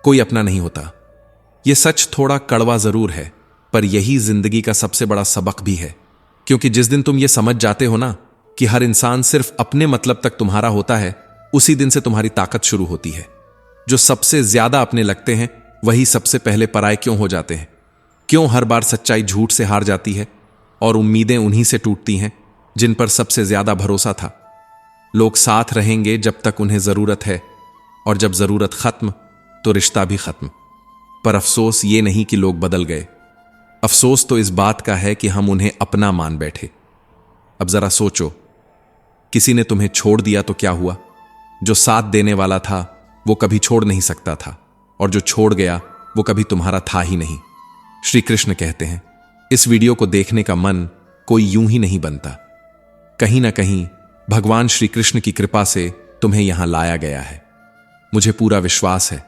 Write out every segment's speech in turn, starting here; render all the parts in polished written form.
कोई अपना नहीं होता। यह सच थोड़ा कड़वा जरूर है, पर यही जिंदगी का सबसे बड़ा सबक भी है। क्योंकि जिस दिन तुम ये समझ जाते हो ना कि हर इंसान सिर्फ अपने मतलब तक तुम्हारा होता है, उसी दिन से तुम्हारी ताकत शुरू होती है। जो सबसे ज्यादा अपने लगते हैं वही सबसे पहले पराये क्यों हो जाते हैं? क्यों हर बार सच्चाई झूठ से हार जाती है और उम्मीदें उन्हीं से टूटती हैं जिन पर सबसे ज्यादा भरोसा था? लोग साथ रहेंगे जब तक उन्हें जरूरत है, और जब जरूरत खत्म तो रिश्ता भी खत्म। पर अफसोस ये नहीं कि लोग बदल गए, अफसोस तो इस बात का है कि हम उन्हें अपना मान बैठे। अब जरा सोचो, किसी ने तुम्हें छोड़ दिया तो क्या हुआ? जो साथ देने वाला था वो कभी छोड़ नहीं सकता था, और जो छोड़ गया वो कभी तुम्हारा था ही नहीं। श्री कृष्ण कहते हैं, इस वीडियो को देखने का मन कोई यूं ही नहीं बनता। कहीं ना कहीं भगवान श्री कृष्ण की कृपा से तुम्हें यहां लाया गया है। मुझे पूरा विश्वास है,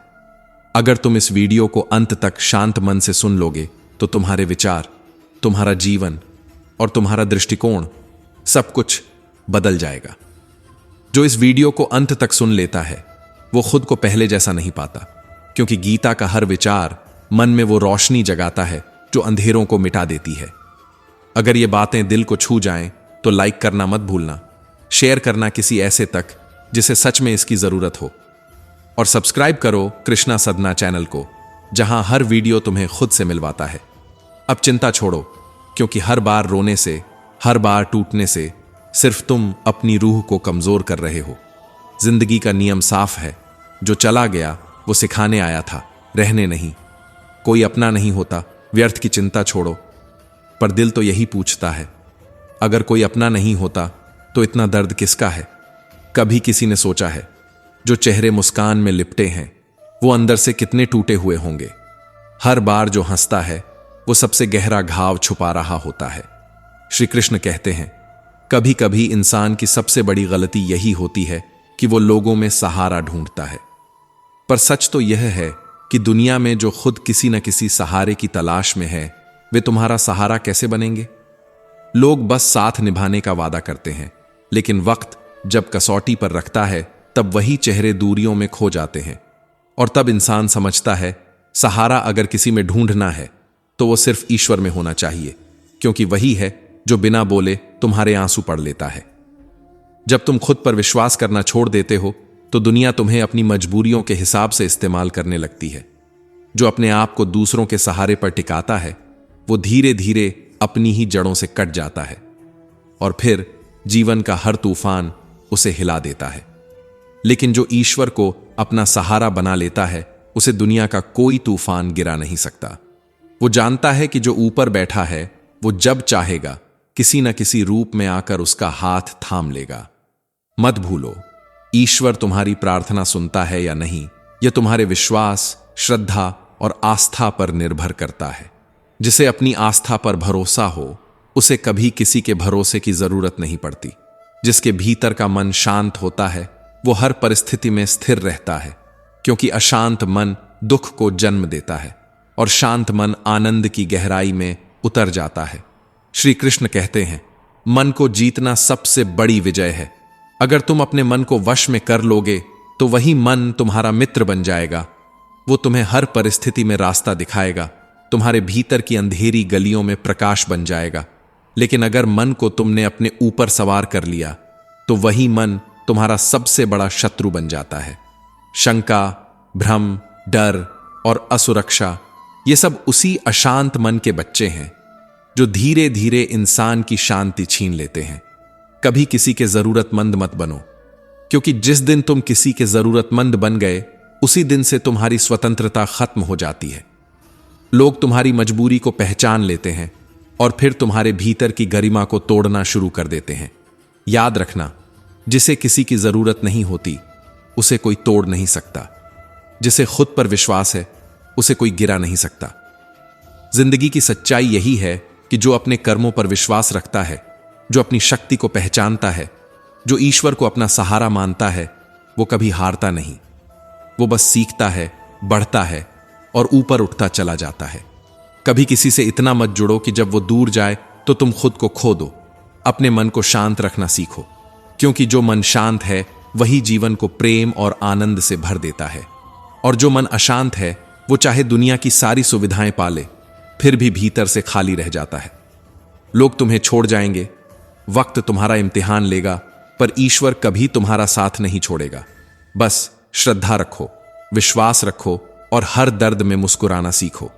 अगर तुम इस वीडियो को अंत तक शांत मन से सुन लोगे तो तुम्हारे विचार, तुम्हारा जीवन और तुम्हारा दृष्टिकोण सब कुछ बदल जाएगा। जो इस वीडियो को अंत तक सुन लेता है वो खुद को पहले जैसा नहीं पाता, क्योंकि गीता का हर विचार मन में वो रोशनी जगाता है जो अंधेरों को मिटा देती है। अगर ये बातें दिल को छू जाएं तो लाइक करना मत भूलना, शेयर करना किसी ऐसे तक जिसे सच में इसकी जरूरत हो, और सब्सक्राइब करो कृष्णा सदना चैनल को, जहां हर वीडियो तुम्हें खुद से मिलवाता है। अब चिंता छोड़ो, क्योंकि हर बार रोने से, हर बार टूटने से सिर्फ तुम अपनी रूह को कमजोर कर रहे हो। जिंदगी का नियम साफ है, जो चला गया वो सिखाने आया था, रहने नहीं। कोई अपना नहीं होता, व्यर्थ की चिंता छोड़ो। पर दिल तो यही पूछता है, अगर कोई अपना नहीं होता तो इतना दर्द किसका है? कभी किसी ने सोचा है, जो चेहरे मुस्कान में लिपटे हैं वो अंदर से कितने टूटे हुए होंगे? हर बार जो हंसता है वो सबसे गहरा घाव छुपा रहा होता है। श्री कृष्ण कहते हैं, कभी कभी इंसान की सबसे बड़ी गलती यही होती है कि वो लोगों में सहारा ढूंढता है। पर सच तो यह है कि दुनिया में जो खुद किसी न किसी सहारे की तलाश में है, वे तुम्हारा सहारा कैसे बनेंगे? लोग बस साथ निभाने का वादा करते हैं, लेकिन वक्त जब कसौटी पर रखता है तब वही चेहरे दूरियों में खो जाते हैं। और तब इंसान समझता है, सहारा अगर किसी में ढूंढना है तो वो सिर्फ ईश्वर में होना चाहिए, क्योंकि वही है जो बिना बोले तुम्हारे आंसू पढ़ लेता है। जब तुम खुद पर विश्वास करना छोड़ देते हो तो दुनिया तुम्हें अपनी मजबूरियों के हिसाब से इस्तेमाल करने लगती है। जो अपने आप को दूसरों के सहारे पर टिकाता है वो धीरे धीरे अपनी ही जड़ों से कट जाता है, और फिर जीवन का हर तूफान उसे हिला देता है। लेकिन जो ईश्वर को अपना सहारा बना लेता है, उसे दुनिया का कोई तूफान गिरा नहीं सकता। वो जानता है कि जो ऊपर बैठा है वो जब चाहेगा किसी न किसी रूप में आकर उसका हाथ थाम लेगा। मत भूलो, ईश्वर तुम्हारी प्रार्थना सुनता है या नहीं, यह तुम्हारे विश्वास, श्रद्धा और आस्था पर निर्भर करता है। जिसे अपनी आस्था पर भरोसा हो उसे कभी किसी के भरोसे की जरूरत नहीं पड़ती। जिसके भीतर का मन शांत होता है वो हर परिस्थिति में स्थिर रहता है, क्योंकि अशांत मन दुख को जन्म देता है और शांत मन आनंद की गहराई में उतर जाता है। श्री कृष्ण कहते हैं, मन को जीतना सबसे बड़ी विजय है। अगर तुम अपने मन को वश में कर लोगे तो वही मन तुम्हारा मित्र बन जाएगा। वो तुम्हें हर परिस्थिति में रास्ता दिखाएगा, तुम्हारे भीतर की अंधेरी गलियों में प्रकाश बन जाएगा। लेकिन अगर मन को तुमने अपने ऊपर सवार कर लिया तो वही मन तुम्हारा सबसे बड़ा शत्रु बन जाता है। शंका, भ्रम, डर और असुरक्षा, ये सब उसी अशांत मन के बच्चे हैं जो धीरे धीरे इंसान की शांति छीन लेते हैं। कभी किसी के जरूरतमंद मत बनो, क्योंकि जिस दिन तुम किसी के जरूरतमंद बन गए उसी दिन से तुम्हारी स्वतंत्रता खत्म हो जाती है। लोग तुम्हारी मजबूरी को पहचान लेते हैं और फिर तुम्हारे भीतर की गरिमा को तोड़ना शुरू कर देते हैं। याद रखना, जिसे किसी की जरूरत नहीं होती उसे कोई तोड़ नहीं सकता। जिसे खुद पर विश्वास है उसे कोई गिरा नहीं सकता। जिंदगी की सच्चाई यही है कि जो अपने कर्मों पर विश्वास रखता है, जो अपनी शक्ति को पहचानता है, जो ईश्वर को अपना सहारा मानता है, वो कभी हारता नहीं। वो बस सीखता है, बढ़ता है और ऊपर उठता चला जाता है। कभी किसी से इतना मत जुड़ो कि जब वो दूर जाए तो तुम खुद को खो दो। अपने मन को शांत रखना सीखो, क्योंकि जो मन शांत है वही जीवन को प्रेम और आनंद से भर देता है। और जो मन अशांत है वो चाहे दुनिया की सारी सुविधाएं पाले फिर भी भीतर से खाली रह जाता है। लोग तुम्हें छोड़ जाएंगे, वक्त तुम्हारा इम्तिहान लेगा, पर ईश्वर कभी तुम्हारा साथ नहीं छोड़ेगा। बस श्रद्धा रखो, विश्वास रखो और हर दर्द में मुस्कुराना सीखो,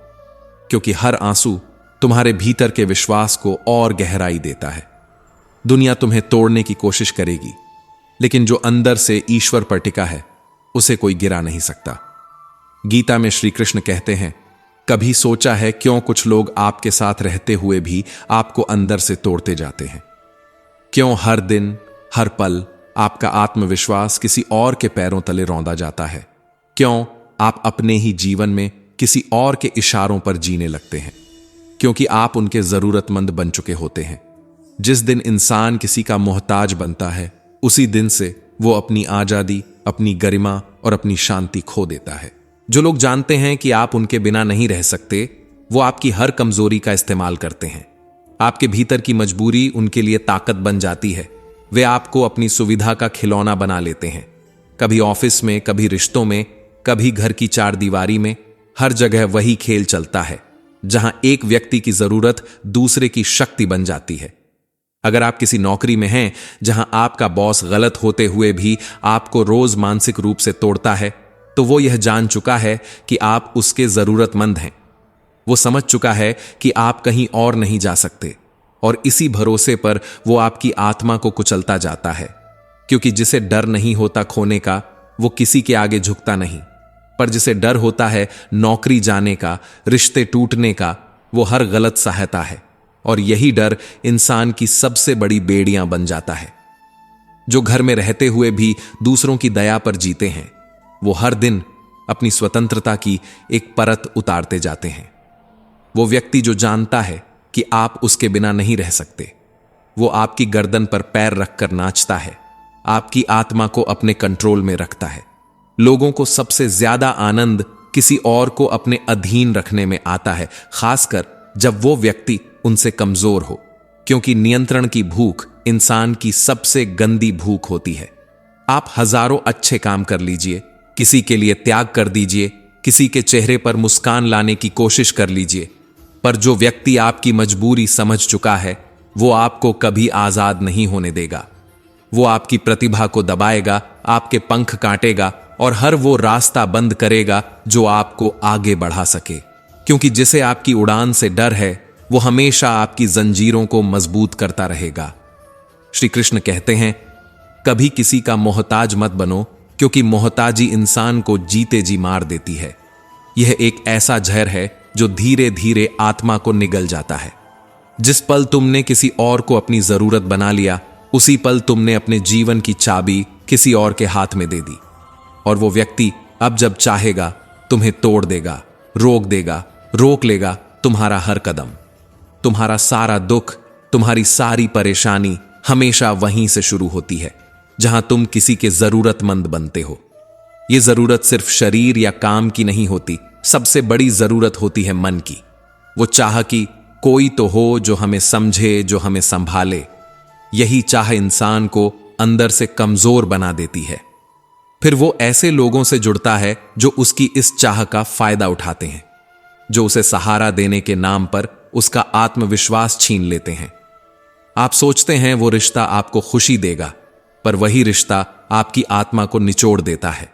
क्योंकि हर आंसू तुम्हारे भीतर के विश्वास को और गहराई देता है। दुनिया तुम्हें तोड़ने की कोशिश करेगी, लेकिन जो अंदर से ईश्वर पर टिका है उसे कोई गिरा नहीं सकता। गीता में श्री कृष्ण कहते हैं, कभी सोचा है क्यों कुछ लोग आपके साथ रहते हुए भी आपको अंदर से तोड़ते जाते हैं? क्यों हर दिन हर पल आपका आत्मविश्वास किसी और के पैरों तले रौंदा जाता है? क्यों आप अपने ही जीवन में किसी और के इशारों पर जीने लगते हैं? क्योंकि आप उनके जरूरतमंद बन चुके होते हैं। जिस दिन इंसान किसी का मोहताज बनता है उसी दिन से वो अपनी आजादी, अपनी गरिमा और अपनी शांति खो देता है। जो लोग जानते हैं कि आप उनके बिना नहीं रह सकते, वो आपकी हर कमजोरी का इस्तेमाल करते हैं। आपके भीतर की मजबूरी उनके लिए ताकत बन जाती है। वे आपको अपनी सुविधा का खिलौना बना लेते हैं। कभी ऑफिस में, कभी रिश्तों में, कभी घर की चार दीवारी में, हर जगह वही खेल चलता है, जहां एक व्यक्ति की जरूरत दूसरे की शक्ति बन जाती है। अगर आप किसी नौकरी में हैं जहां आपका बॉस गलत होते हुए भी आपको रोज मानसिक रूप से तोड़ता है, तो वो यह जान चुका है कि आप उसके जरूरतमंद हैं। वो समझ चुका है कि आप कहीं और नहीं जा सकते, और इसी भरोसे पर वो आपकी आत्मा को कुचलता जाता है। क्योंकि जिसे डर नहीं होता खोने का, वो किसी के आगे झुकता नहीं, पर जिसे डर होता है नौकरी जाने का, रिश्ते टूटने का, वो हर गलत सहायता है। और यही डर इंसान की सबसे बड़ी बेड़ियां बन जाता है। जो घर में रहते हुए भी दूसरों की दया पर जीते हैं, वो हर दिन अपनी स्वतंत्रता की एक परत उतारते जाते हैं। वो व्यक्ति जो जानता है कि आप उसके बिना नहीं रह सकते, वो आपकी गर्दन पर पैर रखकर नाचता है, आपकी आत्मा को अपने कंट्रोल में रखता है। लोगों को सबसे ज्यादा आनंद किसी और को अपने अधीन रखने में आता है, खासकर जब वो व्यक्ति उनसे कमजोर हो, क्योंकि नियंत्रण की भूख इंसान की सबसे गंदी भूख होती है। आप हजारों अच्छे काम कर लीजिए, किसी के लिए त्याग कर दीजिए, किसी के चेहरे पर मुस्कान लाने की कोशिश कर लीजिए, पर जो व्यक्ति आपकी मजबूरी समझ चुका है, वो आपको कभी आजाद नहीं होने देगा। वो आपकी प्रतिभा को दबाएगा, आपके पंख काटेगा और हर वो रास्ता बंद करेगा जो आपको आगे बढ़ा सके। क्योंकि जिसे आपकी उड़ान से डर है, वो हमेशा आपकी जंजीरों को मजबूत करता रहेगा। श्री कृष्ण कहते हैं, कभी किसी का मोहताज मत बनो, क्योंकि मोहताजी इंसान को जीते जी मार देती है। यह एक ऐसा जहर है जो धीरे धीरे आत्मा को निगल जाता है। जिस पल तुमने किसी और को अपनी जरूरत बना लिया, उसी पल तुमने अपने जीवन की चाबी किसी और के हाथ में दे दी। और वो व्यक्ति अब जब चाहेगा तुम्हें तोड़ देगा, रोक देगा, रोक लेगा तुम्हारा हर कदम। तुम्हारा सारा दुख, तुम्हारी सारी परेशानी हमेशा वहीं से शुरू होती है, जहां तुम किसी के जरूरतमंद बनते हो। यह जरूरत सिर्फ शरीर या काम की नहीं होती, सबसे बड़ी जरूरत होती है मन की। वो चाह कि कोई तो हो जो हमें समझे, जो हमें संभाले। यही चाह इंसान को अंदर से कमजोर बना देती है। फिर वो ऐसे लोगों से जुड़ता है जो उसकी इस चाह का फायदा उठाते हैं, जो उसे सहारा देने के नाम पर उसका आत्मविश्वास छीन लेते हैं। आप सोचते हैं वो रिश्ता आपको खुशी देगा, पर वही रिश्ता आपकी आत्मा को निचोड़ देता है।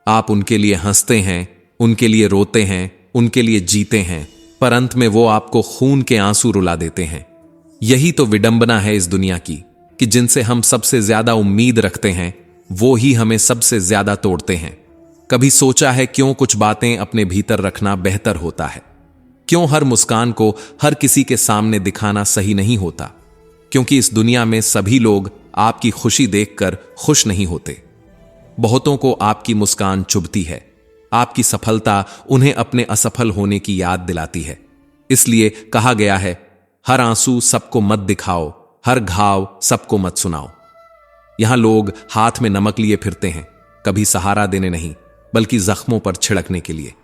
आप उनके लिए हंसते हैं, उनके लिए रोते हैं, उनके लिए जीते हैं, पर अंत में वो आपको खून के आंसू रुला देते हैं। यही तो विडंबना है इस दुनिया की, कि जिनसे हम सबसे ज्यादा उम्मीद रखते हैं, वो ही हमें सबसे ज्यादा तोड़ते हैं। कभी सोचा है क्यों कुछ बातें अपने भीतर रखना बेहतर होता है? क्यों हर मुस्कान को हर किसी के सामने दिखाना सही नहीं होता? क्योंकि इस दुनिया में सभी लोग आपकी खुशी देखकर खुश नहीं होते। बहुतों को आपकी मुस्कान चुभती है, आपकी सफलता उन्हें अपने असफल होने की याद दिलाती है। इसलिए कहा गया है, हर आंसू सबको मत दिखाओ, हर घाव सबको मत सुनाओ। यहां लोग हाथ में नमक लिए फिरते हैं, कभी सहारा देने नहीं, बल्कि जख्मों पर छिड़कने के लिए।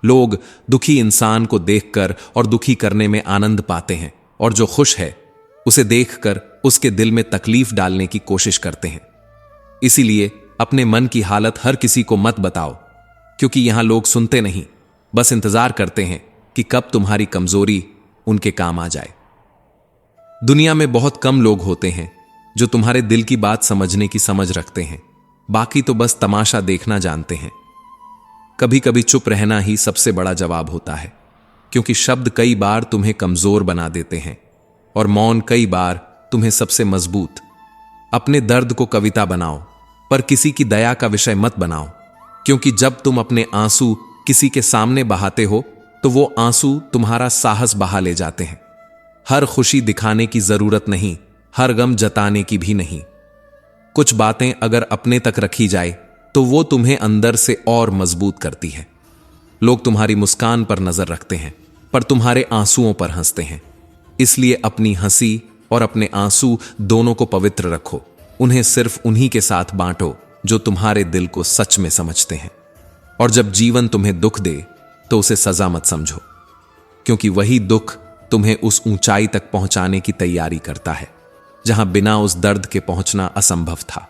लोग दुखी इंसान को देखकर और दुखी करने में आनंद पाते हैं, और जो खुश है उसे देखकर उसके दिल में तकलीफ डालने की कोशिश करते हैं। इसीलिए अपने मन की हालत हर किसी को मत बताओ, क्योंकि यहां लोग सुनते नहीं, बस इंतजार करते हैं कि कब तुम्हारी कमजोरी उनके काम आ जाए। दुनिया में बहुत कम लोग होते हैं जो तुम्हारे दिल की बात समझने की समझ रखते हैं, बाकी तो बस तमाशा देखना जानते हैं। कभी कभी चुप रहना ही सबसे बड़ा जवाब होता है, क्योंकि शब्द कई बार तुम्हें कमजोर बना देते हैं और मौन कई बार तुम्हें सबसे मजबूत। अपने दर्द को कविता बनाओ, पर किसी की दया का विषय मत बनाओ, क्योंकि जब तुम अपने आंसू किसी के सामने बहाते हो तो वो आंसू तुम्हारा साहस बहा ले जाते हैं। हर खुशी दिखाने की जरूरत नहीं, हर गम जताने की भी नहीं। कुछ बातें अगर अपने तक रखी जाए तो वो तुम्हें अंदर से और मजबूत करती है। लोग तुम्हारी मुस्कान पर नजर रखते हैं, पर तुम्हारे आंसुओं पर हंसते हैं। इसलिए अपनी हंसी और अपने आंसू दोनों को पवित्र रखो। उन्हें सिर्फ उन्हीं के साथ बांटो जो तुम्हारे दिल को सच में समझते हैं। और जब जीवन तुम्हें दुख दे तो उसे सजा मत समझो, क्योंकि वही दुख तुम्हें उस ऊंचाई तक पहुंचाने की तैयारी करता है जहां बिना उस दर्द के पहुंचना असंभव था।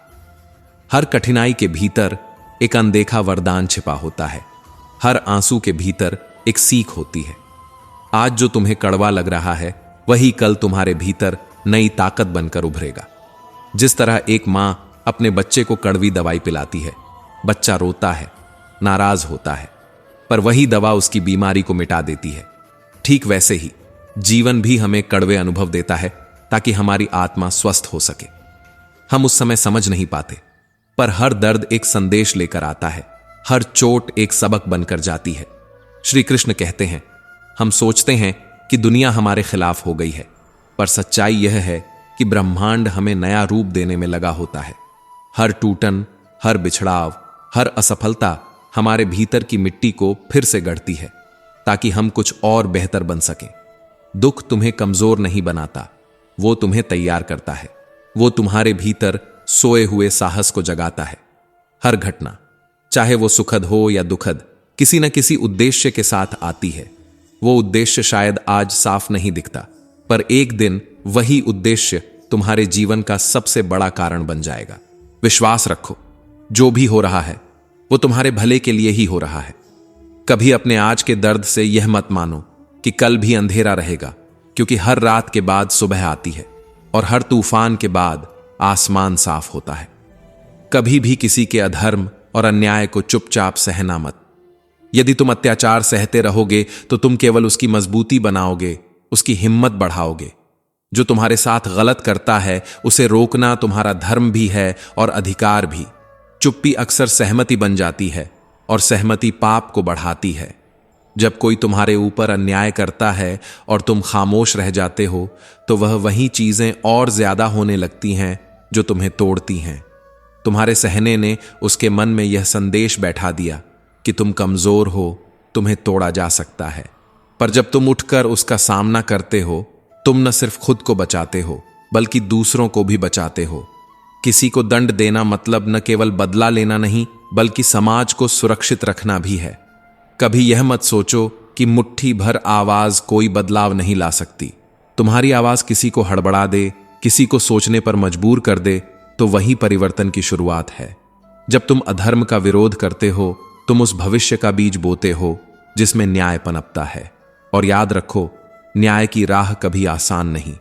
हर कठिनाई के भीतर एक अनदेखा वरदान छिपा होता है। हर आंसू के भीतर एक सीख होती है। आज जो तुम्हें कड़वा लग रहा है वही कल तुम्हारे भीतर नई ताकत बनकर उभरेगा। जिस तरह एक मां अपने बच्चे को कड़वी दवाई पिलाती है, बच्चा रोता है, नाराज होता है, पर वही दवा उसकी बीमारी को मिटा देती है। ठीक वैसे ही जीवन भी हमें कड़वे अनुभव देता है ताकि हमारी आत्मा स्वस्थ हो सके। हम उस समय समझ नहीं पाते, पर हर दर्द एक संदेश लेकर आता है, हर चोट एक सबक बनकर जाती है। श्री कृष्ण कहते हैं, हम सोचते हैं कि दुनिया हमारे खिलाफ हो गई है, पर सच्चाई यह है कि ब्रह्मांड हमें नया रूप देने में लगा होता है। हर टूटन, हर बिछड़ाव, हर असफलता हमारे भीतर की मिट्टी को फिर से गढ़ती है ताकि हम कुछ और बेहतर बन सकें। दुख तुम्हें कमजोर नहीं बनाता, वो तुम्हें तैयार करता है। वो तुम्हारे भीतर सोए हुए साहस को जगाता है। हर घटना, चाहे वो सुखद हो या दुखद, किसी न किसी उद्देश्य के साथ आती है। वो उद्देश्य शायद आज साफ नहीं दिखता, पर एक दिन वही उद्देश्य तुम्हारे जीवन का सबसे बड़ा कारण बन जाएगा। विश्वास रखो, जो भी हो रहा है वो तुम्हारे भले के लिए ही हो रहा है। कभी अपने आज के दर्द से यह मत मानो कि कल भी अंधेरा रहेगा, क्योंकि हर रात के बाद सुबह आती है और हर तूफान के बाद आसमान साफ होता है। कभी भी किसी के अधर्म और अन्याय को चुपचाप सहना मत। यदि तुम अत्याचार सहते रहोगे तो तुम केवल उसकी मजबूती बनाओगे, उसकी हिम्मत बढ़ाओगे। जो तुम्हारे साथ गलत करता है उसे रोकना तुम्हारा धर्म भी है और अधिकार भी। चुप्पी अक्सर सहमति बन जाती है और सहमति पाप को बढ़ाती है। जब कोई तुम्हारे ऊपर अन्याय करता है और तुम खामोश रह जाते हो तो वह वही चीजें और ज्यादा होने लगती हैं जो तुम्हें तोड़ती हैं। तुम्हारे सहने ने उसके मन में यह संदेश बैठा दिया कि तुम कमजोर हो, तुम्हें तोड़ा जा सकता है। पर जब तुम उठकर उसका सामना करते हो, तुम न सिर्फ खुद को बचाते हो बल्कि दूसरों को भी बचाते हो। किसी को दंड देना मतलब न केवल बदला लेना नहीं, बल्कि समाज को सुरक्षित रखना भी है। कभी यह मत सोचो कि मुट्ठी भर आवाज कोई बदलाव नहीं ला सकती। तुम्हारी आवाज किसी को हड़बड़ा दे, किसी को सोचने पर मजबूर कर दे, तो वही परिवर्तन की शुरुआत है। जब तुम अधर्म का विरोध करते हो, तुम उस भविष्य का बीज बोते हो जिसमें न्याय पनपता है। और याद रखो, न्याय की राह कभी आसान नहीं,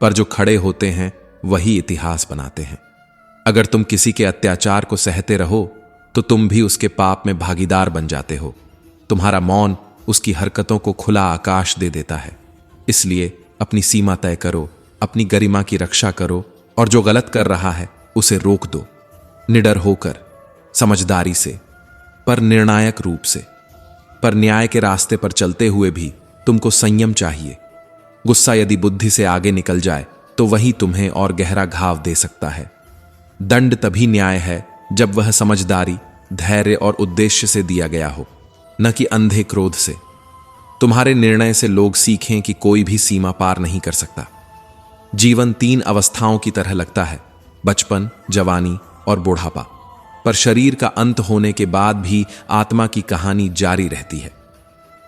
पर जो खड़े होते हैं वही इतिहास बनाते हैं। अगर तुम किसी के अत्याचार को सहते रहो तो तुम भी उसके पाप में भागीदार बन जाते हो। तुम्हारा मौन उसकी हरकतों को खुला आकाश दे देता है। इसलिए अपनी सीमा तय करो, अपनी गरिमा की रक्षा करो और जो गलत कर रहा है उसे रोक दो, निडर होकर, समझदारी से, पर निर्णायक रूप से। पर न्याय के रास्ते पर चलते हुए भी तुमको संयम चाहिए। गुस्सा यदि बुद्धि से आगे निकल जाए तो वही तुम्हें और गहरा घाव दे सकता है। दंड तभी न्याय है जब वह समझदारी, धैर्य और उद्देश्य से दिया गया हो, न कि अंधे क्रोध से। तुम्हारे निर्णय से लोग सीखें कि कोई भी सीमा पार नहीं कर सकता। जीवन 3 अवस्थाओं की तरह लगता है, बचपन, जवानी और बुढ़ापा। पर शरीर का अंत होने के बाद भी आत्मा की कहानी जारी रहती है।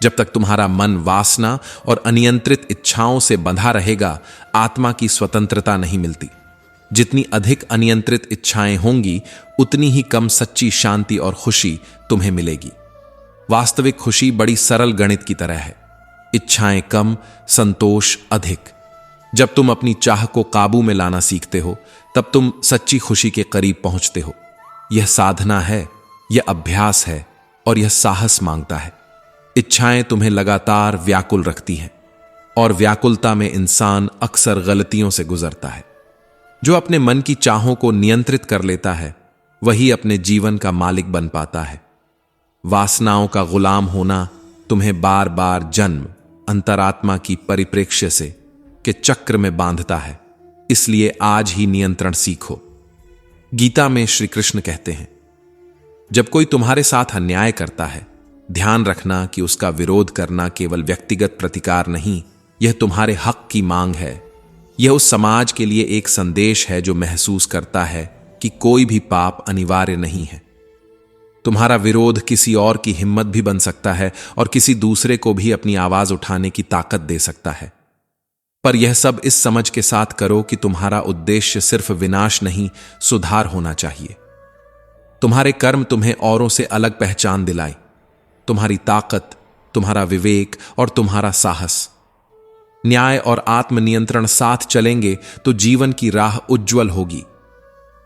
जब तक तुम्हारा मन वासना और अनियंत्रित इच्छाओं से बंधा रहेगा, आत्मा की स्वतंत्रता नहीं मिलती। जितनी अधिक अनियंत्रित इच्छाएं होंगी, उतनी ही कम सच्ची शांति और खुशी तुम्हें मिलेगी। वास्तविक खुशी बड़ी सरल गणित की तरह है। इच्छाएं कम, संतोष अधिक। जब तुम अपनी चाह को काबू में लाना सीखते हो, तब तुम सच्ची खुशी के करीब पहुंचते हो। यह साधना है, यह अभ्यास है और यह साहस मांगता है। इच्छाएं तुम्हें लगातार व्याकुल रखती हैं और व्याकुलता में इंसान अक्सर गलतियों से गुजरता है। जो अपने मन की चाहों को नियंत्रित कर लेता है, वही अपने जीवन का मालिक बन पाता है। वासनाओं का गुलाम होना तुम्हें बार बार जन्म, अंतरात्मा की परिप्रेक्ष्य से के चक्र में बांधता है। इसलिए आज ही नियंत्रण सीखो। गीता में श्री कृष्ण कहते हैं, जब कोई तुम्हारे साथ अन्याय करता है, ध्यान रखना कि उसका विरोध करना केवल व्यक्तिगत प्रतिकार नहीं, यह तुम्हारे हक की मांग है। यह उस समाज के लिए एक संदेश है जो महसूस करता है कि कोई भी पाप अनिवार्य नहीं है। तुम्हारा विरोध किसी और की हिम्मत भी बन सकता है और किसी दूसरे को भी अपनी आवाज उठाने की ताकत दे सकता है। पर यह सब इस समझ के साथ करो कि तुम्हारा उद्देश्य सिर्फ विनाश नहीं, सुधार होना चाहिए। तुम्हारे कर्म तुम्हें औरों से अलग पहचान दिलाए। तुम्हारी ताकत, तुम्हारा विवेक और तुम्हारा साहस, न्याय और आत्मनियंत्रण साथ चलेंगे तो जीवन की राह उज्जवल होगी।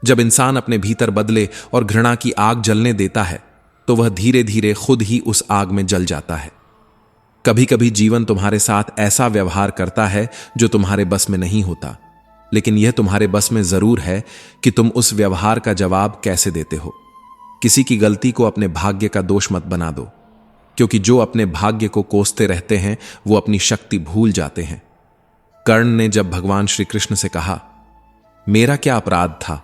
जब इंसान अपने भीतर बदले और घृणा की आग जलने देता है, तो वह धीरे धीरे खुद ही उस आग में जल जाता है। कभी कभी जीवन तुम्हारे साथ ऐसा व्यवहार करता है जो तुम्हारे बस में नहीं होता, लेकिन यह तुम्हारे बस में जरूर है कि तुम उस व्यवहार का जवाब कैसे देते हो। किसी की गलती को अपने भाग्य का दोष मत बना दो, क्योंकि जो अपने भाग्य को कोसते रहते हैं वो अपनी शक्ति भूल जाते हैं। कर्ण ने जब भगवान श्री कृष्ण से कहा, मेरा क्या अपराध था,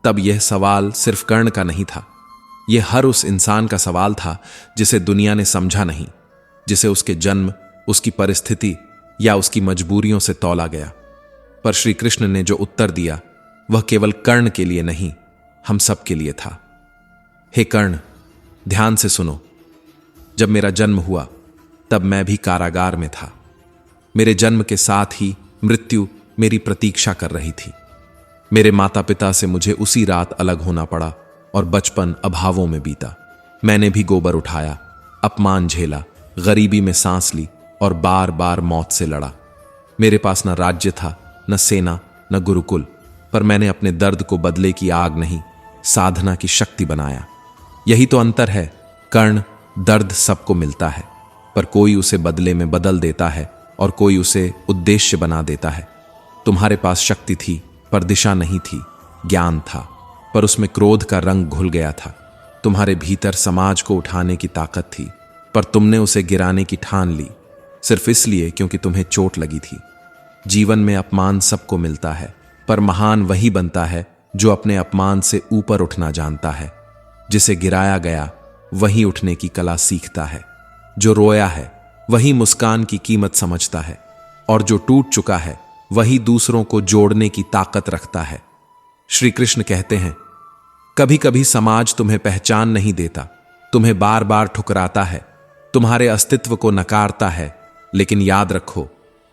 तब यह सवाल सिर्फ कर्ण का नहीं था, यह हर उस इंसान का सवाल था जिसे दुनिया ने समझा नहीं, जिसे उसके जन्म, उसकी परिस्थिति या उसकी मजबूरियों से तौला गया। पर श्री कृष्ण ने जो उत्तर दिया वह केवल कर्ण के लिए नहीं, हम सब के लिए था। हे कर्ण, ध्यान से सुनो। जब मेरा जन्म हुआ तब मैं भी कारागार में था। मेरे जन्म के साथ ही मृत्यु मेरी प्रतीक्षा कर रही थी। मेरे माता पिता से मुझे उसी रात अलग होना पड़ा और बचपन अभावों में बीता। मैंने भी गोबर उठाया, अपमान झेला, गरीबी में सांस ली और बार बार मौत से लड़ा। मेरे पास न राज्य था, न सेना, न गुरुकुल, पर मैंने अपने दर्द को बदले की आग नहीं, साधना की शक्ति बनाया। यही तो अंतर है। कर्ण, दर्द सबको मिलता है, पर कोई उसे बदले में बदल देता है और कोई उसे उद्देश्य बना देता है। तुम्हारे पास शक्ति थी पर दिशा नहीं थी, ज्ञान था पर उसमें क्रोध का रंग घुल गया था। तुम्हारे भीतर समाज को उठाने की ताकत थी, पर तुमने उसे गिराने की ठान ली, सिर्फ इसलिए क्योंकि तुम्हें चोट लगी थी। जीवन में अपमान सबको मिलता है, पर महान वही बनता है जो अपने अपमान से ऊपर उठना जानता है। जिसे गिराया गया वही उठने की कला सीखता है। जो रोया है वही मुस्कान की कीमत समझता है, और जो टूट चुका है वही दूसरों को जोड़ने की ताकत रखता है। श्री कृष्ण कहते हैं, कभी कभी समाज तुम्हें पहचान नहीं देता, तुम्हें बार बार ठुकराता है, तुम्हारे अस्तित्व को नकारता है, लेकिन याद रखो,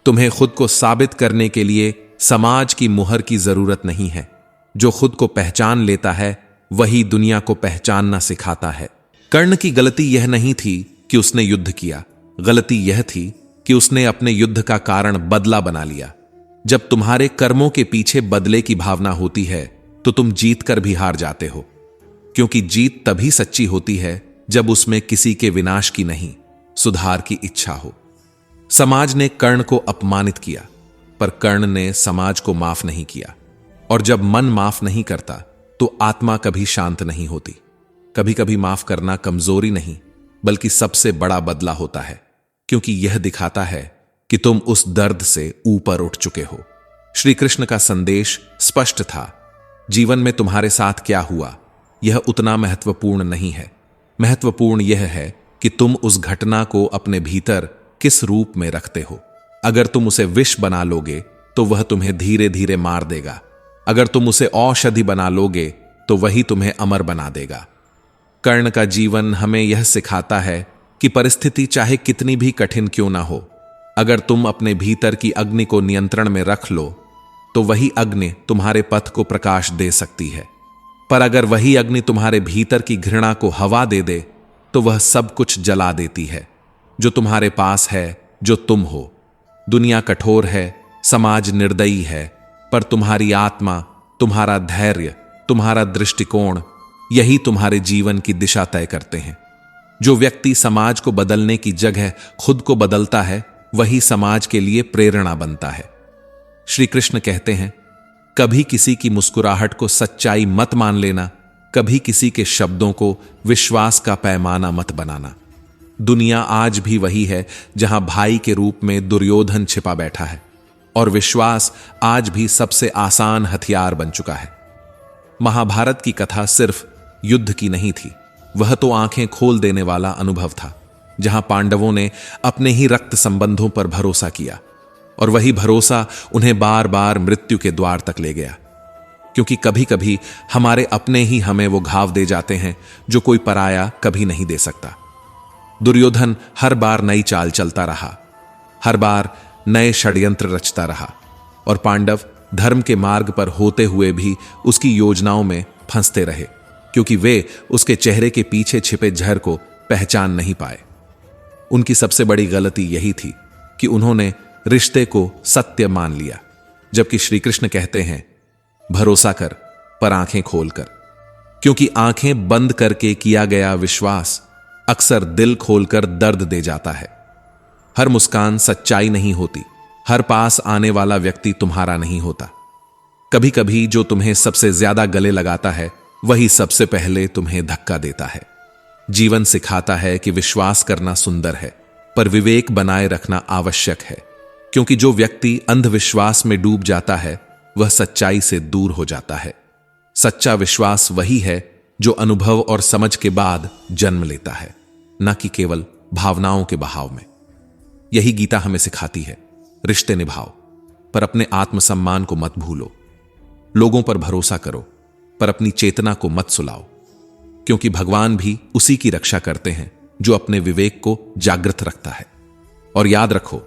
तुम्हें खुद को साबित करने के लिए समाज की मुहर की जरूरत नहीं है। जो खुद को पहचान लेता है वही दुनिया को पहचानना सिखाता है। कर्ण की गलती यह नहीं थी कि उसने युद्ध किया, गलती यह थी कि उसने अपने युद्ध का कारण बदला बना लिया। जब तुम्हारे कर्मों के पीछे बदले की भावना होती है तो तुम जीत कर भी हार जाते हो, क्योंकि जीत तभी सच्ची होती है जब उसमें किसी के विनाश की नहीं, सुधार की इच्छा हो। समाज ने कर्ण को अपमानित किया, पर कर्ण ने समाज को माफ नहीं किया। और जब मन माफ नहीं करता तो आत्मा कभी शांत नहीं होती। कभी कभी माफ करना कमजोरी नहीं, बल्कि सबसे बड़ा बदला होता है, क्योंकि यह दिखाता है कि तुम उस दर्द से ऊपर उठ चुके हो। श्री कृष्ण का संदेश स्पष्ट था, जीवन में तुम्हारे साथ क्या हुआ यह उतना महत्वपूर्ण नहीं है। महत्वपूर्ण यह है कि तुम उस घटना को अपने भीतर किस रूप में रखते हो। अगर तुम उसे विष बना लोगे तो वह तुम्हें धीरे धीरे मार देगा। अगर तुम उसे औषधि बना लोगे तो वही तुम्हें अमर बना देगा। कर्ण का जीवन हमें यह सिखाता है कि परिस्थिति चाहे कितनी भी कठिन क्यों ना हो, अगर तुम अपने भीतर की अग्नि को नियंत्रण में रख लो तो वही अग्नि तुम्हारे पथ को प्रकाश दे सकती है। पर अगर वही अग्नि तुम्हारे भीतर की घृणा को हवा दे दे तो वह सब कुछ जला देती है जो तुम्हारे पास है, जो तुम हो। दुनिया कठोर है, समाज निर्दयी है, पर तुम्हारी आत्मा, तुम्हारा धैर्य, तुम्हारा दृष्टिकोण, यही तुम्हारे जीवन की दिशा तय करते हैं। जो व्यक्ति समाज को बदलने की जगह खुद को बदलता है, वही समाज के लिए प्रेरणा बनता है। श्री कृष्ण कहते हैं, कभी किसी की मुस्कुराहट को सच्चाई मत मान लेना, कभी किसी के शब्दों को विश्वास का पैमाना मत बनाना। दुनिया आज भी वही है जहां भाई के रूप में दुर्योधन छिपा बैठा है, और विश्वास आज भी सबसे आसान हथियार बन चुका है। महाभारत की कथा सिर्फ युद्ध की नहीं थी, वह तो आंखें खोल देने वाला अनुभव था, जहां पांडवों ने अपने ही रक्त संबंधों पर भरोसा किया, और वही भरोसा उन्हें बार बार मृत्यु के द्वार तक ले गया। क्योंकि कभी कभी हमारे अपने ही हमें वो घाव दे जाते हैं जो कोई पराया कभी नहीं दे सकता। दुर्योधन हर बार नई चाल चलता रहा, हर बार नए षड्यंत्र रचता रहा, और पांडव धर्म के मार्ग पर होते हुए भी उसकी योजनाओं में फंसते रहे, क्योंकि वे उसके चेहरे के पीछे छिपे जहर को पहचान नहीं पाए। उनकी सबसे बड़ी गलती यही थी कि उन्होंने रिश्ते को सत्य मान लिया, जबकि श्री कृष्ण कहते हैं, भरोसा कर पर आंखें खोलकर, क्योंकि आंखें बंद करके किया गया विश्वास अक्सर दिल खोलकर दर्द दे जाता है। हर मुस्कान सच्चाई नहीं होती, हर पास आने वाला व्यक्ति तुम्हारा नहीं होता। कभी कभी जो तुम्हें सबसे ज्यादा गले लगाता है, वही सबसे पहले तुम्हें धक्का देता है। जीवन सिखाता है कि विश्वास करना सुंदर है, पर विवेक बनाए रखना आवश्यक है, क्योंकि जो व्यक्ति अंधविश्वास में डूब जाता है, वह सच्चाई से दूर हो जाता है। सच्चा विश्वास वही है जो अनुभव और समझ के बाद जन्म लेता है, न कि केवल भावनाओं के बहाव में। यही गीता हमें सिखाती है, रिश्ते निभाओ पर अपने आत्मसम्मान को मत भूलो। लोगों पर भरोसा करो पर अपनी चेतना को मत सुलाओ, क्योंकि भगवान भी उसी की रक्षा करते हैं जो अपने विवेक को जागृत रखता है। और याद रखो,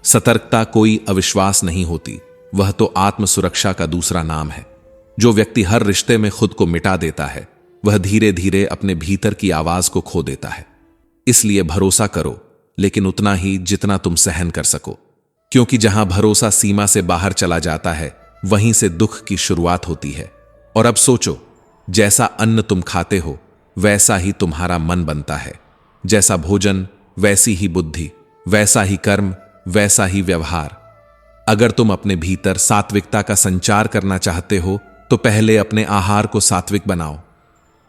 सतर्कता कोई अविश्वास नहीं होती, वह तो आत्म सुरक्षा का दूसरा नाम है। जो व्यक्ति हर रिश्ते में खुद को मिटा देता है, वह धीरे धीरे अपने भीतर की आवाज को खो देता है। इसलिए भरोसा करो, लेकिन उतना ही जितना तुम सहन कर सको, क्योंकि जहां भरोसा सीमा से बाहर चला जाता है, वहीं से दुख की शुरुआत होती है। और अब सोचो, जैसा अन्न तुम खाते हो, वैसा ही तुम्हारा मन बनता है। जैसा भोजन, वैसी ही बुद्धि, वैसा ही कर्म, वैसा ही व्यवहार। अगर तुम अपने भीतर सात्विकता का संचार करना चाहते हो, तो पहले अपने आहार को सात्विक बनाओ,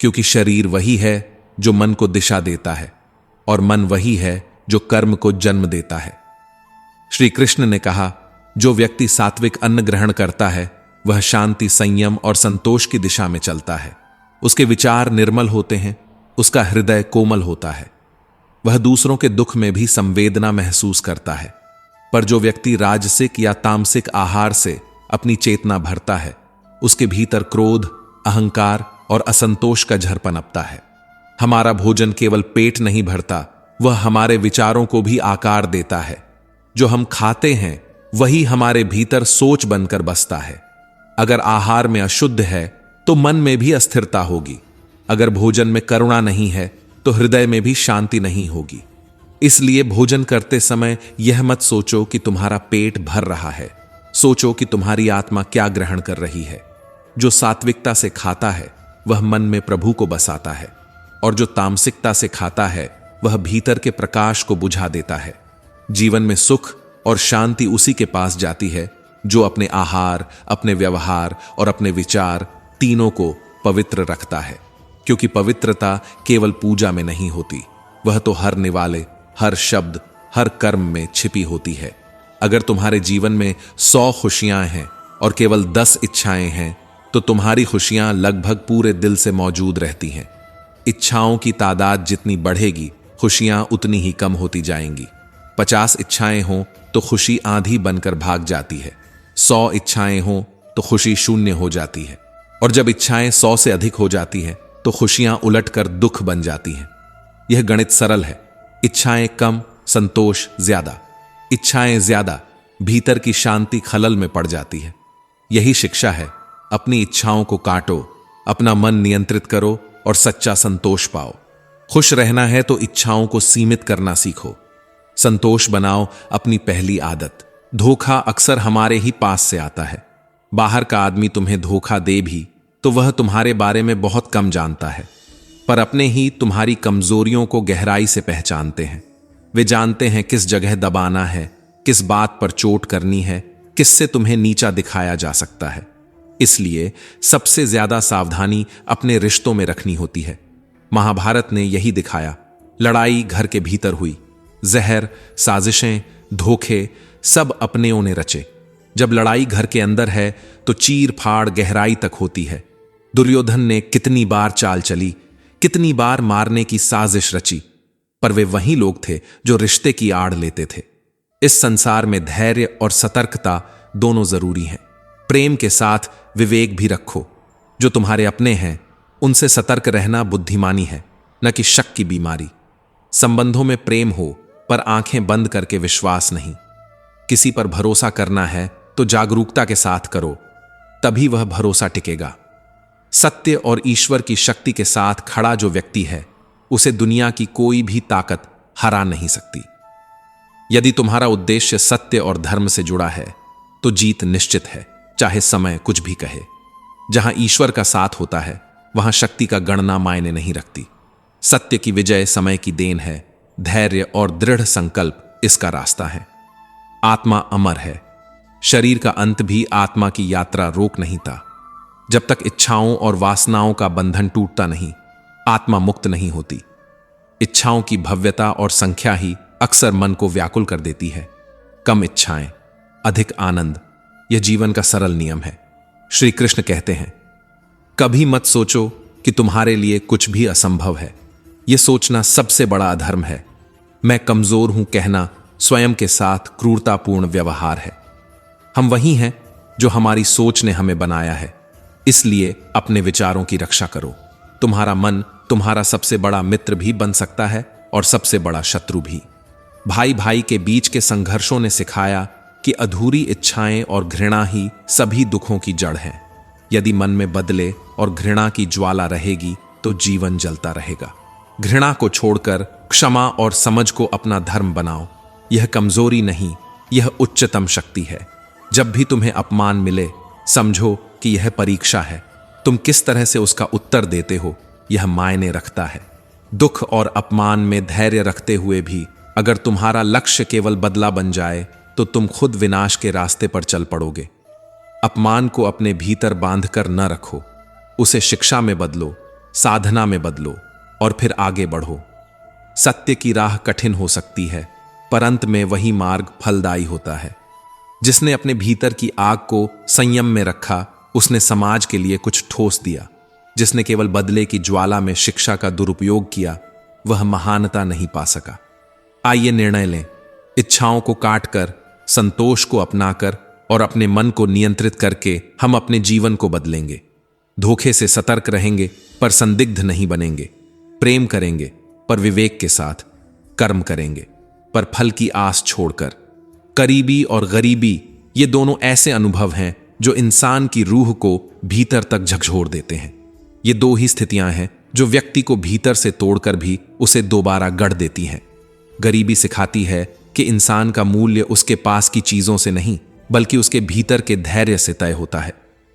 क्योंकि शरीर वही है जो मन को दिशा देता है, और मन वही है जो कर्म को जन्म देता है। श्री कृष्ण ने कहा, जो व्यक्ति सात्विक अन्न ग्रहण करता है, वह शांति, संयम और संतोष की दिशा में चलता है। उसके विचार निर्मल होते हैं, उसका हृदय कोमल होता है, वह दूसरों के दुख में भी संवेदना महसूस करता है। पर जो व्यक्ति राजसिक या तामसिक आहार से अपनी चेतना भरता है, उसके भीतर क्रोध, अहंकार और असंतोष का झर पनपता है। हमारा भोजन केवल पेट नहीं भरता, वह हमारे विचारों को भी आकार देता है। जो हम खाते हैं, वही हमारे भीतर सोच बनकर बसता है। अगर आहार में अशुद्ध है, तो मन में भी अस्थिरता होगी। अगर भोजन में करुणा नहीं है, तो हृदय में भी शांति नहीं होगी। इसलिए भोजन करते समय यह मत सोचो कि तुम्हारा पेट भर रहा है, सोचो कि तुम्हारी आत्मा क्या ग्रहण कर रही है। जो सात्विकता से खाता है, वह मन में प्रभु को बसाता है, और जो तामसिकता से खाता है, वह भीतर के प्रकाश को बुझा देता है। जीवन में सुख और शांति उसी के पास जाती है जो अपने आहार, अपने व्यवहार और अपने विचार तीनों को पवित्र रखता है। क्योंकि पवित्रता केवल पूजा में नहीं होती, वह तो हर निवाले, हर शब्द, हर कर्म में छिपी होती है। अगर तुम्हारे जीवन में 100 खुशियां हैं और केवल 10 इच्छाएं हैं, तो तुम्हारी खुशियां लगभग पूरे दिल से मौजूद रहती हैं। इच्छाओं की तादाद जितनी बढ़ेगी, खुशियां उतनी ही कम होती जाएंगी। 50 इच्छाएं हों तो खुशी आंधी बनकर भाग जाती है, 100 इच्छाएं हों तो खुशी शून्य हो जाती है, और जब इच्छाएं 100 से अधिक हो जाती हैं, तो खुशियां उलटकर दुख बन जाती हैं। यह गणित सरल है। इच्छाएं कम, संतोष ज्यादा। इच्छाएं ज्यादा, भीतर की शांति खलल में पड़ जाती है। यही शिक्षा है। अपनी इच्छाओं को काटो, अपना मन नियंत्रित करो और सच्चा संतोष पाओ। खुश रहना है तो इच्छाओं को सीमित करना सीखो। संतोष बनाओ अपनी पहली आदत। धोखा अक्सर हमारे ही पास से आता है। बाहर का आदमी तुम्हें धोखा दे भी तो वह तुम्हारे बारे में बहुत कम जानता है, पर अपने ही तुम्हारी कमजोरियों को गहराई से पहचानते हैं। वे जानते हैं किस जगह दबाना है, किस बात पर चोट करनी है, किससे तुम्हें नीचा दिखाया जा सकता है। इसलिए सबसे ज्यादा सावधानी अपने रिश्तों में रखनी होती है। महाभारत ने यही दिखाया। लड़ाई घर के भीतर हुई। जहर, साजिशें, धोखे सब अपनेों ने रचे। जब लड़ाई घर के अंदर है तो चीर फाड़ गहराई तक होती है। दुर्योधन ने कितनी बार चाल चली, कितनी बार मारने की साजिश रची, पर वे वही लोग थे जो रिश्ते की आड़ लेते थे। इस संसार में धैर्य और सतर्कता दोनों जरूरी हैं। प्रेम के साथ विवेक भी रखो। जो तुम्हारे अपने हैं उनसे सतर्क रहना बुद्धिमानी है, न कि शक की बीमारी। संबंधों में प्रेम हो पर आंखें बंद करके विश्वास नहीं। किसी पर भरोसा करना है तो जागरूकता के साथ करो, तभी वह भरोसा टिकेगा। सत्य और ईश्वर की शक्ति के साथ खड़ा जो व्यक्ति है उसे दुनिया की कोई भी ताकत हरा नहीं सकती। यदि तुम्हारा उद्देश्य सत्य और धर्म से जुड़ा है तो जीत निश्चित है, चाहे समय कुछ भी कहे। जहां ईश्वर का साथ होता है वहां शक्ति का गणना मायने नहीं रखती। सत्य की विजय समय की देन है। धैर्य और दृढ़ संकल्प इसका रास्ता है। आत्मा अमर है। शरीर का अंत भी आत्मा की यात्रा रोक नहीं था। जब तक इच्छाओं और वासनाओं का बंधन टूटता नहीं, आत्मा मुक्त नहीं होती। इच्छाओं की भव्यता और संख्या ही अक्सर मन को व्याकुल कर देती है। कम इच्छाएं, अधिक आनंद, यह जीवन का सरल नियम है। श्री कृष्ण कहते हैं, कभी मत सोचो कि तुम्हारे लिए कुछ भी असंभव है। यह सोचना सबसे बड़ा अधर्म है। मैं कमजोर हूं कहना स्वयं के साथ क्रूरतापूर्ण व्यवहार है। हम वही हैं जो हमारी सोच ने हमें बनाया है। इसलिए अपने विचारों की रक्षा करो। तुम्हारा मन तुम्हारा सबसे बड़ा मित्र भी बन सकता है और सबसे बड़ा शत्रु भी। भाई भाई के बीच के संघर्षों ने सिखाया कि अधूरी इच्छाएं और घृणा ही सभी दुखों की जड़ है। यदि मन में बदले और घृणा की ज्वाला रहेगी तो जीवन जलता रहेगा। घृणा को छोड़कर क्षमा और समझ को अपना धर्म बनाओ। यह कमजोरी नहीं, यह उच्चतम शक्ति है। जब भी तुम्हें अपमान मिले, समझो कि यह परीक्षा है। तुम किस तरह से उसका उत्तर देते हो यह मायने रखता है। दुख और अपमान में धैर्य रखते हुए भी अगर तुम्हारा लक्ष्य केवल बदला बन जाए तो तुम खुद विनाश के रास्ते पर चल पड़ोगे। अपमान को अपने भीतर बांधकर न रखो, उसे शिक्षा में बदलो, साधना में बदलो और फिर आगे बढ़ो। सत्य की राह कठिन हो सकती है, पर अंत में वही मार्ग फलदायी होता है। जिसने अपने भीतर की आग को संयम में रखा, उसने समाज के लिए कुछ ठोस दिया। जिसने केवल बदले की ज्वाला में शिक्षा का दुरुपयोग किया, वह महानता नहीं पा सका। आइए निर्णय लें। इच्छाओं को काटकर, संतोष को अपनाकर और अपने मन को नियंत्रित करके हम अपने जीवन को बदलेंगे। धोखे से सतर्क रहेंगे पर संदिग्ध नहीं बनेंगे। प्रेम करेंगे पर विवेक के साथ। कर्म करेंगे पर फल की आस छोड़कर। करीबी और गरीबी ये दोनों ऐसे अनुभव हैं जो इंसान की रूह को भीतर तक झकझोर देते हैं। ये दो ही स्थितियां हैं जो व्यक्ति को भीतर से तोड़कर भी उसे दोबारा गढ़ देती हैं। गरीबी सिखाती है कि इंसान का मूल्य उसके पास की चीजों से नहीं बल्कि उसके भीतर के धैर्य से तय होता है।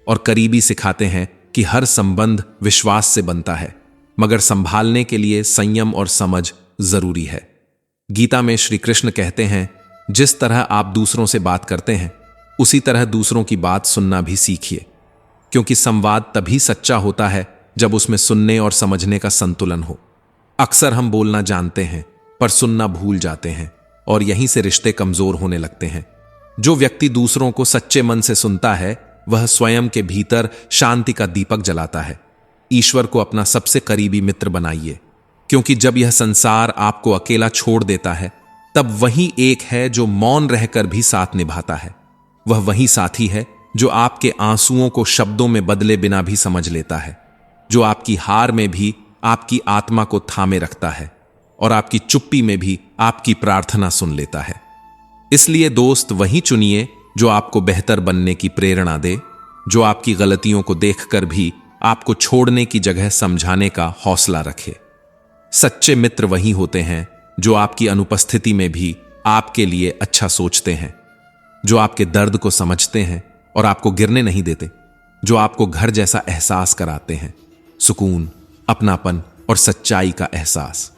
और करीबी सिखाते हैं कि हर संबंध विश्वास से बनता है, मगर संभालने के लिए संयम और समझ जरूरी है। गीता में श्री कृष्ण कहते हैं, जिस तरह आप दूसरों से बात करते हैं उसी तरह दूसरों की बात सुनना भी सीखिए, क्योंकि संवाद तभी सच्चा होता है जब उसमें सुनने और समझने का संतुलन हो। अक्सर हम बोलना जानते हैं पर सुनना भूल जाते हैं और यहीं से रिश्ते कमजोर होने लगते हैं। जो व्यक्ति दूसरों को सच्चे मन से सुनता है वह स्वयं के भीतर शांति का दीपक जलाता है। ईश्वर को अपना सबसे करीबी मित्र बनाइए, क्योंकि जब यह संसार आपको अकेला छोड़ देता है तब वही एक है जो मौन रहकर भी साथ निभाता है। वह वही साथी है जो आपके आंसुओं को शब्दों में बदले बिना भी समझ लेता है, जो आपकी हार में भी आपकी आत्मा को थामे रखता है और आपकी चुप्पी में भी आपकी प्रार्थना सुन लेता है। इसलिए दोस्त वही चुनिए जो आपको बेहतर बनने की प्रेरणा दे, जो आपकी गलतियों को देखकर भी आपको छोड़ने की जगह समझाने का हौसला रखे। सच्चे मित्र वही होते हैं जो आपकी अनुपस्थिति में भी आपके लिए अच्छा सोचते हैं, जो आपके दर्द को समझते हैं और आपको गिरने नहीं देते, जो आपको घर जैसा एहसास कराते हैं, सुकून, अपनापन और सच्चाई का एहसास।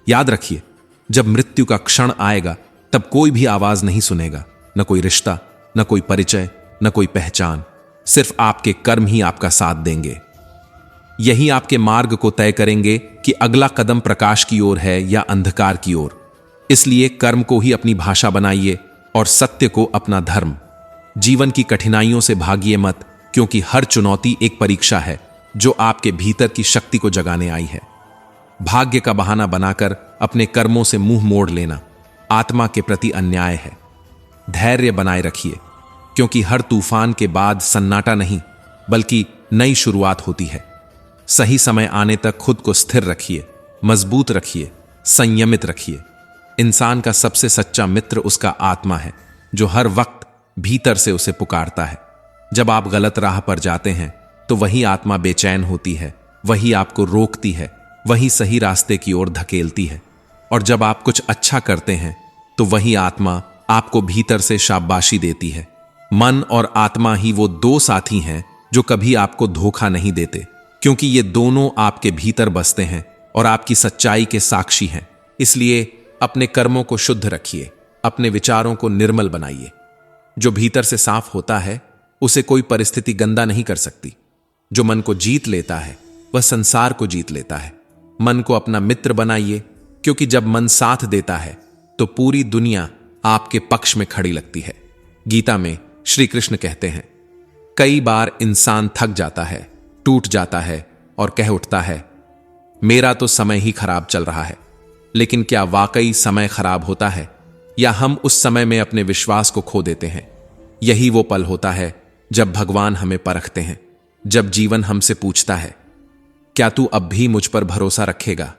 याद रखिए, जब मृत्यु का क्षण आएगा तब कोई भी आवाज नहीं सुनेगा, न कोई रिश्ता, न कोई परिचय, न कोई पहचान। सिर्फ आपके कर्म ही आपका साथ देंगे। यही आपके मार्ग को तय करेंगे कि अगला कदम प्रकाश की ओर है या अंधकार की ओर। इसलिए कर्म को ही अपनी भाषा बनाइए और सत्य को अपना धर्म। जीवन की कठिनाइयों से भागिए मत, क्योंकि हर चुनौती एक परीक्षा है जो आपके भीतर की शक्ति को जगाने आई है। भाग्य का बहाना बनाकर अपने कर्मों से मुंह मोड़ लेना आत्मा के प्रति अन्याय है। धैर्य बनाए रखिए, क्योंकि हर तूफान के बाद सन्नाटा नहीं बल्कि नई शुरुआत होती है। सही समय आने तक खुद को स्थिर रखिए, मजबूत रखिए, संयमित रखिए। इंसान का सबसे सच्चा मित्र उसका आत्मा है, जो हर वक्त भीतर से उसे पुकारता है। जब आप गलत राह पर जाते हैं तो वही आत्मा बेचैन होती है, वही आपको रोकती है, वही सही रास्ते की ओर धकेलती है। और जब आप कुछ अच्छा करते हैं तो वही आत्मा आपको भीतर से शाबाशी देती है। मन और आत्मा ही वो दो साथी हैं जो कभी आपको धोखा नहीं देते, क्योंकि ये दोनों आपके भीतर बसते हैं और आपकी सच्चाई के साक्षी हैं। इसलिए अपने कर्मों को शुद्ध रखिए, अपने विचारों को निर्मल बनाइए। जो भीतर से साफ होता है उसे कोई परिस्थिति गंदा नहीं कर सकती। जो मन को जीत लेता है वह संसार को जीत लेता है। मन को अपना मित्र बनाइए, क्योंकि जब मन साथ देता है तो पूरी दुनिया आपके पक्ष में खड़ी लगती है। गीता में श्री कृष्ण कहते हैं, कई बार इंसान थक जाता है, टूट जाता है और कह उठता है, मेरा तो समय ही खराब चल रहा है। लेकिन क्या वाकई समय खराब होता है, या हम उस समय में अपने विश्वास को खो देते हैं? यही वो पल होता है जब भगवान हमें परखते हैं, जब जीवन हमसे पूछता है, क्या तू अब भी मुझ पर भरोसा रखेगा?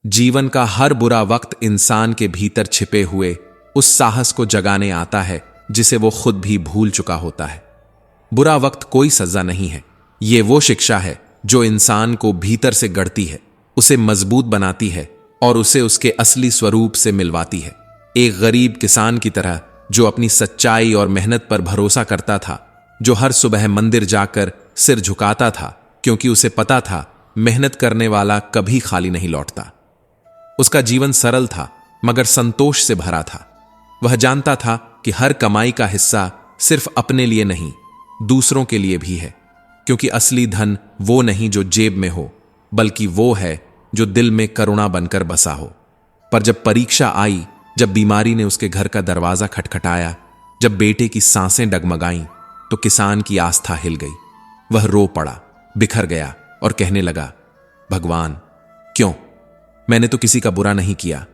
जीवन का हर बुरा वक्त इंसान के भीतर छिपे हुए उस साहस को जगाने आता है जिसे वो खुद भी भूल चुका होता है। बुरा वक्त कोई सजा नहीं है, ये वो शिक्षा है जो इंसान को भीतर से गढ़ती है, उसे मजबूत बनाती है और उसे उसके असली स्वरूप से मिलवाती है। एक गरीब किसान की तरह जो अपनी सच्चाई और मेहनत पर भरोसा करता था, जो हर सुबह मंदिर जाकर सिर झुकाता था, क्योंकि उसे पता था मेहनत करने वाला कभी खाली नहीं लौटता। उसका जीवन सरल था मगर संतोष से भरा था। वह जानता था कि हर कमाई का हिस्सा सिर्फ अपने लिए नहीं, दूसरों के लिए भी है, क्योंकि असली धन वो नहीं जो जेब में हो, बल्कि वो है जो दिल में करुणा बनकर बसा हो। पर जब परीक्षा आई, जब बीमारी ने उसके घर का दरवाजा खटखटाया, जब बेटे की सांसें डगमगाईं, तो किसान की आस्था हिल गई। वह रो पड़ा, बिखर गया और कहने लगा, भगवान क्यों? मैंने तो किसी का बुरा नहीं किया।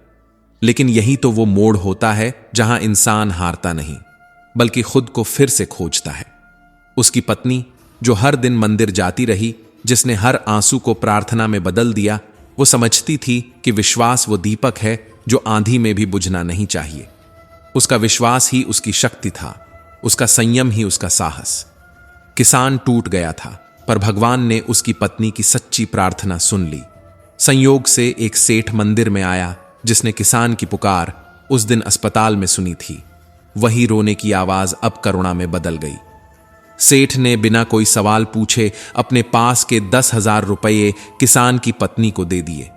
लेकिन यही तो वो मोड़ होता है जहां इंसान हारता नहीं, बल्कि खुद को फिर से खोजता है। उसकी पत्नी, जो हर दिन मंदिर जाती रही, जिसने हर आंसू को प्रार्थना में बदल दिया, वो समझती थी कि विश्वास वो दीपक है जो आंधी में भी बुझना नहीं चाहिए। उसका विश्वास ही उसकी शक्ति था, उसका संयम ही उसका साहस। किसान टूट गया था, पर भगवान ने उसकी पत्नी की सच्ची प्रार्थना सुन ली। संयोग से एक सेठ मंदिर में आया जिसने किसान की पुकार उस दिन अस्पताल में सुनी थी। वही रोने की आवाज अब करुणा में बदल गई। सेठ ने बिना कोई सवाल पूछे अपने पास के 10,000 रुपये किसान की पत्नी को दे दिए।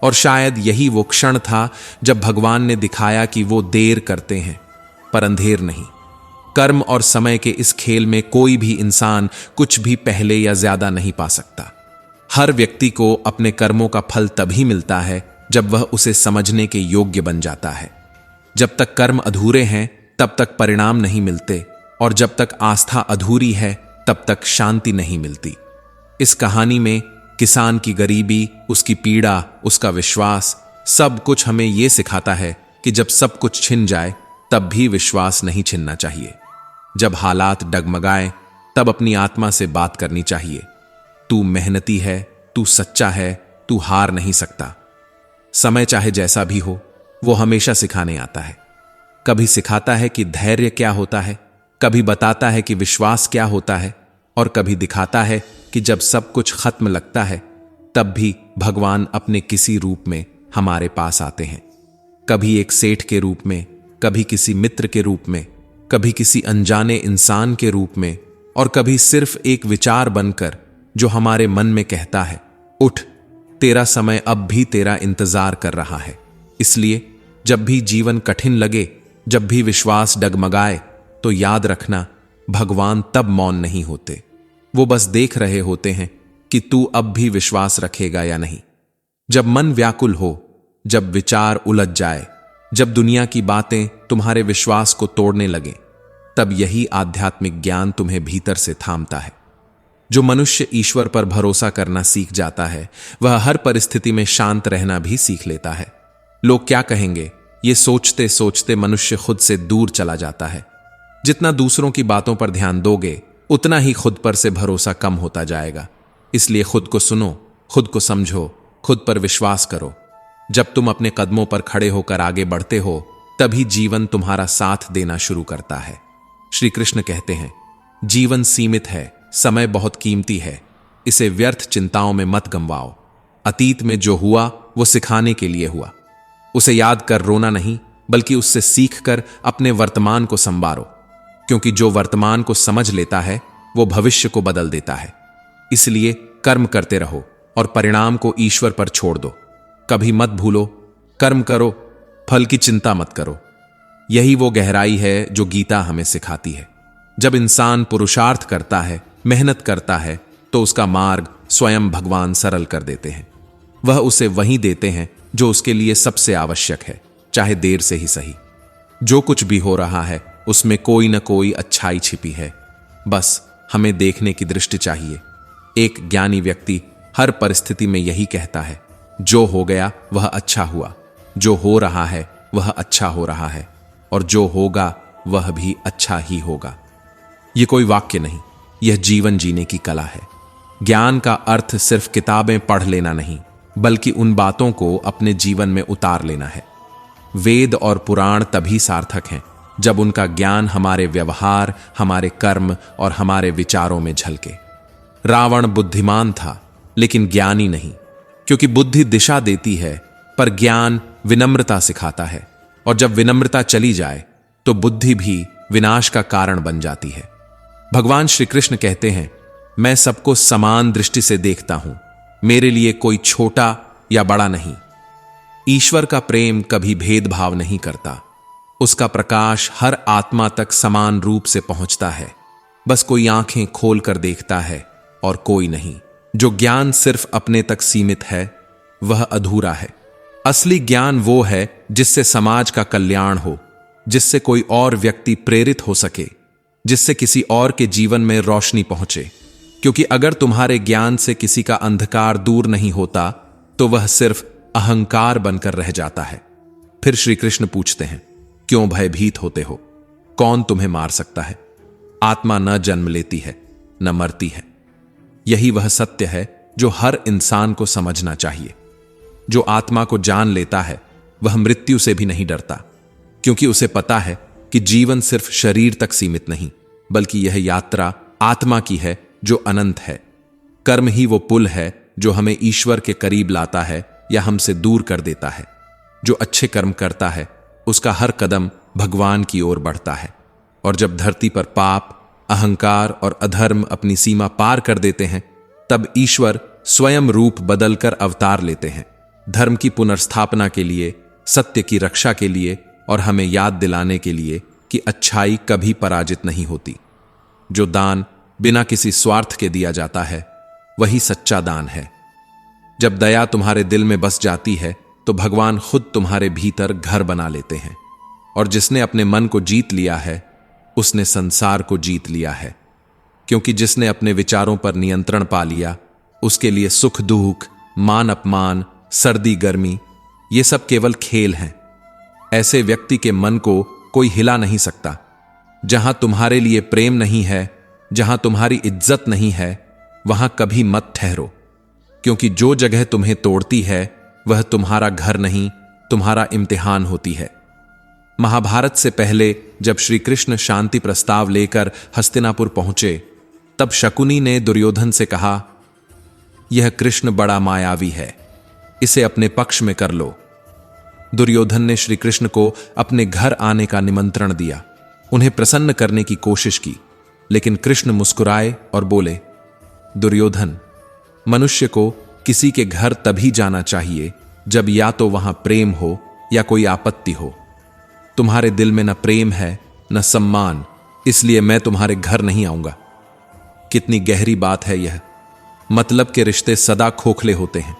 और शायद यही वो क्षण था जब भगवान ने दिखाया कि वो देर करते हैं पर अंधेर नहीं। कर्म और समय के इस खेल में कोई भी इंसान कुछ भी पहले या ज्यादा नहीं पा सकता। हर व्यक्ति को अपने कर्मों का फल तभी मिलता है जब वह उसे समझने के योग्य बन जाता है। जब तक कर्म अधूरे हैं तब तक परिणाम नहीं मिलते, और जब तक आस्था अधूरी है तब तक शांति नहीं मिलती। इस कहानी में किसान की गरीबी, उसकी पीड़ा, उसका विश्वास, सब कुछ हमें यह सिखाता है कि जब सब कुछ छिन जाए तब भी विश्वास नहीं छिनना चाहिए। जब हालात डगमगाए तब अपनी आत्मा से बात करनी चाहिए, तू मेहनती है, तू सच्चा है, तू हार नहीं सकता। समय चाहे जैसा भी हो, वो हमेशा सिखाने आता है। कभी सिखाता है कि धैर्य क्या होता है, कभी बताता है कि विश्वास क्या होता है, और कभी दिखाता है कि जब सब कुछ खत्म लगता है तब भी भगवान अपने किसी रूप में हमारे पास आते हैं। कभी एक सेठ के रूप में, कभी किसी मित्र के रूप में, कभी किसी अनजाने इंसान के रूप में, और कभी सिर्फ एक विचार बनकर जो हमारे मन में कहता है, उठ, तेरा समय अब भी तेरा इंतजार कर रहा है। इसलिए जब भी जीवन कठिन लगे, जब भी विश्वास डगमगाए, तो याद रखना, भगवान तब मौन नहीं होते। वो बस देख रहे होते हैं कि तू अब भी विश्वास रखेगा या नहीं। जब मन व्याकुल हो, जब विचार उलझ जाए, जब दुनिया की बातें तुम्हारे विश्वास को तोड़ने लगें, तब यही आध्यात्मिक ज्ञान तुम्हें भीतर से थामता है। जो मनुष्य ईश्वर पर भरोसा करना सीख जाता है, वह हर परिस्थिति में शांत रहना भी सीख लेता है। लोग क्या कहेंगे, ये सोचते सोचते मनुष्य खुद से दूर चला जाता है। जितना दूसरों की बातों पर ध्यान दोगे, उतना ही खुद पर से भरोसा कम होता जाएगा। इसलिए खुद को सुनो, खुद को समझो, खुद पर विश्वास करो। जब तुम अपने कदमों पर खड़े होकर आगे बढ़ते हो, तभी जीवन तुम्हारा साथ देना शुरू करता है। श्री कृष्ण कहते हैं, जीवन सीमित है, समय बहुत कीमती है, इसे व्यर्थ चिंताओं में मत गंवाओ। अतीत में जो हुआ वो सिखाने के लिए हुआ। उसे याद कर रोना नहीं, बल्कि उससे सीख कर अपने वर्तमान को संवारो, क्योंकि जो वर्तमान को समझ लेता है वो भविष्य को बदल देता है। इसलिए कर्म करते रहो और परिणाम को ईश्वर पर छोड़ दो। कभी मत भूलो, कर्म करो, फल की चिंता मत करो। यही वो गहराई है जो गीता हमें सिखाती है। जब इंसान पुरुषार्थ करता है, मेहनत करता है, तो उसका मार्ग स्वयं भगवान सरल कर देते हैं। वह उसे वही देते हैं जो उसके लिए सबसे आवश्यक है, चाहे देर से ही सही। जो कुछ भी हो रहा है उसमें कोई न कोई अच्छाई छिपी है, बस हमें देखने की दृष्टि चाहिए। एक ज्ञानी व्यक्ति हर परिस्थिति में यही कहता है, जो हो गया वह अच्छा हुआ, जो हो रहा है वह अच्छा हो रहा है, और जो होगा वह भी अच्छा ही होगा। यह कोई वाक्य नहीं, यह जीवन जीने की कला है। ज्ञान का अर्थ सिर्फ किताबें पढ़ लेना नहीं, बल्कि उन बातों को अपने जीवन में उतार लेना है। वेद और पुराण तभी सार्थक हैं जब उनका ज्ञान हमारे व्यवहार, हमारे कर्म और हमारे विचारों में झलके। रावण बुद्धिमान था, लेकिन ज्ञानी नहीं, क्योंकि बुद्धि दिशा देती है, पर ज्ञान विनम्रता सिखाता है। और जब विनम्रता चली जाए तो बुद्धि भी विनाश का कारण बन जाती है। भगवान श्री कृष्ण कहते हैं, मैं सबको समान दृष्टि से देखता हूं, मेरे लिए कोई छोटा या बड़ा नहीं। ईश्वर का प्रेम कभी भेदभाव नहीं करता, उसका प्रकाश हर आत्मा तक समान रूप से पहुंचता है। बस कोई आंखें खोल कर देखता है और कोई नहीं। जो ज्ञान सिर्फ अपने तक सीमित है वह अधूरा है। असली ज्ञान वो है जिससे समाज का कल्याण हो, जिससे कोई और व्यक्ति प्रेरित हो सके, जिससे किसी और के जीवन में रोशनी पहुंचे। क्योंकि अगर तुम्हारे ज्ञान से किसी का अंधकार दूर नहीं होता तो वह सिर्फ अहंकार बनकर रह जाता है। फिर श्री कृष्ण पूछते हैं, क्यों भयभीत होते हो? कौन तुम्हें मार सकता है? आत्मा न जन्म लेती है, न मरती है। यही वह सत्य है जो हर इंसान को समझना चाहिए। जो आत्मा को जान लेता है वह मृत्यु से भी नहीं डरता, क्योंकि उसे पता है कि जीवन सिर्फ शरीर तक सीमित नहीं, बल्कि यह यात्रा आत्मा की है जो अनंत है। कर्म ही वो पुल है जो हमें ईश्वर के करीब लाता है या हमसे दूर कर देता है। जो अच्छे कर्म करता है उसका हर कदम भगवान की ओर बढ़ता है। और जब धरती पर पाप, अहंकार और अधर्म अपनी सीमा पार कर देते हैं, तब ईश्वर स्वयं रूप बदलकर अवतार लेते हैं, धर्म की पुनर्स्थापना के लिए, सत्य की रक्षा के लिए और हमें याद दिलाने के लिए कि अच्छाई कभी पराजित नहीं होती। जो दान बिना किसी स्वार्थ के दिया जाता है वही सच्चा दान है। जब दया तुम्हारे दिल में बस जाती है तो भगवान खुद तुम्हारे भीतर घर बना लेते हैं। और जिसने अपने मन को जीत लिया है उसने संसार को जीत लिया है, क्योंकि जिसने अपने विचारों पर नियंत्रण पा लिया उसके लिए सुख दुख, मान अपमान, सर्दी गर्मी ये सब केवल खेल हैं। ऐसे व्यक्ति के मन को कोई हिला नहीं सकता। जहां तुम्हारे लिए प्रेम नहीं है, जहां तुम्हारी इज्जत नहीं है, वहां कभी मत ठहरो, क्योंकि जो जगह तुम्हें तोड़ती है वह तुम्हारा घर नहीं, तुम्हारा इम्तिहान होती है। महाभारत से पहले जब श्री कृष्ण शांति प्रस्ताव लेकर हस्तिनापुर पहुंचे, तब शकुनी ने दुर्योधन से कहा, यह कृष्ण बड़ा मायावी है, इसे अपने पक्ष में कर लो। दुर्योधन ने श्री कृष्ण को अपने घर आने का निमंत्रण दिया, उन्हें प्रसन्न करने की कोशिश की, लेकिन कृष्ण मुस्कुराए और बोले, दुर्योधन, मनुष्य को किसी के घर तभी जाना चाहिए जब या तो वहां प्रेम हो या कोई आपत्ति हो। तुम्हारे दिल में न प्रेम है न सम्मान, इसलिए मैं तुम्हारे घर नहीं आऊंगा। कितनी गहरी बात है यह। मतलब के रिश्ते सदा खोखले होते हैं।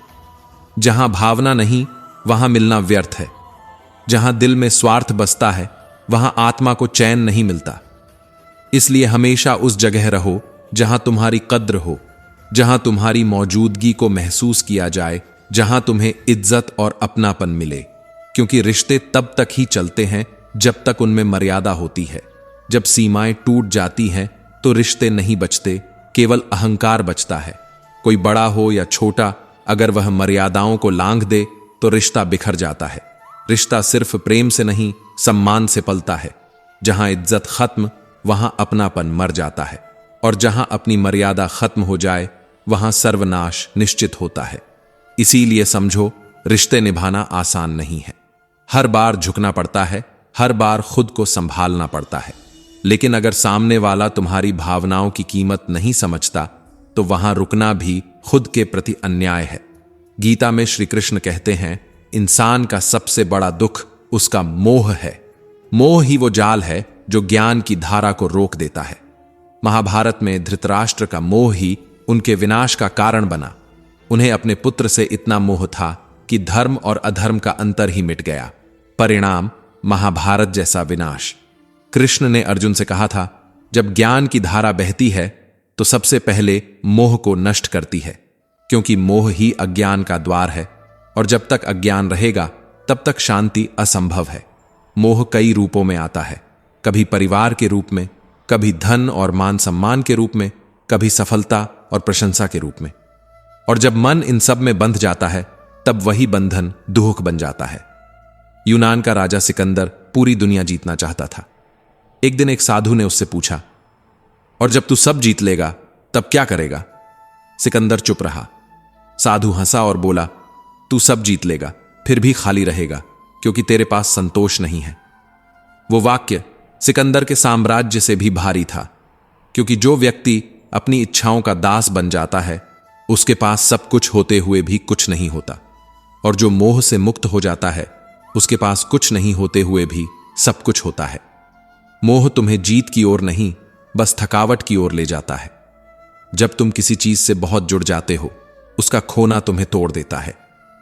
जहां भावना नहीं वहां मिलना व्यर्थ है। जहां दिल में स्वार्थ बसता है वहां आत्मा को चैन नहीं मिलता। इसलिए हमेशा उस जगह रहो जहां तुम्हारी कद्र हो, जहां तुम्हारी मौजूदगी को महसूस किया जाए, जहां तुम्हें इज्जत और अपनापन मिले। क्योंकि रिश्ते तब तक ही चलते हैं जब तक उनमें मर्यादा होती है। जब सीमाएं टूट जाती हैं तो रिश्ते नहीं बचते, केवल अहंकार बचता है। कोई बड़ा हो या छोटा, अगर वह मर्यादाओं को लांघ दे तो रिश्ता बिखर जाता है। रिश्ता सिर्फ प्रेम से नहीं, सम्मान से पलता है। जहां इज्जत खत्म वहां अपनापन मर जाता है, और जहां अपनी मर्यादा खत्म हो जाए वहां सर्वनाश निश्चित होता है। इसीलिए समझो, रिश्ते निभाना आसान नहीं है। हर बार झुकना पड़ता है, हर बार खुद को संभालना पड़ता है। लेकिन अगर सामने वाला तुम्हारी भावनाओं की कीमत नहीं समझता तो वहां रुकना भी खुद के प्रति अन्याय है। गीता में श्री कृष्ण कहते हैं, इंसान का सबसे बड़ा दुख उसका मोह है। मोह ही वो जाल है जो ज्ञान की धारा को रोक देता है। महाभारत में धृतराष्ट्र का मोह ही उनके विनाश का कारण बना। उन्हें अपने पुत्र से इतना मोह था कि धर्म और अधर्म का अंतर ही मिट गया। परिणाम महाभारत जैसा विनाश। कृष्ण ने अर्जुन से कहा था, जब ज्ञान की धारा बहती है तो सबसे पहले मोह को नष्ट करती है, क्योंकि मोह ही अज्ञान का द्वार है, और जब तक अज्ञान रहेगा तब तक शांति असंभव है। मोह कई रूपों में आता है, कभी परिवार के रूप में, कभी धन और मान सम्मान के रूप में, कभी सफलता और प्रशंसा के रूप में। और जब मन इन सब में बंध जाता है तब वही बंधन दुख बन जाता है। यूनान का राजा सिकंदर पूरी दुनिया जीतना चाहता था। एक दिन एक साधु ने उससे पूछा, और जब तू सब जीत लेगा तब क्या करेगा? सिकंदर चुप रहा। साधु हंसा और बोला, तू सब जीत लेगा फिर भी खाली रहेगा, क्योंकि तेरे पास संतोष नहीं है। वो वाक्य सिकंदर के साम्राज्य से भी भारी था, क्योंकि जो व्यक्ति अपनी इच्छाओं का दास बन जाता है उसके पास सब कुछ होते हुए भी कुछ नहीं होता, और जो मोह से मुक्त हो जाता है उसके पास कुछ नहीं होते हुए भी सब कुछ होता है। मोह तुम्हें जीत की ओर नहीं, बस थकावट की ओर ले जाता है। जब तुम किसी चीज से बहुत जुड़ जाते हो उसका खोना तुम्हें तोड़ देता है।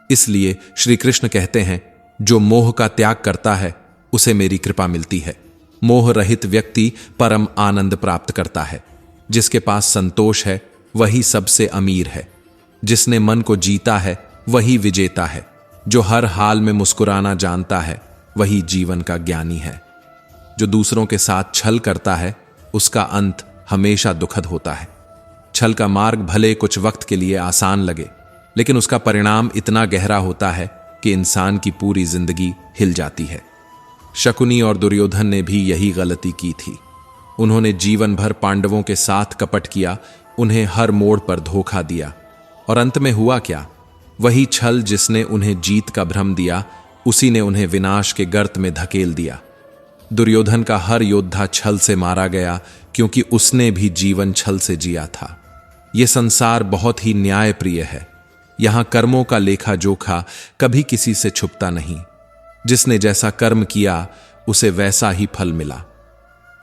इसलिए श्री कृष्ण कहते हैं, जो मोह का त्याग करता है उसे मेरी कृपा मिलती है। मोह रहित व्यक्ति परम आनंद प्राप्त करता है। जिसके पास संतोष है वही सबसे अमीर है। जिसने मन को जीता है वही विजेता है। जो हर हाल में मुस्कुराना जानता है वही जीवन का ज्ञानी है। जो दूसरों के साथ छल करता है उसका अंत हमेशा दुखद होता है। छल का मार्ग भले कुछ वक्त के लिए आसान लगे, लेकिन उसका परिणाम इतना गहरा होता है कि इंसान की पूरी जिंदगी हिल जाती है। शकुनी और दुर्योधन ने भी यही गलती की थी। उन्होंने जीवन भर पांडवों के साथ कपट किया, उन्हें हर मोड़ पर धोखा दिया, और अंत में हुआ क्या? वही छल जिसने उन्हें जीत का भ्रम दिया, उसी ने उन्हें विनाश के गर्त में धकेल दिया। दुर्योधन का हर योद्धा छल से मारा गया, क्योंकि उसने भी जीवन छल से जिया था। यह संसार बहुत ही न्यायप्रिय है। यहां कर्मों का लेखा जोखा कभी किसी से छुपता नहीं। जिसने जैसा कर्म किया उसे वैसा ही फल मिला।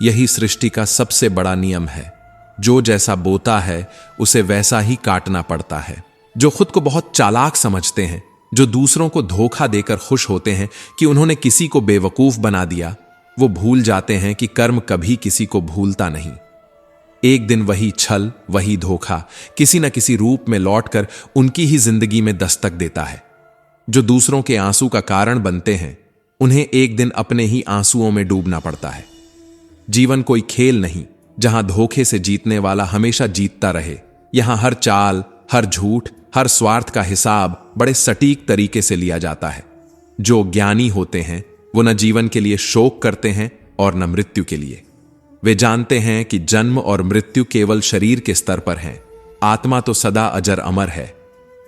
यही सृष्टि का सबसे बड़ा नियम है। जो जैसा बोता है उसे वैसा ही काटना पड़ता है। जो खुद को बहुत चालाक समझते हैं, जो दूसरों को धोखा देकर खुश होते हैं कि उन्होंने किसी को बेवकूफ बना दिया, वो भूल जाते हैं कि कर्म कभी किसी को भूलता नहीं। एक दिन वही छल, वही धोखा किसी न किसी रूप में लौटकर उनकी ही जिंदगी में दस्तक देता है। जो दूसरों के आंसू का कारण बनते हैं, उन्हें एक दिन अपने ही आंसुओं में डूबना पड़ता है। जीवन कोई खेल नहीं जहां धोखे से जीतने वाला हमेशा जीतता रहे। यहां हर चाल, हर झूठ, हर स्वार्थ का हिसाब बड़े सटीक तरीके से लिया जाता है। जो ज्ञानी होते हैं वो न जीवन के लिए शोक करते हैं और न मृत्यु के लिए। वे जानते हैं कि जन्म और मृत्यु केवल शरीर के स्तर पर हैं, आत्मा तो सदा अजर अमर है।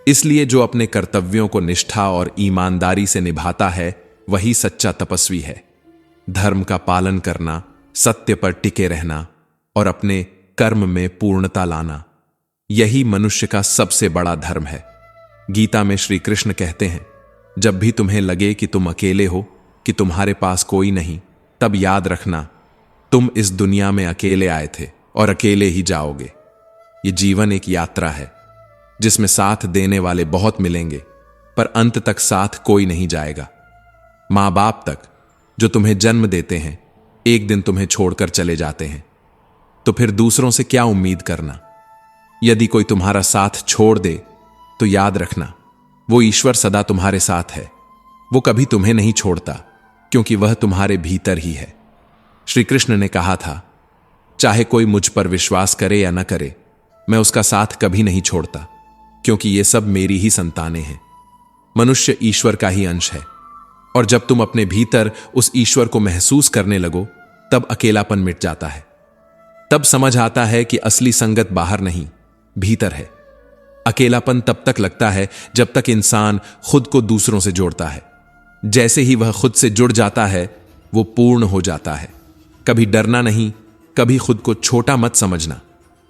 इसलिए जो अपने कर्तव्यों को निष्ठा और ईमानदारी से निभाता है वही सच्चा तपस्वी है। धर्म का पालन करना, सत्य पर टिके रहना और अपने कर्म में पूर्णता लाना, यही मनुष्य का सबसे बड़ा धर्म है। गीता में श्री कृष्ण कहते हैं, जब भी तुम्हें लगे कि तुम अकेले हो, कि तुम्हारे पास कोई नहीं, तब याद रखना तुम इस दुनिया में अकेले आए थे और अकेले ही जाओगे। ये जीवन एक यात्रा है जिसमें साथ देने वाले बहुत मिलेंगे, पर अंत तक साथ कोई नहीं जाएगा। मां बाप तक जो तुम्हें जन्म देते हैं एक दिन तुम्हें छोड़कर चले जाते हैं, तो फिर दूसरों से क्या उम्मीद करना। यदि कोई तुम्हारा साथ छोड़ दे तो याद रखना वो ईश्वर सदा तुम्हारे साथ है। वो कभी तुम्हें नहीं छोड़ता क्योंकि वह तुम्हारे भीतर ही है। श्री कृष्ण ने कहा था, चाहे कोई मुझ पर विश्वास करे या न करे, मैं उसका साथ कभी नहीं छोड़ता, क्योंकि ये सब मेरी ही संतानें हैं। मनुष्य ईश्वर का ही अंश है, और जब तुम अपने भीतर उस ईश्वर को महसूस करने लगो तब अकेलापन मिट जाता है। तब समझ आता है कि असली संगत बाहर नहीं, भीतर है। अकेलापन तब तक लगता है जब तक इंसान खुद को दूसरों से जोड़ता है। जैसे ही वह खुद से जुड़ जाता है वो पूर्ण हो जाता है। कभी डरना नहीं, कभी खुद को छोटा मत समझना।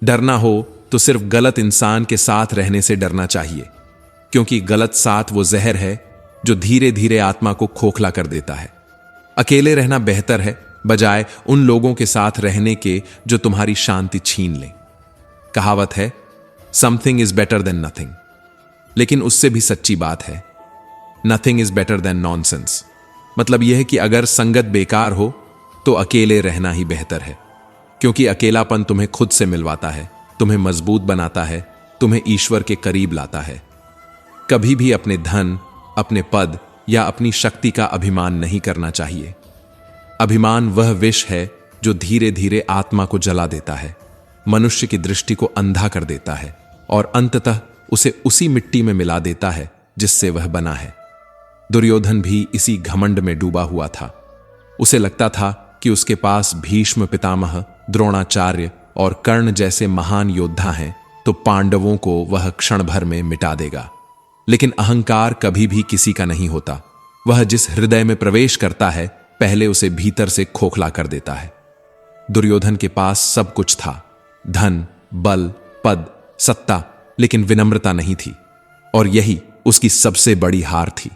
डरना हो तो सिर्फ गलत इंसान के साथ रहने से डरना चाहिए, क्योंकि गलत साथ वो जहर है जो धीरे धीरे आत्मा को खोखला कर देता है। अकेले रहना बेहतर है बजाय उन लोगों के साथ रहने के जो तुम्हारी शांति छीन लें। कहावत है, something is better than nothing, लेकिन उससे भी सच्ची बात है, nothing is better than nonsense. मतलब यह है कि अगर संगत बेकार हो तो अकेले रहना ही बेहतर है, क्योंकि अकेलापन तुम्हें खुद से मिलवाता है, तुम्हें मजबूत बनाता है, तुम्हें ईश्वर के करीब लाता है। कभी भी अपने धन, अपने पद या अपनी शक्ति का अभिमान नहीं करना चाहिए। अभिमान वह विष है जो धीरे धीरे आत्मा को जला देता है, मनुष्य की दृष्टि को अंधा कर देता है और अंततः उसे उसी मिट्टी में मिला देता है जिससे वह बना है। दुर्योधन भी इसी घमंड में डूबा हुआ था। उसे लगता था कि उसके पास भीष्म पितामह, द्रोणाचार्य और कर्ण जैसे महान योद्धा हैं तो पांडवों को वह क्षण भर में मिटा देगा। लेकिन अहंकार कभी भी किसी का नहीं होता। वह जिस हृदय में प्रवेश करता है पहले उसे भीतर से खोखला कर देता है। दुर्योधन के पास सब कुछ था, धन, बल, पद, सत्ता, लेकिन विनम्रता नहीं थी, और यही उसकी सबसे बड़ी हार थी।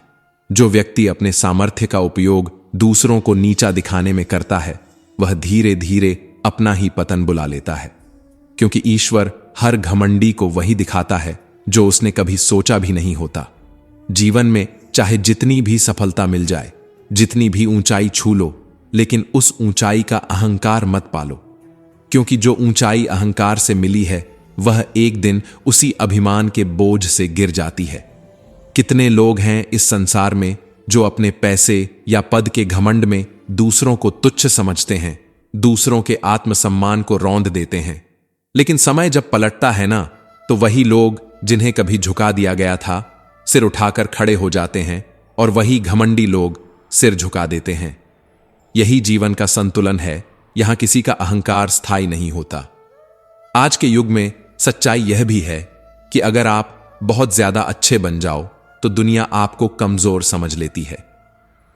जो व्यक्ति अपने सामर्थ्य का उपयोग दूसरों को नीचा दिखाने में करता है वह धीरे धीरे अपना ही पतन बुला लेता है, क्योंकि ईश्वर हर घमंडी को वही दिखाता है जो उसने कभी सोचा भी नहीं होता। जीवन में चाहे जितनी भी सफलता मिल जाए, जितनी भी ऊंचाई छू लो, लेकिन उस ऊंचाई का अहंकार मत पालो, क्योंकि जो ऊंचाई अहंकार से मिली है वह एक दिन उसी अभिमान के बोझ से गिर जाती है। कितने लोग हैं इस संसार में जो अपने पैसे या पद के घमंड में दूसरों को तुच्छ समझते हैं, दूसरों के आत्मसम्मान को रौंद देते हैं। लेकिन समय जब पलटता है ना, तो वही लोग जिन्हें कभी झुका दिया गया था सिर उठाकर खड़े हो जाते हैं, और वही घमंडी लोग सिर झुका देते हैं। यही जीवन का संतुलन है। यहां किसी का अहंकार स्थायी नहीं होता। आज के युग में सच्चाई यह भी है कि अगर आप बहुत ज्यादा अच्छे बन जाओ तो दुनिया आपको कमजोर समझ लेती है।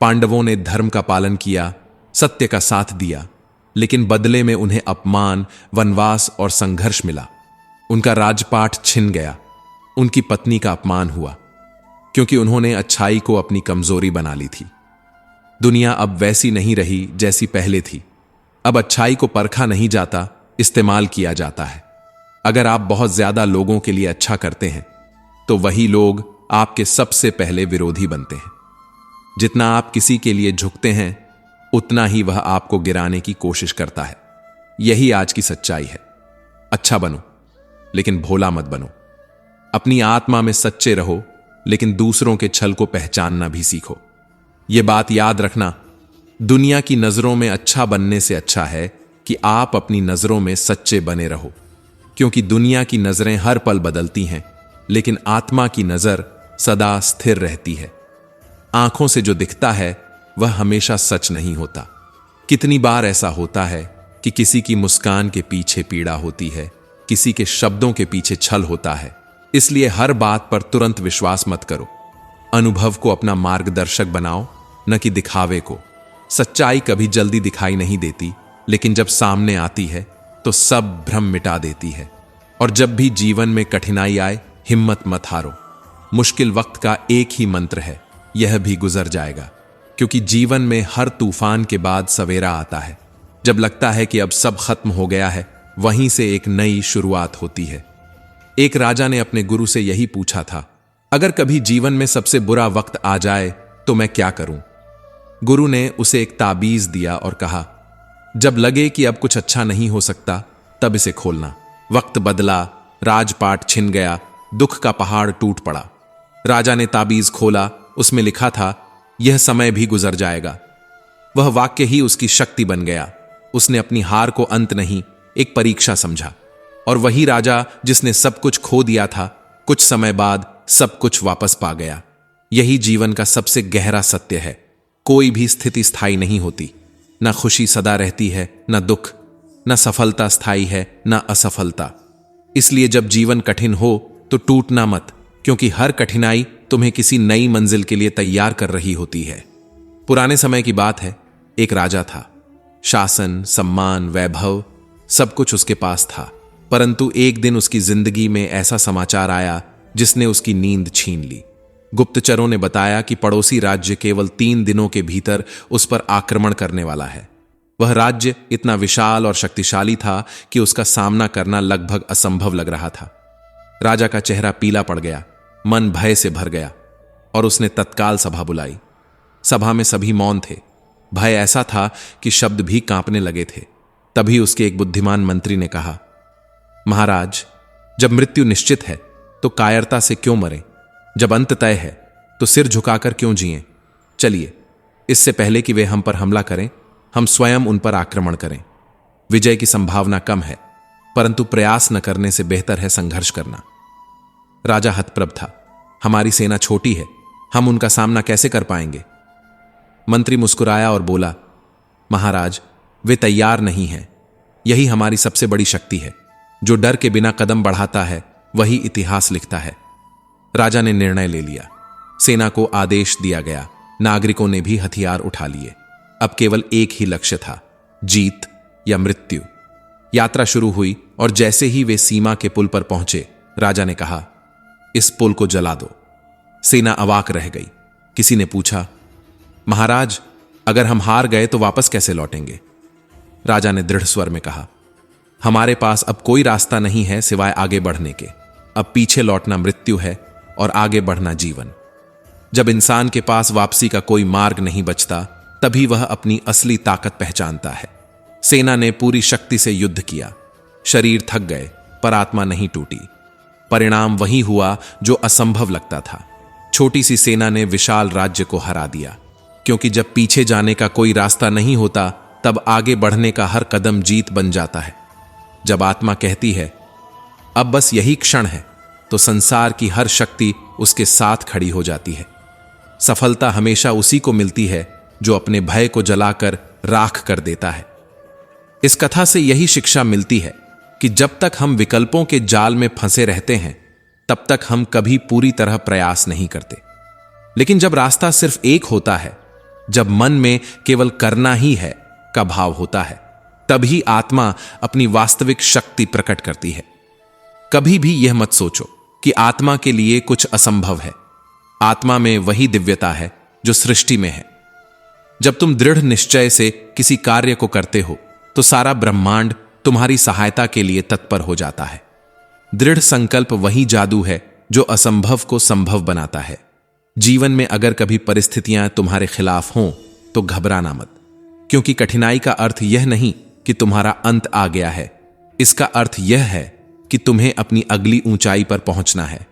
पांडवों ने धर्म का पालन किया, सत्य का साथ दिया, लेकिन बदले में उन्हें अपमान, वनवास और संघर्ष मिला। उनका राजपाट छिन गया, उनकी पत्नी का अपमान हुआ, क्योंकि उन्होंने अच्छाई को अपनी कमजोरी बना ली थी। दुनिया अब वैसी नहीं रही जैसी पहले थी। अब अच्छाई को परखा नहीं जाता, इस्तेमाल किया जाता है। अगर आप बहुत ज्यादा लोगों के लिए अच्छा करते हैं तो वही लोग आपके सबसे पहले विरोधी बनते हैं। जितना आप किसी के लिए झुकते हैं उतना ही वह आपको गिराने की कोशिश करता है। यही आज की सच्चाई है। अच्छा बनो, लेकिन भोला मत बनो। अपनी आत्मा में सच्चे रहो, लेकिन दूसरों के छल को पहचानना भी सीखो। यह बात याद रखना, दुनिया की नजरों में अच्छा बनने से अच्छा है कि आप अपनी नजरों में सच्चे बने रहो, क्योंकि दुनिया की नजरें हर पल बदलती हैं, लेकिन आत्मा की नजर सदा स्थिर रहती है। आंखों से जो दिखता है वह हमेशा सच नहीं होता। कितनी बार ऐसा होता है कि किसी की मुस्कान के पीछे पीड़ा होती है, किसी के शब्दों के पीछे छल होता है। इसलिए हर बात पर तुरंत विश्वास मत करो। अनुभव को अपना मार्गदर्शक बनाओ, न कि दिखावे को। सच्चाई कभी जल्दी दिखाई नहीं देती, लेकिन जब सामने आती है तो सब भ्रम मिटा देती है। और जब भी जीवन में कठिनाई आए, हिम्मत मत हारो। मुश्किल वक्त का एक ही मंत्र है, यह भी गुजर जाएगा। क्योंकि जीवन में हर तूफान के बाद सवेरा आता है। जब लगता है कि अब सब खत्म हो गया है, वहीं से एक नई शुरुआत होती है। एक राजा ने अपने गुरु से यही पूछा था, अगर कभी जीवन में सबसे बुरा वक्त आ जाए तो मैं क्या करूं? गुरु ने उसे एक ताबीज दिया और कहा, जब लगे कि अब कुछ अच्छा नहीं हो सकता, तब इसे खोलना। वक्त बदला, राजपाट छिन गया, दुख का पहाड़ टूट पड़ा। राजा ने ताबीज खोला, उसमें लिखा था, यह समय भी गुजर जाएगा। वह वाक्य ही उसकी शक्ति बन गया। उसने अपनी हार को अंत नहीं, एक परीक्षा समझा। और वही राजा जिसने सब कुछ खो दिया था, कुछ समय बाद सब कुछ वापस पा गया। यही जीवन का सबसे गहरा सत्य है। कोई भी स्थिति स्थायी नहीं होती। न खुशी सदा रहती है, न दुख। न सफलता स्थायी है, न असफलता। इसलिए जब जीवन कठिन हो तो टूटना मत, क्योंकि हर कठिनाई तुम्हें किसी नई मंजिल के लिए तैयार कर रही होती है। पुराने समय की बात है। एक राजा था। शासन, सम्मान, वैभव सब कुछ उसके पास था। परंतु एक दिन उसकी जिंदगी में ऐसा समाचार आया जिसने उसकी नींद छीन ली। गुप्तचरों ने बताया कि पड़ोसी राज्य केवल 3 दिनों के भीतर उस पर आक्रमण करने वाला है। वह राज्य इतना विशाल और शक्तिशाली था कि उसका सामना करना लगभग असंभव लग रहा था। राजा का चेहरा पीला पड़ गया, मन भय से भर गया और उसने तत्काल सभा बुलाई। सभा में सभी मौन थे। भय ऐसा था कि शब्द भी कांपने लगे थे। तभी उसके एक बुद्धिमान मंत्री ने कहा, महाराज, जब मृत्यु निश्चित है तो कायरता से क्यों मरें? जब अंत तय है तो सिर झुकाकर क्यों जिएं? चलिए, इससे पहले कि वे हम पर हमला करें, हम स्वयं उन पर आक्रमण करें। विजय की संभावना कम है, परंतु प्रयास न करने से बेहतर है संघर्ष करना। राजा हतप्रभ था। हमारी सेना छोटी है, हम उनका सामना कैसे कर पाएंगे? मंत्री मुस्कुराया और बोला, महाराज, वे तैयार नहीं हैं। यही हमारी सबसे बड़ी शक्ति है। जो डर के बिना कदम बढ़ाता है, वही इतिहास लिखता है। राजा ने निर्णय ले लिया। सेना को आदेश दिया गया। नागरिकों ने भी हथियार उठा लिए। अब केवल एक ही लक्ष्य था, जीत या मृत्यु। यात्रा शुरू हुई और जैसे ही वे सीमा के पुल पर पहुंचे, राजा ने कहा, इस पुल को जला दो। सेना अवाक रह गई। किसी ने पूछा, महाराज, अगर हम हार गए तो वापस कैसे लौटेंगे? राजा ने दृढ़ स्वर में कहा, हमारे पास अब कोई रास्ता नहीं है सिवाय आगे बढ़ने के। अब पीछे लौटना मृत्यु है और आगे बढ़ना जीवन। जब इंसान के पास वापसी का कोई मार्ग नहीं बचता, तभी वह अपनी असली ताकत पहचानता है। सेना ने पूरी शक्ति से युद्ध किया। शरीर थक गए, पर आत्मा नहीं टूटी। परिणाम वही हुआ जो असंभव लगता था। छोटी सी सेना ने विशाल राज्य को हरा दिया। क्योंकि जब पीछे जाने का कोई रास्ता नहीं होता, तब आगे बढ़ने का हर कदम जीत बन जाता है। जब आत्मा कहती है, अब बस यही क्षण है, तो संसार की हर शक्ति उसके साथ खड़ी हो जाती है। सफलता हमेशा उसी को मिलती है जो अपने भय को जलाकर राख कर देता है। इस कथा से यही शिक्षा मिलती है कि जब तक हम विकल्पों के जाल में फंसे रहते हैं, तब तक हम कभी पूरी तरह प्रयास नहीं करते। लेकिन जब रास्ता सिर्फ एक होता है, जब मन में केवल करना ही है का भाव होता है, तभी आत्मा अपनी वास्तविक शक्ति प्रकट करती है। कभी भी यह मत सोचो कि आत्मा के लिए कुछ असंभव है। आत्मा में वही दिव्यता है जो सृष्टि में है। जब तुम दृढ़ निश्चय से किसी कार्य को करते हो, तो सारा ब्रह्मांड तुम्हारी सहायता के लिए तत्पर हो जाता है। दृढ़ संकल्प वही जादू है जो असंभव को संभव बनाता है। जीवन में अगर कभी परिस्थितियां तुम्हारे खिलाफ हों, तो घबराना मत, क्योंकि कठिनाई का अर्थ यह नहीं कि तुम्हारा अंत आ गया है। इसका अर्थ यह है कि तुम्हें अपनी अगली ऊंचाई पर पहुंचना है।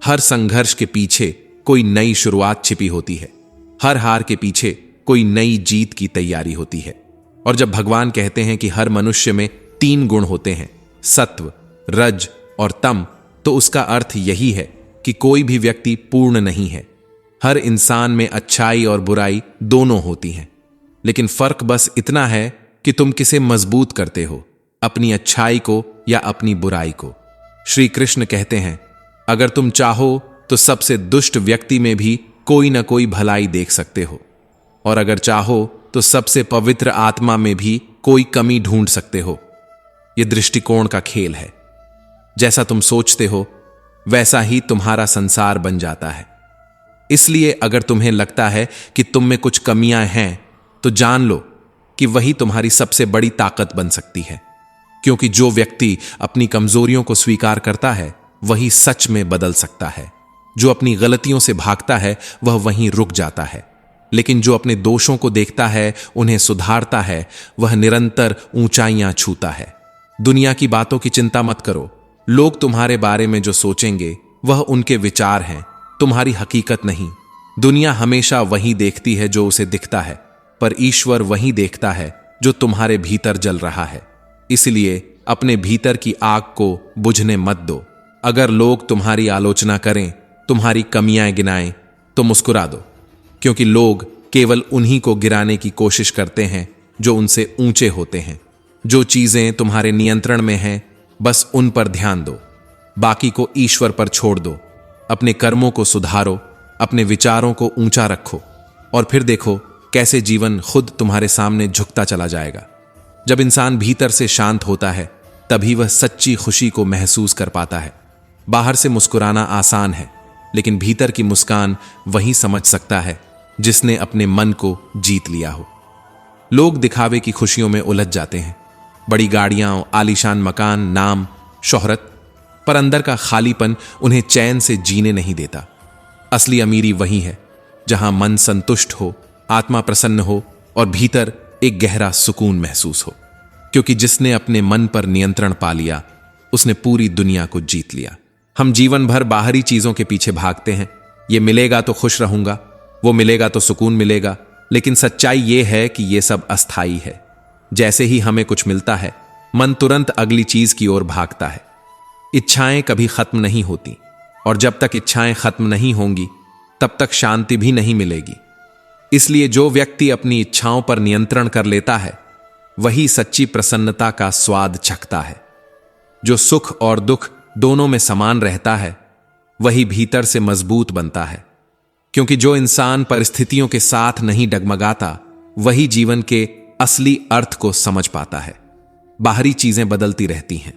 हर संघर्ष के पीछे कोई नई शुरुआत छिपी होती है। हर हार के पीछे कोई नई जीत की तैयारी होती है। और जब भगवान कहते हैं कि हर मनुष्य में 3 गुण होते हैं, सत्व, रज और तम, तो उसका अर्थ यही है कि कोई भी व्यक्ति पूर्ण नहीं है। हर इंसान में अच्छाई और बुराई दोनों होती हैं, लेकिन फर्क बस इतना है कि तुम किसे मजबूत करते हो, अपनी अच्छाई को या अपनी बुराई को। श्री कृष्ण कहते हैं, अगर तुम चाहो तो सबसे दुष्ट व्यक्ति में भी कोई ना कोई भलाई देख सकते हो, और अगर चाहो तो सबसे पवित्र आत्मा में भी कोई कमी ढूंढ सकते हो। यह दृष्टिकोण का खेल है। जैसा तुम सोचते हो वैसा ही तुम्हारा संसार बन जाता है। इसलिए अगर तुम्हें लगता है कि तुम में कुछ कमियां हैं तो जान लो कि वही तुम्हारी सबसे बड़ी ताकत बन सकती है, क्योंकि जो व्यक्ति अपनी कमजोरियों को स्वीकार करता है वही सच में बदल सकता है। जो अपनी गलतियों से भागता है वह वहीं रुक जाता है, लेकिन जो अपने दोषों को देखता है, उन्हें सुधारता है, वह निरंतर ऊंचाइयां छूता है। दुनिया की बातों की चिंता मत करो। लोग तुम्हारे बारे में जो सोचेंगे वह उनके विचार हैं, तुम्हारी हकीकत नहीं। दुनिया हमेशा वही देखती है जो उसे दिखता है, पर ईश्वर वही देखता है जो तुम्हारे भीतर जल रहा है। इसलिए अपने भीतर की आग को बुझने मत दो। अगर लोग तुम्हारी आलोचना करें, तुम्हारी कमियां गिनाएं, तो मुस्कुरा दो, क्योंकि लोग केवल उन्हीं को गिराने की कोशिश करते हैं जो उनसे ऊंचे होते हैं। जो चीजें तुम्हारे नियंत्रण में हैं, बस उन पर ध्यान दो, बाकी को ईश्वर पर छोड़ दो। अपने कर्मों को सुधारो, अपने विचारों को ऊंचा रखो, और फिर देखो कैसे जीवन खुद तुम्हारे सामने झुकता चला जाएगा। जब इंसान भीतर से शांत होता है तभी वह सच्ची खुशी को महसूस कर पाता है। बाहर से मुस्कुराना आसान है, लेकिन भीतर की मुस्कान वही समझ सकता है जिसने अपने मन को जीत लिया हो। लोग दिखावे की खुशियों में उलझ जाते हैं, बड़ी गाड़ियां, आलीशान मकान, नाम, शोहरत, पर अंदर का खालीपन उन्हें चैन से जीने नहीं देता। असली अमीरी वही है जहां मन संतुष्ट हो, आत्मा प्रसन्न हो और भीतर एक गहरा सुकून महसूस हो, क्योंकि जिसने अपने मन पर नियंत्रण पा लिया उसने पूरी दुनिया को जीत लिया। हम जीवन भर बाहरी चीजों के पीछे भागते हैं। ये मिलेगा तो खुश रहूंगा, वो मिलेगा तो सुकून मिलेगा, लेकिन सच्चाई ये है कि ये सब अस्थाई है। जैसे ही हमें कुछ मिलता है, मन तुरंत अगली चीज की ओर भागता है। इच्छाएं कभी खत्म नहीं होती, और जब तक इच्छाएं खत्म नहीं होंगी तब तक शांति भी नहीं मिलेगी। इसलिए जो व्यक्ति अपनी इच्छाओं पर नियंत्रण कर लेता है वही सच्ची प्रसन्नता का स्वाद चखता है। जो सुख और दुख दोनों में समान रहता है वही भीतर से मजबूत बनता है, क्योंकि जो इंसान परिस्थितियों के साथ नहीं डगमगाता वही जीवन के असली अर्थ को समझ पाता है। बाहरी चीजें बदलती रहती हैं,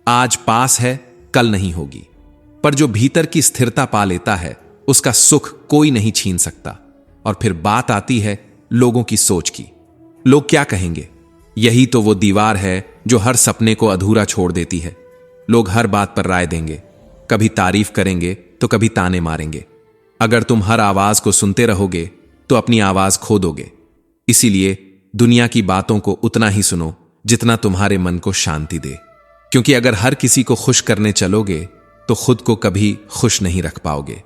आज पास है कल नहीं होगी, पर जो भीतर की स्थिरता पा लेता है उसका सुख कोई नहीं छीन सकता। और फिर बात आती है लोगों की सोच की। लोग क्या कहेंगे? यही तो वो दीवार है जो हर सपने को अधूरा छोड़ देती है। लोग हर बात पर राय देंगे, कभी तारीफ करेंगे तो कभी ताने मारेंगे। अगर तुम हर आवाज को सुनते रहोगे तो अपनी आवाज खो दोगे। इसीलिए दुनिया की बातों को उतना ही सुनो जितना तुम्हारे मन को शांति दे, क्योंकि अगर हर किसी को खुश करने चलोगे तो खुद को कभी खुश नहीं रख पाओगे।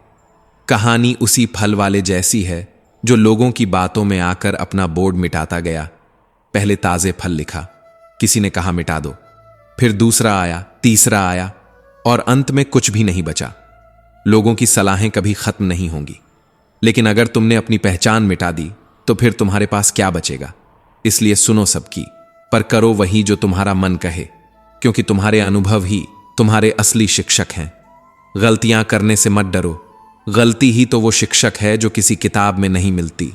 कहानी उसी फल वाले जैसी है जो लोगों की बातों में आकर अपना बोर्ड मिटाता गया। पहले ताजे फल लिखा, किसी ने कहा मिटा दो, फिर दूसरा आया, तीसरा आया, और अंत में कुछ भी नहीं बचा। लोगों की सलाहें कभी खत्म नहीं होंगी, लेकिन अगर तुमने अपनी पहचान मिटा दी तो फिर तुम्हारे पास क्या बचेगा। इसलिए सुनो सबकी, पर करो वही जो तुम्हारा मन कहे, क्योंकि तुम्हारे अनुभव ही तुम्हारे असली शिक्षक हैं। गलतियां करने से मत डरो, गलती ही तो वो शिक्षक है जो किसी किताब में नहीं मिलती।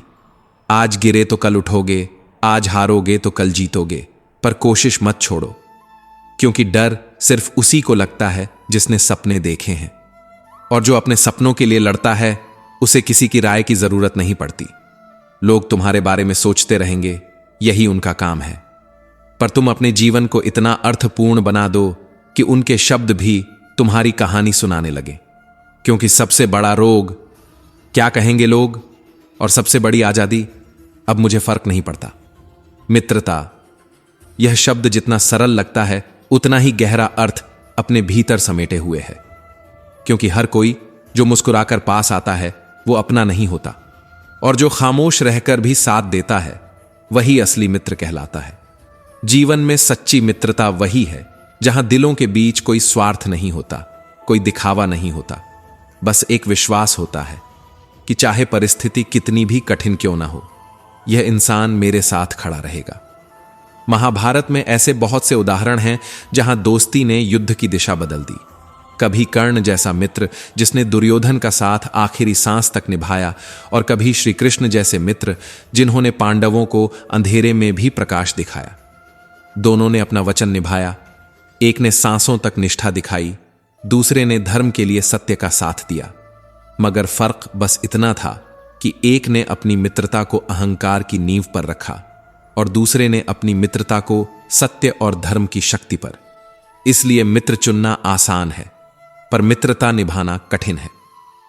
आज गिरे तो कल उठोगे, आज हारोगे तो कल जीतोगे, पर कोशिश मत छोड़ो, क्योंकि डर सिर्फ उसी को लगता है जिसने सपने देखे हैं, और जो अपने सपनों के लिए लड़ता है उसे किसी की राय की जरूरत नहीं पड़ती। लोग तुम्हारे बारे में सोचते रहेंगे, यही उनका काम है, पर तुम अपने जीवन को इतना अर्थपूर्ण बना दो कि उनके शब्द भी तुम्हारी कहानी सुनाने लगे। क्योंकि सबसे बड़ा रोग क्या कहेंगे लोग, और सबसे बड़ी आजादी अब मुझे फर्क नहीं पड़ता। मित्रता, यह शब्द जितना सरल लगता है उतना ही गहरा अर्थ अपने भीतर समेटे हुए है, क्योंकि हर कोई जो मुस्कुराकर पास आता है वो अपना नहीं होता, और जो खामोश रहकर भी साथ देता है वही असली मित्र कहलाता है। जीवन में सच्ची मित्रता वही है जहां दिलों के बीच कोई स्वार्थ नहीं होता, कोई दिखावा नहीं होता, बस एक विश्वास होता है कि चाहे परिस्थिति कितनी भी कठिन क्यों ना हो, यह इंसान मेरे साथ खड़ा रहेगा। महाभारत में ऐसे बहुत से उदाहरण हैं जहां दोस्ती ने युद्ध की दिशा बदल दी। कभी कर्ण जैसा मित्र जिसने दुर्योधन का साथ आखिरी सांस तक निभाया, और कभी श्री कृष्ण जैसे मित्र जिन्होंने पांडवों को अंधेरे में भी प्रकाश दिखाया। दोनों ने अपना वचन निभाया। एक ने सांसों तक निष्ठा दिखाई, दूसरे ने धर्म के लिए सत्य का साथ दिया। मगर फर्क बस इतना था कि एक ने अपनी मित्रता को अहंकार की नींव पर रखा और दूसरे ने अपनी मित्रता को सत्य और धर्म की शक्ति पर। इसलिए मित्र चुनना आसान है, पर मित्रता निभाना कठिन है।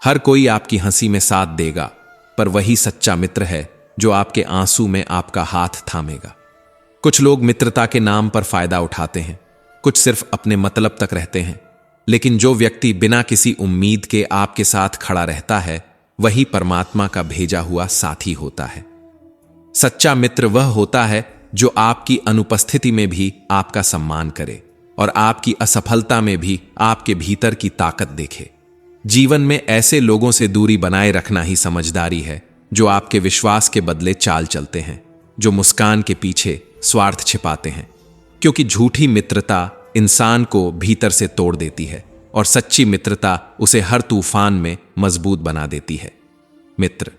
हर कोई आपकी हंसी में साथ देगा, पर वही सच्चा मित्र है जो आपके आंसू में आपका हाथ थामेगा। कुछ लोग मित्रता के नाम पर फायदा उठाते हैं, कुछ सिर्फ अपने मतलब तक रहते हैं, लेकिन जो व्यक्ति बिना किसी उम्मीद के आपके साथ खड़ा रहता है, वही परमात्मा का भेजा हुआ साथी होता है। सच्चा मित्र वह होता है जो आपकी अनुपस्थिति में भी आपका सम्मान करे और आपकी असफलता में भी आपके भीतर की ताकत देखे। जीवन में ऐसे लोगों से दूरी बनाए रखना ही समझदारी है, जो आपके विश्वास के बदले चाल चलते हैं, जो मुस्कान के पीछे स्वार्थ छिपाते हैं। क्योंकि झूठी मित्रता इंसान को भीतर से तोड़ देती है और सच्ची मित्रता उसे हर तूफान में मजबूत बना देती है। मित्र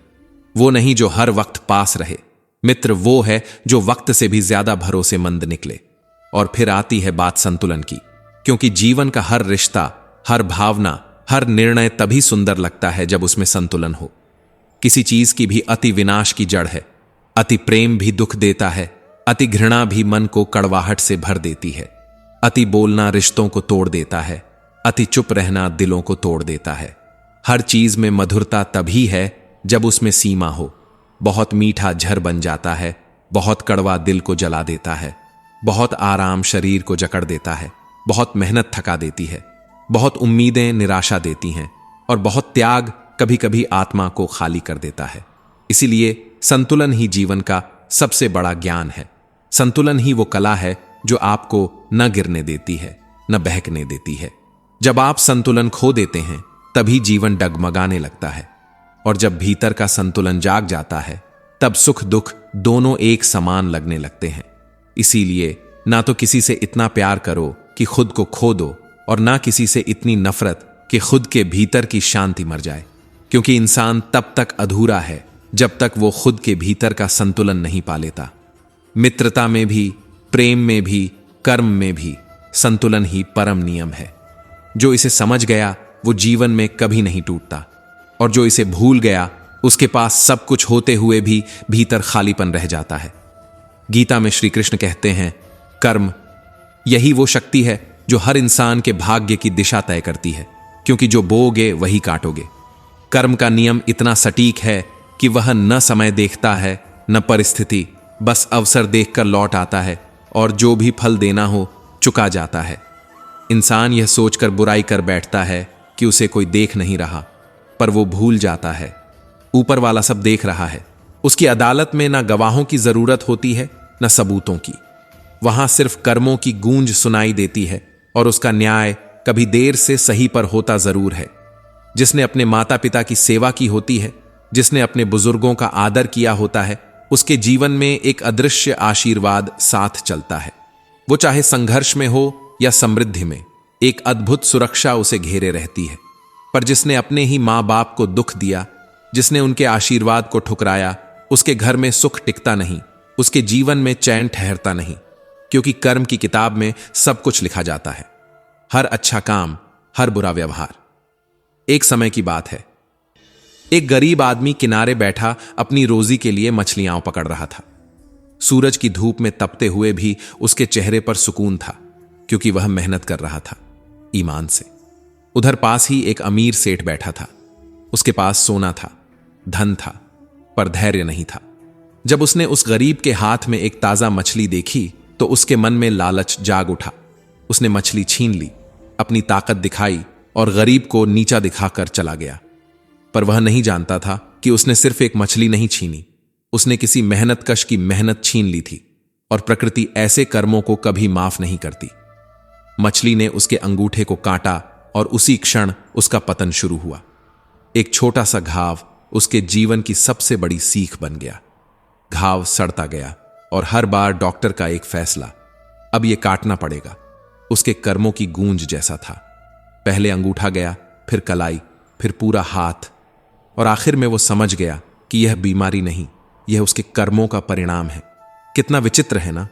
वो नहीं जो हर वक्त पास रहे, मित्र वो है जो वक्त से भी ज्यादा भरोसेमंद निकले। और फिर आती है बात संतुलन की, क्योंकि जीवन का हर रिश्ता, हर भावना, हर निर्णय तभी सुंदर लगता है जब उसमें संतुलन हो। किसी चीज की भी अति विनाश की जड़ है। अति प्रेम भी दुख देता है, अति घृणा भी मन को कड़वाहट से भर देती है। अति बोलना रिश्तों को तोड़ देता है, अति चुप रहना दिलों को तोड़ देता है। हर चीज में मधुरता तभी है जब उसमें सीमा हो। बहुत मीठा झर बन जाता है, बहुत कड़वा दिल को जला देता है। बहुत आराम शरीर को जकड़ देता है, बहुत मेहनत थका देती है, बहुत उम्मीदें निराशा देती हैं, और बहुत त्याग कभी कभी आत्मा को खाली कर देता है। इसीलिए संतुलन ही जीवन का सबसे बड़ा ज्ञान है। संतुलन ही वो कला है जो आपको न गिरने देती है, न बहकने देती है। जब आप संतुलन खो देते हैं, तभी जीवन डगमगाने लगता है, और जब भीतर का संतुलन जाग जाता है, तब सुख दुख दोनों एक समान लगने लगते हैं। इसीलिए ना तो किसी से इतना प्यार करो कि खुद को खो दो, और ना किसी से इतनी नफरत कि खुद के भीतर की शांति मर जाए। क्योंकि इंसान तब तक अधूरा है जब तक वो खुद के भीतर का संतुलन नहीं पा लेता। मित्रता में भी, प्रेम में भी, कर्म में भी संतुलन ही परम नियम है। जो इसे समझ गया वो जीवन में कभी नहीं टूटता, और जो इसे भूल गया उसके पास सब कुछ होते हुए भी भीतर खालीपन रह जाता है। गीता में श्री कृष्ण कहते हैं, कर्म यही वो शक्ति है जो हर इंसान के भाग्य की दिशा तय करती है, क्योंकि जो बोओगे वही काटोगे। कर्म का नियम इतना सटीक है कि वह न समय देखता है न परिस्थिति, बस अवसर देखकर लौट आता है, और जो भी फल देना हो चुका जाता है। इंसान यह सोचकर बुराई कर बैठता है कि उसे कोई देख नहीं रहा, पर वो भूल जाता है ऊपर वाला सब देख रहा है। उसकी अदालत में ना गवाहों की जरूरत होती है न सबूतों की। वहां सिर्फ कर्मों की गूंज सुनाई देती है, और उसका न्याय कभी देर से सही पर होता जरूर है। जिसने अपने माता पिता की सेवा की होती है, जिसने अपने बुजुर्गों का आदर किया होता है, उसके जीवन में एक अदृश्य आशीर्वाद साथ चलता है। वो चाहे संघर्ष में हो या समृद्धि में, एक अद्भुत सुरक्षा उसे घेरे रहती है। पर जिसने अपने ही माँ बाप को दुख दिया, जिसने उनके आशीर्वाद को ठुकराया, उसके घर में सुख टिकता नहीं, उसके जीवन में चैन ठहरता नहीं। क्योंकि कर्म की किताब में सब कुछ लिखा जाता है, हर अच्छा काम, हर बुरा व्यवहार। एक समय की बात है, एक गरीब आदमी किनारे बैठा अपनी रोजी के लिए मछलियां पकड़ रहा था। सूरज की धूप में तपते हुए भी उसके चेहरे पर सुकून था, क्योंकि वह मेहनत कर रहा था ईमान से। उधर पास ही एक अमीर सेठ बैठा था। उसके पास सोना था, धन था, पर धैर्य नहीं था। जब उसने उस गरीब के हाथ में एक ताजा मछली देखी तो उसके मन में लालच जाग उठा। उसने मछली छीन ली, अपनी ताकत दिखाई और गरीब को नीचा दिखाकर चला गया। पर वह नहीं जानता था कि उसने सिर्फ एक मछली नहीं छीनी, उसने किसी मेहनतकश की मेहनत छीन ली थी। और प्रकृति ऐसे कर्मों को कभी माफ नहीं करती। मछली ने उसके अंगूठे को काटा और उसी क्षण उसका पतन शुरू हुआ। एक छोटा सा घाव उसके जीवन की सबसे बड़ी सीख बन गया। घाव सड़ता गया, और हर बार डॉक्टर का एक फैसला, अब ये काटना पड़ेगा, उसके कर्मों की गूंज जैसा था। पहले अंगूठा गया, फिर कलाई, फिर पूरा हाथ, और आखिर में वो समझ गया कि यह बीमारी नहीं, यह उसके कर्मों का परिणाम है। कितना विचित्र है ना।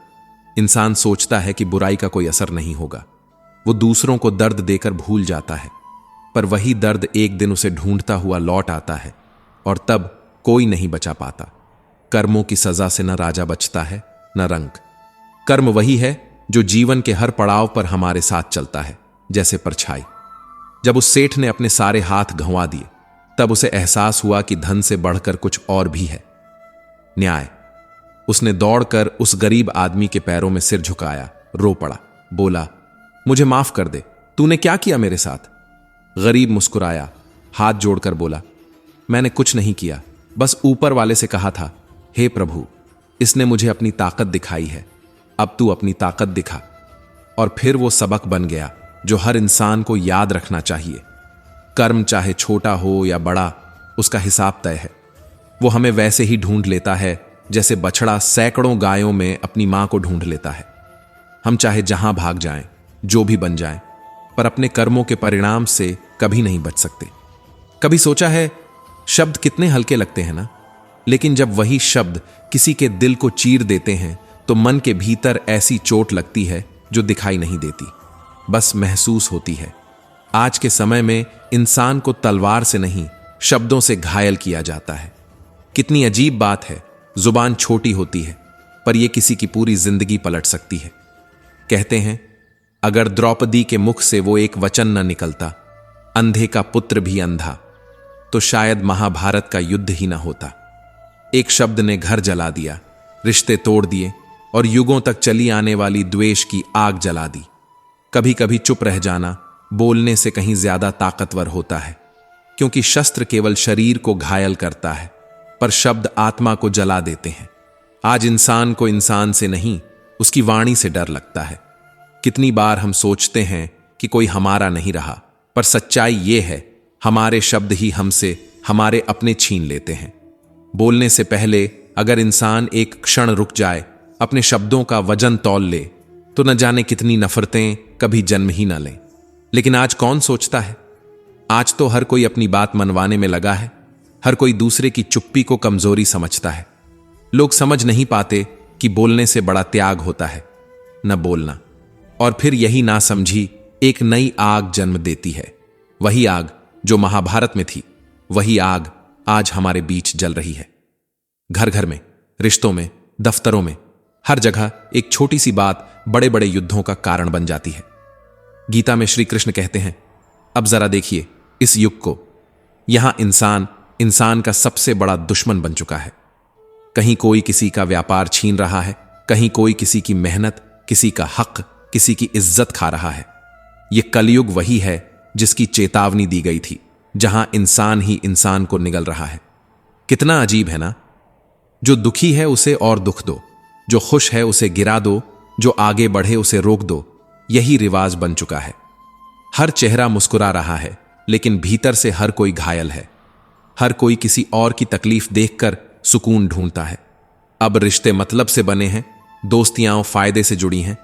इंसान सोचता है कि बुराई का कोई असर नहीं होगा, वो दूसरों को दर्द देकर भूल जाता है, पर वही दर्द एक दिन उसे ढूंढता हुआ लौट आता है, और तब कोई नहीं बचा पाता। कर्मों की सजा से न राजा बचता है, न रंक। कर्म वही है जो जीवन के हर पड़ाव पर हमारे साथ चलता है, जैसे परछाई। जब उस सेठ ने अपने सारे हाथ घंवा दिए, तब उसे एहसास हुआ कि धन से बढ़कर कुछ और भी है, न्याय। उसने दौड़कर उस गरीब आदमी के पैरों में सिर झुकाया, रो पड़ा, बोला, मुझे माफ कर दे, तूने क्या किया मेरे साथ? गरीब मुस्कुराया, हाथ जोड़कर बोला, मैंने कुछ नहीं किया, बस ऊपर वाले से कहा था, हे प्रभु, इसने मुझे अपनी ताकत दिखाई है, अब तू अपनी ताकत दिखा। और फिर वो सबक बन गया जो हर इंसान को याद रखना चाहिए। कर्म चाहे छोटा हो या बड़ा, उसका हिसाब तय है। वो हमें वैसे ही ढूंढ लेता है जैसे बछड़ा सैकड़ों गायों में अपनी मां को ढूंढ लेता है। हम चाहे जहां भाग जाएं, जो भी बन जाएं, पर अपने कर्मों के परिणाम से कभी नहीं बच सकते। कभी सोचा है, शब्द कितने हल्के लगते हैं ना, लेकिन जब वही शब्द किसी के दिल को चीर देते हैं तो मन के भीतर ऐसी चोट लगती है जो दिखाई नहीं देती, बस महसूस होती है। आज के समय में इंसान को तलवार से नहीं, शब्दों से घायल किया जाता है। कितनी अजीब बात है, जुबान छोटी होती है, पर यह किसी की पूरी जिंदगी पलट सकती है। कहते हैं, अगर द्रौपदी के मुख से वो एक वचन न निकलता, अंधे का पुत्र भी अंधा, तो शायद महाभारत का युद्ध ही न होता। एक शब्द ने घर जला दिया, रिश्ते तोड़ दिए, और युगों तक चली आने वाली द्वेष की आग जला दी। कभी कभी चुप रह जाना बोलने से कहीं ज्यादा ताकतवर होता है, क्योंकि शस्त्र केवल शरीर को घायल करता है, पर शब्द आत्मा को जला देते हैं। आज इंसान को इंसान से नहीं, उसकी वाणी से डर लगता है। कितनी बार हम सोचते हैं कि कोई हमारा नहीं रहा, पर सच्चाई ये है, हमारे शब्द ही हमसे हमारे अपने छीन लेते हैं। बोलने से पहले अगर इंसान एक क्षण रुक जाए, अपने शब्दों का वजन तौल ले, तो न जाने कितनी नफरतें कभी जन्म ही न लें। लेकिन आज कौन सोचता है? आज तो हर कोई अपनी बात मनवाने में लगा है। हर कोई दूसरे की चुप्पी को कमजोरी समझता है। लोग समझ नहीं पाते कि बोलने से बड़ा त्याग होता है, न बोलना। और फिर यही नासमझी एक नई आग जन्म देती है। वही आग जो महाभारत में थी, वही आग आज हमारे बीच जल रही है। घर घर में, रिश्तों में, दफ्तरों में, हर जगह एक छोटी सी बात बड़े बड़े युद्धों का कारण बन जाती है। गीता में श्री कृष्ण कहते हैं, अब जरा देखिए इस युग को, यहां इंसान का सबसे बड़ा दुश्मन बन चुका है। कहीं कोई किसी का व्यापार छीन रहा है, कहीं कोई किसी की मेहनत, किसी का हक, किसी की इज्जत खा रहा है। यह कलयुग वही है जिसकी चेतावनी दी गई थी, जहां इंसान ही इंसान को निगल रहा है। कितना अजीब है ना। जो दुखी है उसे और दुख दो, जो खुश है उसे गिरा दो, जो आगे बढ़े उसे रोक दो। यही रिवाज बन चुका है। हर चेहरा मुस्कुरा रहा है, लेकिन भीतर से हर कोई घायल है। हर कोई किसी और की तकलीफ देखकर सुकून ढूंढता है। अब रिश्ते मतलब से बने हैं, दोस्तियां फायदे से जुड़ी हैं,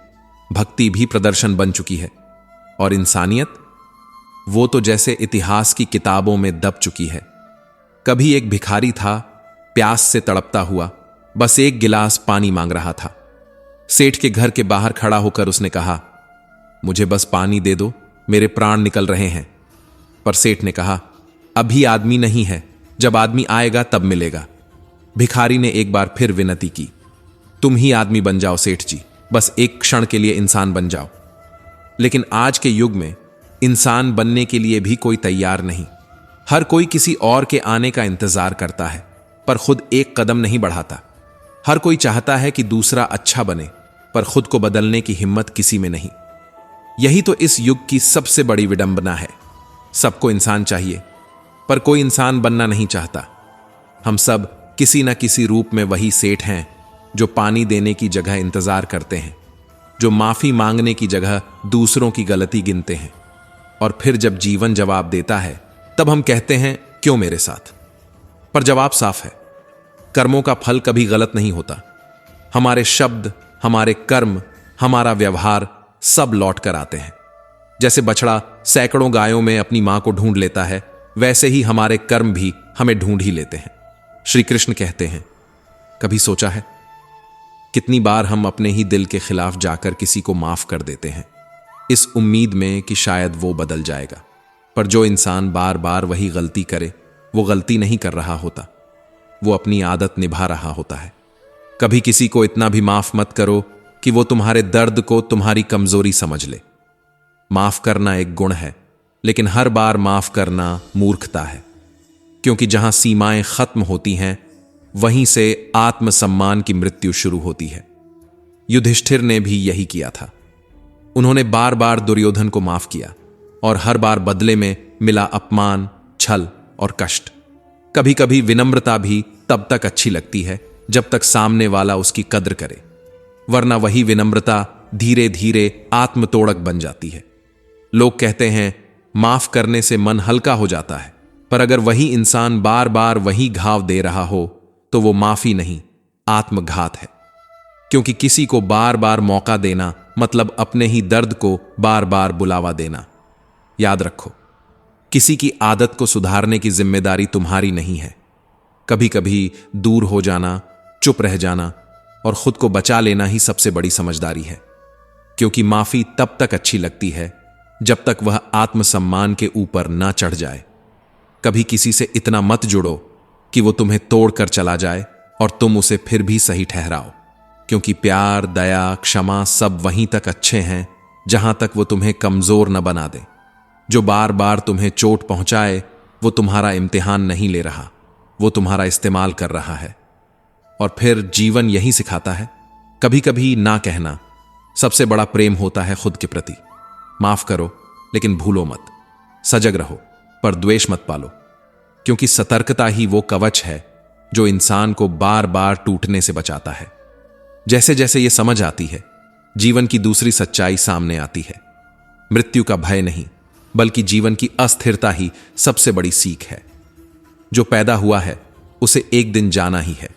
भक्ति भी प्रदर्शन बन चुकी है, और इंसानियत, वो तो जैसे इतिहास की किताबों में दब चुकी है। कभी एक भिखारी था, प्यास से तड़पता हुआ, बस एक गिलास पानी मांग रहा था। सेठ के घर के बाहर खड़ा होकर उसने कहा, मुझे बस पानी दे दो, मेरे प्राण निकल रहे हैं। पर सेठ ने कहा, अभी आदमी नहीं है, जब आदमी आएगा तब मिलेगा। भिखारी ने एक बार फिर विनती की, तुम ही आदमी बन जाओ सेठ जी, बस एक क्षण के लिए इंसान बन जाओ। लेकिन आज के युग में इंसान बनने के लिए भी कोई तैयार नहीं। हर कोई किसी और के आने का इंतजार करता है, पर खुद एक कदम नहीं बढ़ाता। हर कोई चाहता है कि दूसरा अच्छा बने, पर खुद को बदलने की हिम्मत किसी में नहीं। यही तो इस युग की सबसे बड़ी विडंबना है। सबको इंसान चाहिए, पर कोई इंसान बनना नहीं चाहता। हम सब किसी न किसी रूप में वही सेठ हैं जो पानी देने की जगह इंतजार करते हैं, जो माफी मांगने की जगह दूसरों की गलती गिनते हैं, और फिर जब जीवन जवाब देता है तब हम कहते हैं, क्यों मेरे साथ? पर जवाब साफ है, कर्मों का फल कभी गलत नहीं होता। हमारे शब्द, हमारे कर्म, हमारा व्यवहार सब लौट कर आते हैं। जैसे बछड़ा सैकड़ों गायों में अपनी मां को ढूंढ लेता है, वैसे ही हमारे कर्म भी हमें ढूंढ ही लेते हैं। श्री कृष्ण कहते हैं, कभी सोचा है कितनी बार हम अपने ही दिल के खिलाफ जाकर किसी को माफ कर देते हैं, इस उम्मीद में कि शायद वो बदल जाएगा। पर जो इंसान बार बार वही गलती करे, वो गलती नहीं कर रहा होता, वो अपनी आदत निभा रहा होता है। कभी किसी को इतना भी माफ मत करो कि वो तुम्हारे दर्द को तुम्हारी कमजोरी समझ ले। माफ करना एक गुण है, लेकिन हर बार माफ करना मूर्खता है, क्योंकि जहां सीमाएं खत्म होती हैं, वहीं से आत्मसम्मान की मृत्यु शुरू होती है। युधिष्ठिर ने भी यही किया था। उन्होंने बार बार दुर्योधन को माफ किया और हर बार बदले में मिला अपमान, छल और कष्ट। कभी कभी विनम्रता भी तब तक अच्छी लगती है जब तक सामने वाला उसकी कद्र करे, वरना वही विनम्रता धीरे धीरे आत्मतोड़क बन जाती है। लोग कहते हैं माफ करने से मन हल्का हो जाता है, पर अगर वही इंसान बार बार वही घाव दे रहा हो तो वो माफी नहीं, आत्मघात है। क्योंकि किसी को बार बार मौका देना मतलब अपने ही दर्द को बार बार बुलावा देना। याद रखो, किसी की आदत को सुधारने की जिम्मेदारी तुम्हारी नहीं है। कभी कभी दूर हो जाना, चुप रह जाना और खुद को बचा लेना ही सबसे बड़ी समझदारी है। क्योंकि माफी तब तक अच्छी लगती है जब तक वह आत्मसम्मान के ऊपर ना चढ़ जाए। कभी किसी से इतना मत जुड़ो कि वो तुम्हें तोड़कर चला जाए और तुम उसे फिर भी सही ठहराओ। क्योंकि प्यार, दया, क्षमा सब वहीं तक अच्छे हैं जहां तक वो तुम्हें कमजोर न बना दे। जो बार बार तुम्हें चोट पहुंचाए वो तुम्हारा इम्तिहान नहीं ले रहा, वो तुम्हारा इस्तेमाल कर रहा है। और फिर जीवन यही सिखाता है, कभी कभी ना कहना सबसे बड़ा प्रेम होता है खुद के प्रति। माफ करो लेकिन भूलो मत, सजग रहो पर द्वेष मत पालो। क्योंकि सतर्कता ही वो कवच है जो इंसान को बार बार टूटने से बचाता है। जैसे जैसे ये समझ आती है, जीवन की दूसरी सच्चाई सामने आती है। मृत्यु का भय नहीं, बल्कि जीवन की अस्थिरता ही सबसे बड़ी सीख है। जो पैदा हुआ है उसे एक दिन जाना ही है।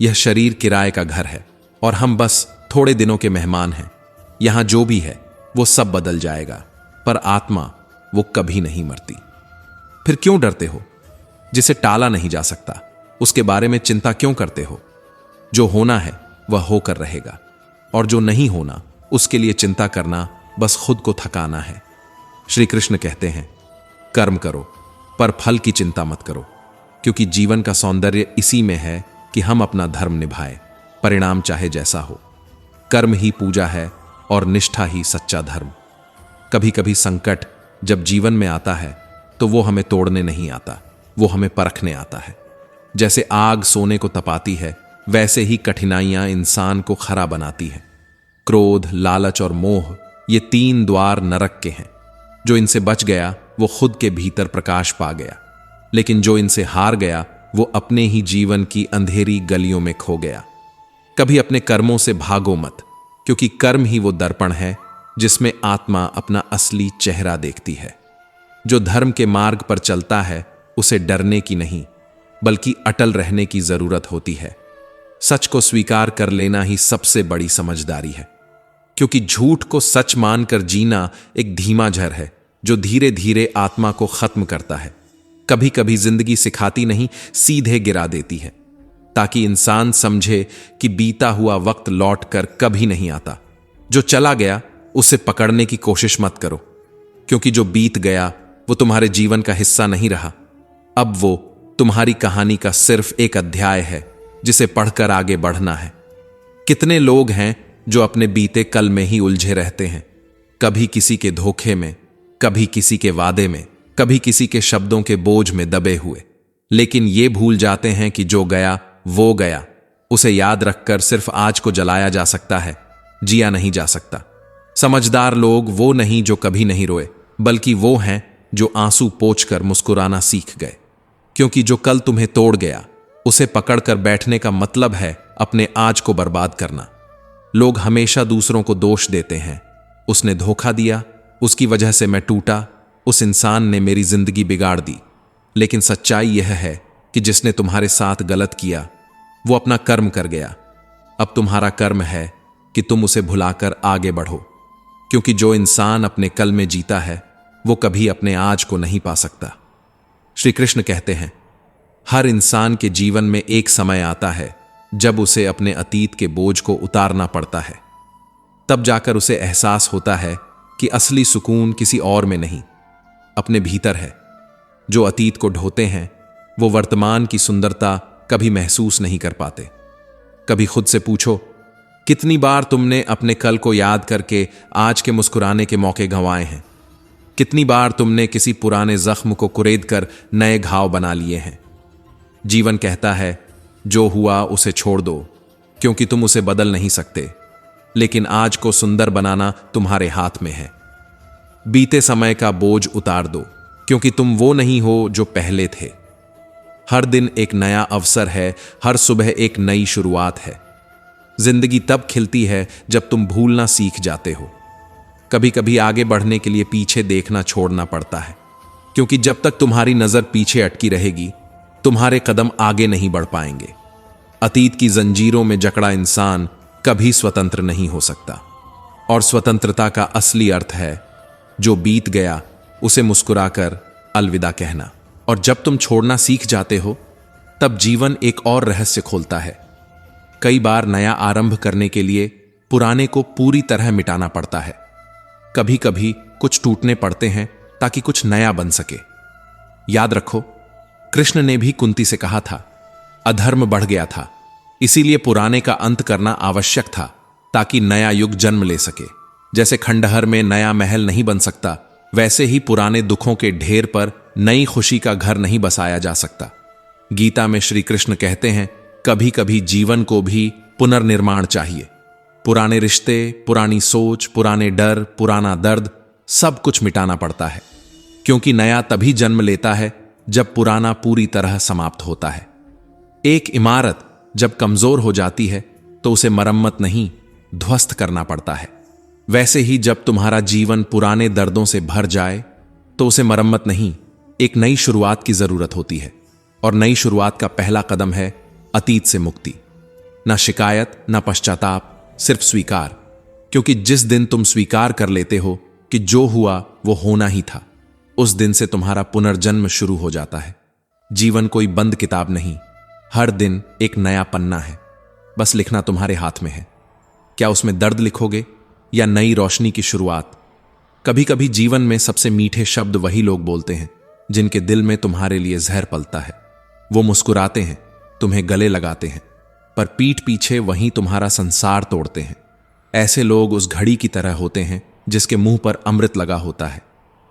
यह शरीर किराए का घर है और हम बस थोड़े दिनों के मेहमान हैं। यहां जो भी है वो सब बदल जाएगा, पर आत्मा वो कभी नहीं मरती। फिर क्यों डरते हो? जिसे टाला नहीं जा सकता उसके बारे में चिंता क्यों करते हो? जो होना है वह होकर रहेगा, और जो नहीं होना उसके लिए चिंता करना बस खुद को थकाना है। श्री कृष्ण कहते हैं, कर्म करो पर फल की चिंता मत करो। क्योंकि जीवन का सौंदर्य इसी में है कि हम अपना धर्म निभाएं, परिणाम चाहे जैसा हो। कर्म ही पूजा है और निष्ठा ही सच्चा धर्म। कभी कभी संकट जब जीवन में आता है तो वो हमें तोड़ने नहीं आता, वो हमें परखने आता है। जैसे आग सोने को तपाती है, वैसे ही कठिनाइयां इंसान को खरा बनाती है। क्रोध, लालच और मोह ये 3 द्वार नरक के हैं। जो इनसे बच गया वो खुद के भीतर प्रकाश पा गया, लेकिन जो इनसे हार गया वो अपने ही जीवन की अंधेरी गलियों में खो गया। कभी अपने कर्मों से भागो मत, क्योंकि कर्म ही वो दर्पण है जिसमें आत्मा अपना असली चेहरा देखती है। जो धर्म के मार्ग पर चलता है उसे डरने की नहीं, बल्कि अटल रहने की जरूरत होती है। सच को स्वीकार कर लेना ही सबसे बड़ी समझदारी है। क्योंकि झूठ को सच मानकर जीना एक धीमा झर है जो धीरे धीरे आत्मा को खत्म करता है। कभी कभी जिंदगी सिखाती नहीं, सीधे गिरा देती है, ताकि इंसान समझे कि बीता हुआ वक्त लौट कर कभी नहीं आता। जो चला गया उसे पकड़ने की कोशिश मत करो, क्योंकि जो बीत गया वो तुम्हारे जीवन का हिस्सा नहीं रहा। अब वो तुम्हारी कहानी का सिर्फ एक अध्याय है जिसे पढ़कर आगे बढ़ना है। कितने लोग हैं जो अपने बीते कल में ही उलझे रहते हैं, कभी किसी के धोखे में, कभी किसी के वादे में, कभी किसी के शब्दों के बोझ में दबे हुए। लेकिन ये भूल जाते हैं कि जो गया वो गया। उसे याद रखकर सिर्फ आज को जलाया जा सकता है, जिया नहीं जा सकता। समझदार लोग वो नहीं जो कभी नहीं रोए, बल्कि वो हैं जो आंसू पोंछकर मुस्कुराना सीख गए। क्योंकि जो कल तुम्हें तोड़ गया उसे पकड़कर बैठने का मतलब है अपने आज को बर्बाद करना। लोग हमेशा दूसरों को दोष देते हैं, उसने धोखा दिया, उसकी वजह से मैं टूटा, उस इंसान ने मेरी जिंदगी बिगाड़ दी। लेकिन सच्चाई यह है कि जिसने तुम्हारे साथ गलत किया वो अपना कर्म कर गया। अब तुम्हारा कर्म है कि तुम उसे भुलाकर आगे बढ़ो, क्योंकि जो इंसान अपने कल में जीता है वो कभी अपने आज को नहीं पा सकता। श्री कृष्ण कहते हैं, हर इंसान के जीवन में एक समय आता है जब उसे अपने अतीत के बोझ को उतारना पड़ता है। तब जाकर उसे एहसास होता है कि असली सुकून किसी और में नहीं, अपने भीतर है। जो अतीत को ढोते हैं वो वर्तमान की सुंदरता कभी महसूस नहीं कर पाते। कभी खुद से पूछो, कितनी बार तुमने अपने कल को याद करके आज के मुस्कुराने के मौके गंवाए हैं? कितनी बार तुमने किसी पुराने जख्म को कुरेद कर नए घाव बना लिए हैं? जीवन कहता है, जो हुआ उसे छोड़ दो, क्योंकि तुम उसे बदल नहीं सकते, लेकिन आज को सुंदर बनाना तुम्हारे हाथ में है। बीते समय का बोझ उतार दो, क्योंकि तुम वो नहीं हो जो पहले थे। हर दिन एक नया अवसर है, हर सुबह एक नई शुरुआत है। जिंदगी तब खिलती है जब तुम भूलना सीख जाते हो। कभी कभी आगे बढ़ने के लिए पीछे देखना छोड़ना पड़ता है, क्योंकि जब तक तुम्हारी नजर पीछे अटकी रहेगी तुम्हारे कदम आगे नहीं बढ़ पाएंगे। अतीत की जंजीरों में जकड़ा इंसान कभी स्वतंत्र नहीं हो सकता, और स्वतंत्रता का असली अर्थ है जो बीत गया उसे मुस्कुराकर अलविदा कहना। और जब तुम छोड़ना सीख जाते हो तब जीवन एक और रहस्य खोलता है। कई बार नया आरंभ करने के लिए पुराने को पूरी तरह मिटाना पड़ता है। कभी कभी कुछ टूटने पड़ते हैं ताकि कुछ नया बन सके। याद रखो, कृष्ण ने भी कुंती से कहा था, अधर्म बढ़ गया था, इसीलिए पुराने का अंत करना आवश्यक था ताकि नया युग जन्म ले सके। जैसे खंडहर में नया महल नहीं बन सकता, वैसे ही पुराने दुखों के ढेर पर नई खुशी का घर नहीं बसाया जा सकता। गीता में श्री कृष्ण कहते हैं, कभी कभी जीवन को भी पुनर्निर्माण चाहिए। पुराने रिश्ते, पुरानी सोच, पुराने डर, पुराना दर्द, सब कुछ मिटाना पड़ता है, क्योंकि नया तभी जन्म लेता है जब पुराना पूरी तरह समाप्त होता है। एक इमारत जब कमजोर हो जाती है तो उसे मरम्मत नहीं, ध्वस्त करना पड़ता है। वैसे ही जब तुम्हारा जीवन पुराने दर्दों से भर जाए तो उसे मरम्मत नहीं, एक नई शुरुआत की जरूरत होती है। और नई शुरुआत का पहला कदम है अतीत से मुक्ति। ना शिकायत, ना पश्चाताप, सिर्फ स्वीकार। क्योंकि जिस दिन तुम स्वीकार कर लेते हो कि जो हुआ वो होना ही था, उस दिन से तुम्हारा पुनर्जन्म शुरू हो जाता है। जीवन कोई बंद किताब नहीं, हर दिन एक नया पन्ना है, बस लिखना तुम्हारे हाथ में है। क्या उसमें दर्द लिखोगे या नई रोशनी की शुरुआत? कभी कभी जीवन में सबसे मीठे शब्द वही लोग बोलते हैं जिनके दिल में तुम्हारे लिए जहर पलता है। वो मुस्कुराते हैं, तुम्हें गले लगाते हैं, पर पीठ पीछे वहीं तुम्हारा संसार तोड़ते हैं। ऐसे लोग उस घड़ी की तरह होते हैं जिसके मुंह पर अमृत लगा होता है,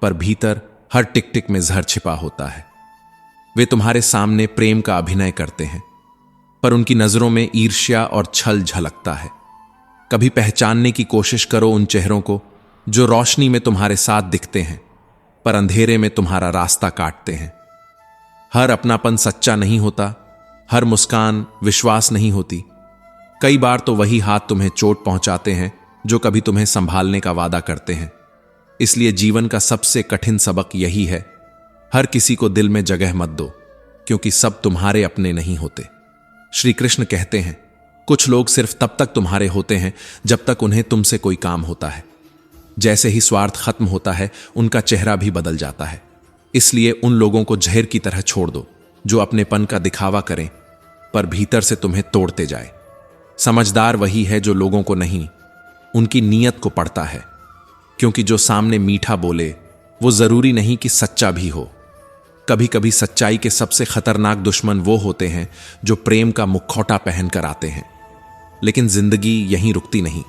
पर भीतर हर टिक टिक में जहर छिपा होता है। वे तुम्हारे सामने प्रेम का अभिनय करते हैं, पर उनकी नजरों में ईर्ष्या और छल झलकता है। कभी पहचानने की कोशिश करो उन चेहरों को जो रोशनी में तुम्हारे साथ दिखते हैं, पर अंधेरे में तुम्हारा रास्ता काटते हैं। हर अपनापन सच्चा नहीं होता, हर मुस्कान विश्वास नहीं होती। कई बार तो वही हाथ तुम्हें चोट पहुंचाते हैं जो कभी तुम्हें संभालने का वादा करते हैं। इसलिए जीवन का सबसे कठिन सबक यही है, हर किसी को दिल में जगह मत दो, क्योंकि सब तुम्हारे अपने नहीं होते। श्री कृष्ण कहते हैं, कुछ लोग सिर्फ तब तक तुम्हारे होते हैं जब तक उन्हें तुमसे कोई काम होता है। जैसे ही स्वार्थ खत्म होता है उनका चेहरा भी बदल जाता है। इसलिए उन लोगों को जहर की तरह छोड़ दो जो अपनेपन का दिखावा करें पर भीतर से तुम्हें तोड़ते जाए। समझदार वही है जो लोगों को नहीं, उनकी नीयत को पढ़ता है, क्योंकि जो सामने मीठा बोले वो जरूरी नहीं कि सच्चा भी हो। कभी कभी सच्चाई के सबसे खतरनाक दुश्मन वो होते हैं जो प्रेम का मुखौटा पहनकर आते हैं। लेकिन जिंदगी यहीं रुकती नहीं,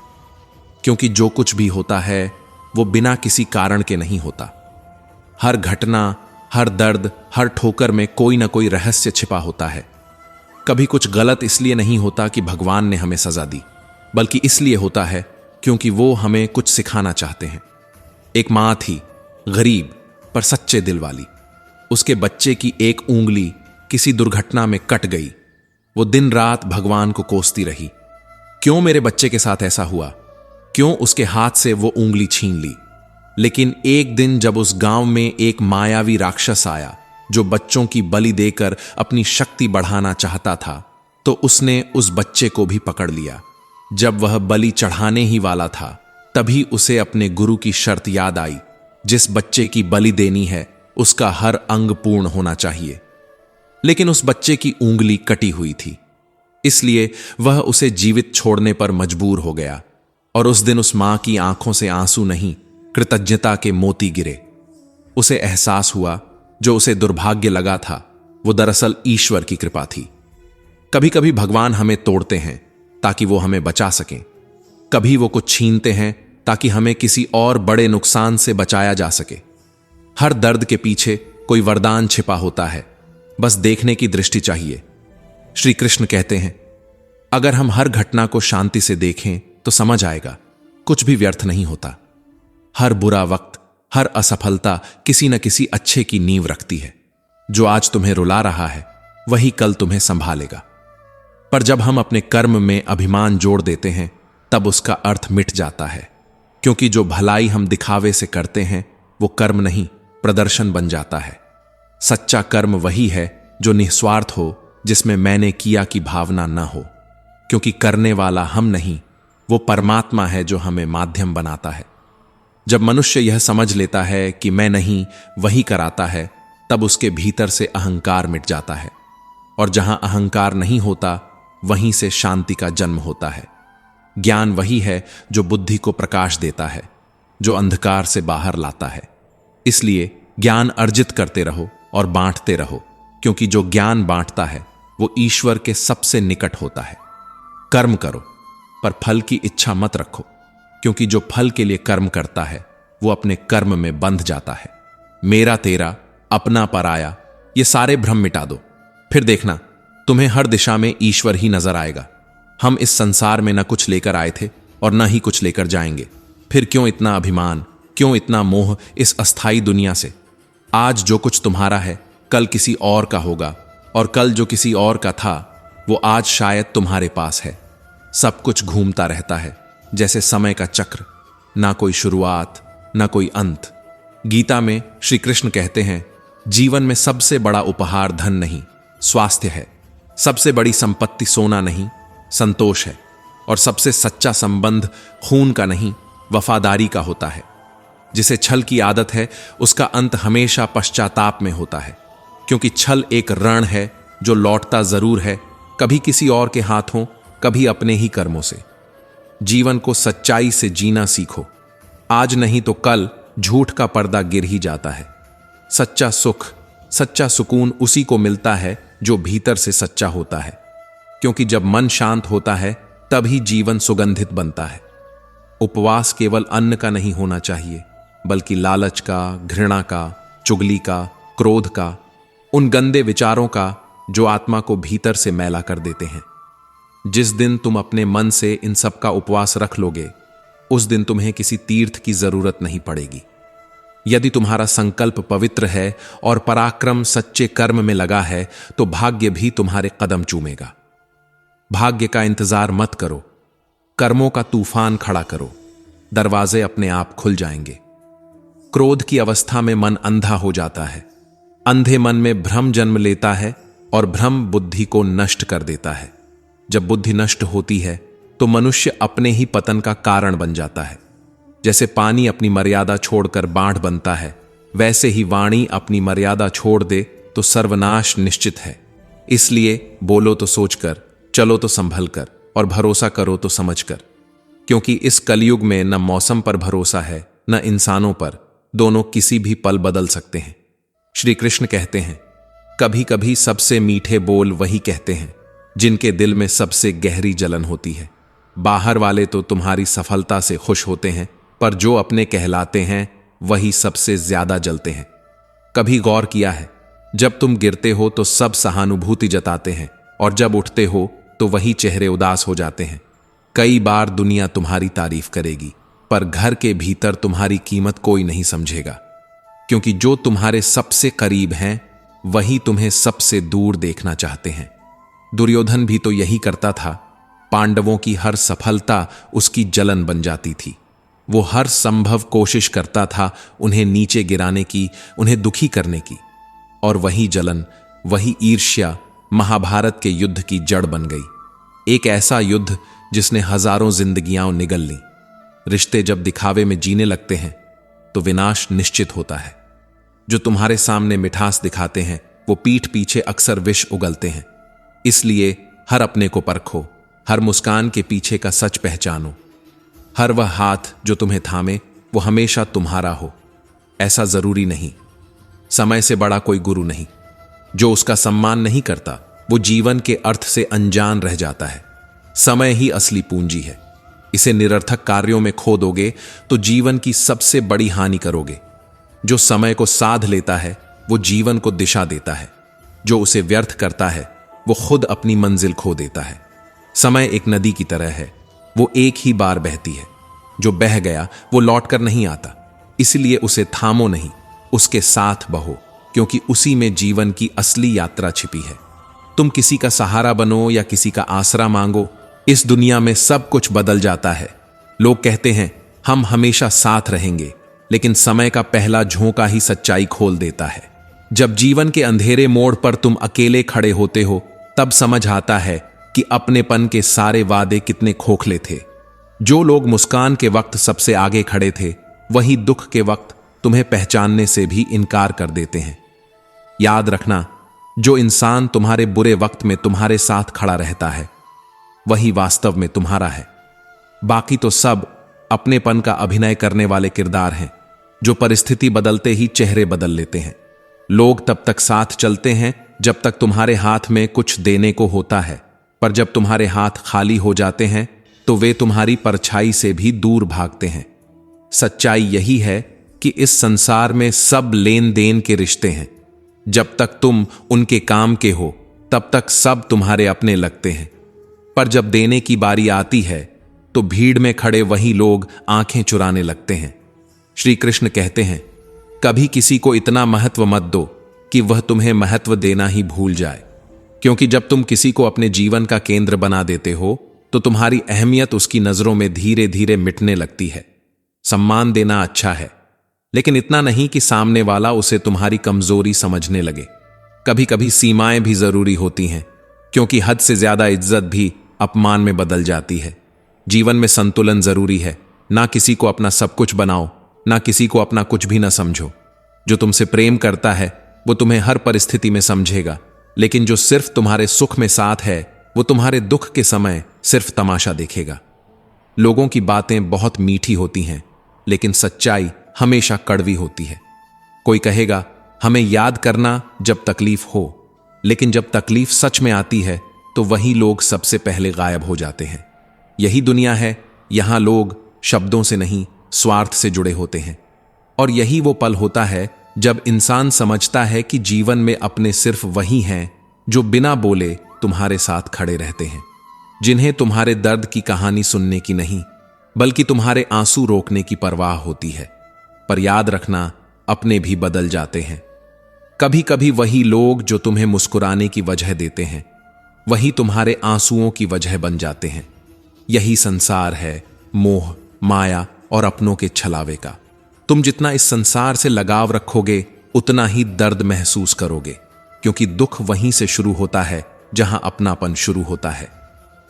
क्योंकि जो कुछ भी होता है वो बिना किसी कारण के नहीं होता। हर घटना, हर दर्द, हर ठोकर में कोई ना कोई रहस्य छिपा होता है। कभी कुछ गलत इसलिए नहीं होता कि भगवान ने हमें सजा दी, बल्कि इसलिए होता है क्योंकि वो हमें कुछ सिखाना चाहते हैं। एक मां थी, गरीब पर सच्चे दिल वाली। उसके बच्चे की एक उंगली किसी दुर्घटना में कट गई। वो दिन रात भगवान को कोसती रही, क्यों मेरे बच्चे के साथ ऐसा हुआ, क्यों उसके हाथ से वो उंगली छीन ली। लेकिन एक दिन जब उस गांव में एक मायावी राक्षस आया जो बच्चों की बलि देकर अपनी शक्ति बढ़ाना चाहता था, तो उसने उस बच्चे को भी पकड़ लिया। जब वह बलि चढ़ाने ही वाला था, तभी उसे अपने गुरु की शर्त याद आई, जिस बच्चे की बलि देनी है उसका हर अंग पूर्ण होना चाहिए। लेकिन उस बच्चे की ऊंगली कटी हुई थी, इसलिए वह उसे जीवित छोड़ने पर मजबूर हो गया। और उस दिन उस मां की आंखों से आंसू नहीं, कृतज्ञता के मोती गिरे। उसे एहसास हुआ जो उसे दुर्भाग्य लगा था, वो दरअसल ईश्वर की कृपा थी। कभी कभी भगवान हमें तोड़ते हैं ताकि वो हमें बचा सकें, कभी वो कुछ छीनते हैं ताकि हमें किसी और बड़े नुकसान से बचाया जा सके। हर दर्द के पीछे कोई वरदान छिपा होता है, बस देखने की दृष्टि चाहिए। श्री कृष्ण कहते हैं, अगर हम हर घटना को शांति से देखें तो समझ आएगा कुछ भी व्यर्थ नहीं होता। हर बुरा वक्त, हर असफलता किसी न किसी अच्छे की नींव रखती है। जो आज तुम्हें रुला रहा है वही कल तुम्हें संभालेगा। पर जब हम अपने कर्म में अभिमान जोड़ देते हैं तब उसका अर्थ मिट जाता है, क्योंकि जो भलाई हम दिखावे से करते हैं वो कर्म नहीं, प्रदर्शन बन जाता है। सच्चा कर्म वही है जो निस्वार्थ हो, जिसमें मैंने किया की भावना न हो, क्योंकि करने वाला हम नहीं, वो परमात्मा है जो हमें माध्यम बनाता है। जब मनुष्य यह समझ लेता है कि मैं नहीं, वही कराता है, तब उसके भीतर से अहंकार मिट जाता है। और जहां अहंकार नहीं होता वहीं से शांति का जन्म होता है। ज्ञान वही है जो बुद्धि को प्रकाश देता है, जो अंधकार से बाहर लाता है। इसलिए ज्ञान अर्जित करते रहो और बांटते रहो, क्योंकि जो ज्ञान बांटता है वो ईश्वर के सबसे निकट होता है। कर्म करो पर फल की इच्छा मत रखो, क्योंकि जो फल के लिए कर्म करता है वो अपने कर्म में बंध जाता है। मेरा तेरा, अपना पराया, ये सारे भ्रम मिटा दो, फिर देखना तुम्हें हर दिशा में ईश्वर ही नजर आएगा। हम इस संसार में न कुछ लेकर आए थे और न ही कुछ लेकर जाएंगे, फिर क्यों इतना अभिमान, क्यों इतना मोह इस अस्थाई दुनिया से? आज जो कुछ तुम्हारा है कल किसी और का होगा, और कल जो किसी और का था वो आज शायद तुम्हारे पास है। सब कुछ घूमता रहता है जैसे समय का चक्र, ना कोई शुरुआत ना कोई अंत। गीता में श्री कृष्ण कहते हैं, जीवन में सबसे बड़ा उपहार धन नहीं, स्वास्थ्य है। सबसे बड़ी संपत्ति सोना नहीं, संतोष है। और सबसे सच्चा संबंध खून का नहीं, वफादारी का होता है। जिसे छल की आदत है उसका अंत हमेशा पश्चाताप में होता है, क्योंकि छल एक रण है जो लौटता जरूर है, कभी किसी और के हाथों, कभी अपने ही कर्मों से। जीवन को सच्चाई से जीना सीखो, आज नहीं तो कल झूठ का पर्दा गिर ही जाता है। सच्चा सुख, सच्चा सुकून उसी को मिलता है जो भीतर से सच्चा होता है, क्योंकि जब मन शांत होता है तभी जीवन सुगंधित बनता है। उपवास केवल अन्न का नहीं होना चाहिए, बल्कि लालच का, घृणा का, चुगली का, क्रोध का, उन गंदे विचारों का जो आत्मा को भीतर से मैला कर देते हैं। जिस दिन तुम अपने मन से इन सब का उपवास रख लोगे, उस दिन तुम्हें किसी तीर्थ की जरूरत नहीं पड़ेगी। यदि तुम्हारा संकल्प पवित्र है और पराक्रम सच्चे कर्म में लगा है, तो भाग्य भी तुम्हारे कदम चूमेगा। भाग्य का इंतजार मत करो, कर्मों का तूफान खड़ा करो, दरवाजे अपने आप खुल जाएंगे। क्रोध की अवस्था में मन अंधा हो जाता है। अंधे मन में भ्रम जन्म लेता है और भ्रम बुद्धि को नष्ट कर देता है। जब बुद्धि नष्ट होती है तो मनुष्य अपने ही पतन का कारण बन जाता है। जैसे पानी अपनी मर्यादा छोड़कर बाढ़ बनता है, वैसे ही वाणी अपनी मर्यादा छोड़ दे तो सर्वनाश निश्चित है। इसलिए बोलो तो सोचकर, चलो तो संभल कर, और भरोसा करो तो समझकर, क्योंकि इस कलयुग में न मौसम पर भरोसा है न इंसानों पर, दोनों किसी भी पल बदल सकते हैं। श्री कृष्ण कहते हैं, कभी कभी सबसे मीठे बोल वही कहते हैं जिनके दिल में सबसे गहरी जलन होती है। बाहर वाले तो तुम्हारी सफलता से खुश होते हैं, पर जो अपने कहलाते हैं वही सबसे ज्यादा जलते हैं। कभी गौर किया है, जब तुम गिरते हो तो सब सहानुभूति जताते हैं, और जब उठते हो तो वही चेहरे उदास हो जाते हैं। कई बार दुनिया तुम्हारी तारीफ करेगी, पर घर के भीतर तुम्हारी कीमत कोई नहीं समझेगा, क्योंकि जो तुम्हारे सबसे करीब हैं वही तुम्हें सबसे दूर देखना चाहते हैं। दुर्योधन भी तो यही करता था। पांडवों की हर सफलता उसकी जलन बन जाती थी। वो हर संभव कोशिश करता था उन्हें नीचे गिराने की, उन्हें दुखी करने की, और वही जलन, वही ईर्ष्या महाभारत के युद्ध की जड़ बन गई। एक ऐसा युद्ध जिसने हजारों जिंदगियां निगल लीं। रिश्ते जब दिखावे में जीने लगते हैं तो विनाश निश्चित होता है। जो तुम्हारे सामने मिठास दिखाते हैं वो पीठ पीछे अक्सर विष उगलते हैं। इसलिए हर अपने को परखो, हर मुस्कान के पीछे का सच पहचानो। हर वह हाथ जो तुम्हें थामे वो हमेशा तुम्हारा हो, ऐसा जरूरी नहीं। समय से बड़ा कोई गुरु नहीं। जो उसका सम्मान नहीं करता वो जीवन के अर्थ से अनजान रह जाता है। समय ही असली पूंजी है। इसे निरर्थक कार्यों में खो दोगे तो जीवन की सबसे बड़ी हानि करोगे। जो समय को साध लेता है वो जीवन को दिशा देता है। जो उसे व्यर्थ करता है वो खुद अपनी मंजिल खो देता है। समय एक नदी की तरह है, वो एक ही बार बहती है। जो बह गया वो लौटकर नहीं आता, इसलिए उसे थामो नहीं, उसके साथ बहो, क्योंकि उसी में जीवन की असली यात्रा छिपी है। तुम किसी का सहारा बनो या किसी का आसरा मांगो, इस दुनिया में सब कुछ बदल जाता है। लोग कहते हैं हम हमेशा साथ रहेंगे, लेकिन समय का पहला झोंका ही सच्चाई खोल देता है। जब जीवन के अंधेरे मोड़ पर तुम अकेले खड़े होते हो तब समझ आता है कि अपनेपन के सारे वादे कितने खोखले थे। जो लोग मुस्कान के वक्त सबसे आगे खड़े थे वही दुख के वक्त तुम्हें पहचानने से भी इनकार कर देते हैं। याद रखना, जो इंसान तुम्हारे बुरे वक्त में तुम्हारे साथ खड़ा रहता है वही वास्तव में तुम्हारा है। बाकी तो सब अपनेपन का अभिनय करने वाले किरदार हैं जो परिस्थिति बदलते ही चेहरे बदल लेते हैं। लोग तब तक साथ चलते हैं जब तक तुम्हारे हाथ में कुछ देने को होता है, पर जब तुम्हारे हाथ खाली हो जाते हैं तो वे तुम्हारी परछाई से भी दूर भागते हैं। सच्चाई यही है कि इस संसार में सब लेन देन के रिश्ते हैं। जब तक तुम उनके काम के हो तब तक सब तुम्हारे अपने लगते हैं, पर जब देने की बारी आती है तो भीड़ में खड़े वही लोग आंखें चुराने लगते हैं। श्री कृष्ण कहते हैं, कभी किसी को इतना महत्व मत दो कि वह तुम्हें महत्व देना ही भूल जाए, क्योंकि जब तुम किसी को अपने जीवन का केंद्र बना देते हो तो तुम्हारी अहमियत उसकी नजरों में धीरे धीरे मिटने लगती है। सम्मान देना अच्छा है, लेकिन इतना नहीं कि सामने वाला उसे तुम्हारी कमजोरी समझने लगे। कभी कभी सीमाएं भी जरूरी होती हैं, क्योंकि हद से ज्यादा इज्जत भी अपमान में बदल जाती है। जीवन में संतुलन जरूरी है। ना किसी को अपना सब कुछ बनाओ, ना किसी को अपना कुछ भी ना समझो। जो तुमसे प्रेम करता है वो तुम्हें हर परिस्थिति में समझेगा, लेकिन जो सिर्फ तुम्हारे सुख में साथ है वो तुम्हारे दुख के समय सिर्फ तमाशा देखेगा। लोगों की बातें बहुत मीठी होती हैं, लेकिन सच्चाई हमेशा कड़वी होती है। कोई कहेगा हमें याद करना जब तकलीफ हो, लेकिन जब तकलीफ सच में आती है तो वही लोग सबसे पहले गायब हो जाते हैं। यही दुनिया है, यहां लोग शब्दों से नहीं स्वार्थ से जुड़े होते हैं। और यही वो पल होता है जब इंसान समझता है कि जीवन में अपने सिर्फ वही हैं जो बिना बोले तुम्हारे साथ खड़े रहते हैं, जिन्हें तुम्हारे दर्द की कहानी सुनने की नहीं बल्कि तुम्हारे आंसू रोकने की परवाह होती है। पर याद रखना, अपने भी बदल जाते हैं। कभी कभी वही लोग जो तुम्हें मुस्कुराने की वजह देते हैं वही तुम्हारे आंसुओं की वजह बन जाते हैं। यही संसार है, मोह, माया और अपनों के छलावे का। तुम जितना इस संसार से लगाव रखोगे उतना ही दर्द महसूस करोगे, क्योंकि दुख वहीं से शुरू होता है जहां अपनापन शुरू होता है।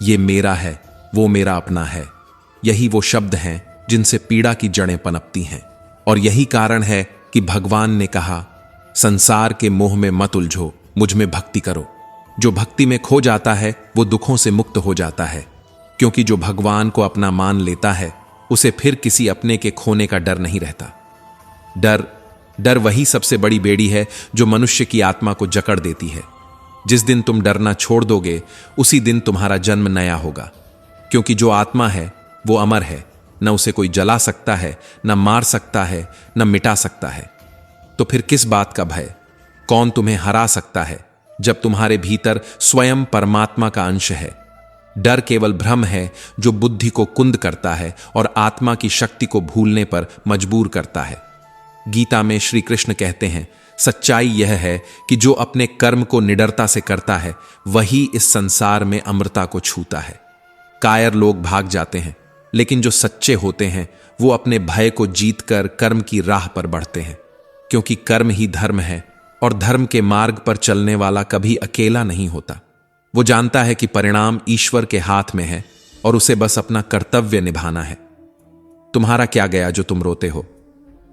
ये मेरा है, वो मेरा अपना है, यही वो शब्द हैं जिनसे पीड़ा की जड़ें पनपती हैं। और यही कारण है कि भगवान ने कहा, संसार के मोह में मत उलझो, मुझ में भक्ति करो। जो भक्ति में खो जाता है वो दुखों से मुक्त हो जाता है, क्योंकि जो भगवान को अपना मान लेता है उसे फिर किसी अपने के खोने का डर नहीं रहता। डर वही सबसे बड़ी बेड़ी है जो मनुष्य की आत्मा को जकड़ देती है। जिस दिन तुम डरना छोड़ दोगे उसी दिन तुम्हारा जन्म नया होगा, क्योंकि जो आत्मा है वो अमर है, न उसे कोई जला सकता है, न मार सकता है, न मिटा सकता है। तो फिर किस बात का भय? कौन तुम्हें हरा सकता है जब तुम्हारे भीतर स्वयं परमात्मा का अंश है? डर केवल भ्रम है जो बुद्धि को कुंद करता है और आत्मा की शक्ति को भूलने पर मजबूर करता है। गीता में श्री कृष्ण कहते हैं, सच्चाई यह है कि जो अपने कर्म को निडरता से करता है वही इस संसार में अमरता को छूता है। कायर लोग भाग जाते हैं, लेकिन जो सच्चे होते हैं वो अपने भय को जीतकर कर्म की राह पर बढ़ते हैं, क्योंकि कर्म ही धर्म है और धर्म के मार्ग पर चलने वाला कभी अकेला नहीं होता। वो जानता है कि परिणाम ईश्वर के हाथ में है और उसे बस अपना कर्तव्य निभाना है। तुम्हारा क्या गया जो तुम रोते हो?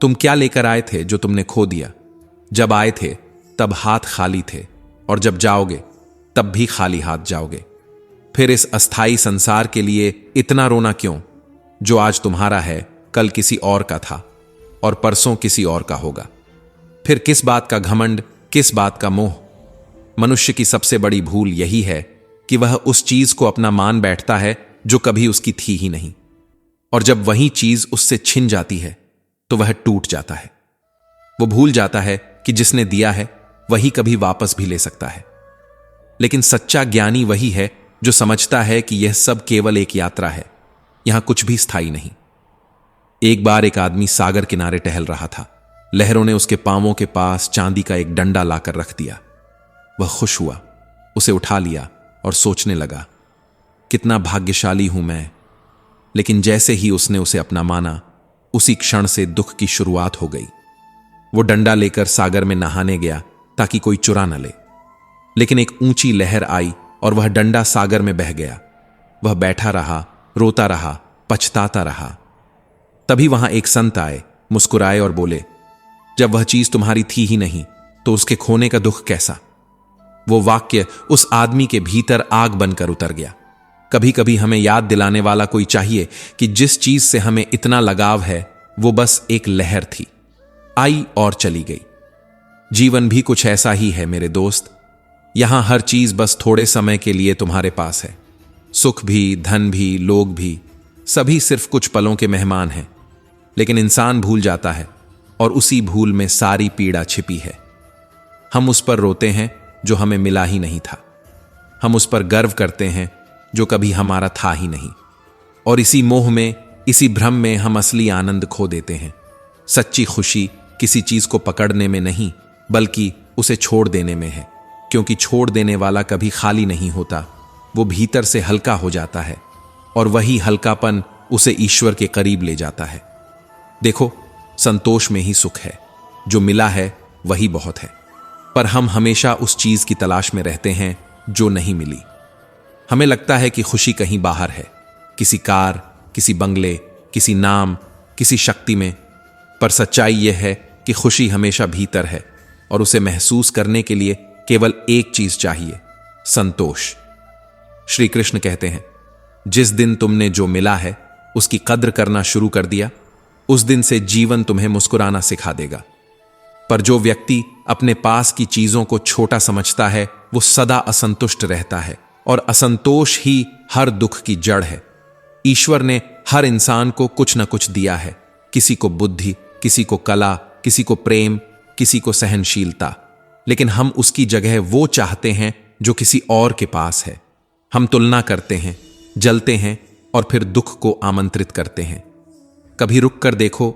तुम क्या लेकर आए थे जो तुमने खो दिया? जब आए थे तब हाथ खाली थे, और जब जाओगे तब भी खाली हाथ जाओगे। फिर इस अस्थाई संसार के लिए इतना रोना क्यों? जो आज तुम्हारा है कल किसी और का था और परसों किसी और का होगा। फिर किस बात का घमंड, किस बात का मोह? मनुष्य की सबसे बड़ी भूल यही है कि वह उस चीज को अपना मान बैठता है जो कभी उसकी थी ही नहीं, और जब वही चीज उससे छिन जाती है तो वह टूट जाता है। वो भूल जाता है कि जिसने दिया है वही कभी वापस भी ले सकता है। लेकिन सच्चा ज्ञानी वही है जो समझता है कि यह सब केवल एक यात्रा है, यहां कुछ भी स्थायी नहीं। एक बार एक आदमी सागर किनारे टहल रहा था। लहरों ने उसके पांवों के पास चांदी का एक डंडा लाकर रख दिया। वह खुश हुआ, उसे उठा लिया और सोचने लगा, कितना भाग्यशाली हूं मैं। लेकिन जैसे ही उसने उसे अपना माना, उसी क्षण से दुख की शुरुआत हो गई। वो डंडा लेकर सागर में नहाने गया ताकि कोई चुरा न ले, लेकिन एक ऊंची लहर आई और वह डंडा सागर में बह गया। वह बैठा रहा, रोता रहा, पछताता रहा। तभी वहां एक संत आए, मुस्कुराए और बोले, जब वह चीज तुम्हारी थी ही नहीं तो उसके खोने का दुख कैसा? वो वाक्य उस आदमी के भीतर आग बनकर उतर गया। कभी कभी हमें याद दिलाने वाला कोई चाहिए कि जिस चीज से हमें इतना लगाव है वो बस एक लहर थी, आई और चली गई। जीवन भी कुछ ऐसा ही है मेरे दोस्त। यहां हर चीज बस थोड़े समय के लिए तुम्हारे पास है। सुख भी, धन भी, लोग भी, सभी सिर्फ कुछ पलों के मेहमान हैं। लेकिन इंसान भूल जाता है और उसी भूल में सारी पीड़ा छिपी है। हम उस पर रोते हैं जो हमें मिला ही नहीं था। हम उस पर गर्व करते हैं जो कभी हमारा था ही नहीं। और इसी मोह में, इसी भ्रम में हम असली आनंद खो देते हैं। सच्ची खुशी किसी चीज को पकड़ने में नहीं, बल्कि उसे छोड़ देने में है। क्योंकि छोड़ देने वाला कभी खाली नहीं होता, वो भीतर से हल्का हो जाता है, और वही हल्कापन उसे ईश्वर के करीब ले जाता है। देखो, संतोष में ही सुख है। जो मिला है वही बहुत है। पर हम हमेशा उस चीज की तलाश में रहते हैं जो नहीं मिली। हमें लगता है कि खुशी कहीं बाहर है, किसी कार, किसी बंगले, किसी नाम, किसी शक्ति में। पर सच्चाई यह है कि खुशी हमेशा भीतर है, और उसे महसूस करने के लिए केवल एक चीज चाहिए, संतोष। श्री कृष्ण कहते हैं, जिस दिन तुमने जो मिला है उसकी कद्र करना शुरू कर दिया, उस दिन से जीवन तुम्हें मुस्कुराना सिखा देगा। पर जो व्यक्ति अपने पास की चीजों को छोटा समझता है, वो सदा असंतुष्ट रहता है, और असंतोष ही हर दुख की जड़ है। ईश्वर ने हर इंसान को कुछ न कुछ दिया है। किसी को बुद्धि, किसी को कला, किसी को प्रेम, किसी को सहनशीलता। लेकिन हम उसकी जगह वो चाहते हैं जो किसी और के पास है। हम तुलना करते हैं, जलते हैं और फिर दुख को आमंत्रित करते हैं। कभी रुक कर देखो,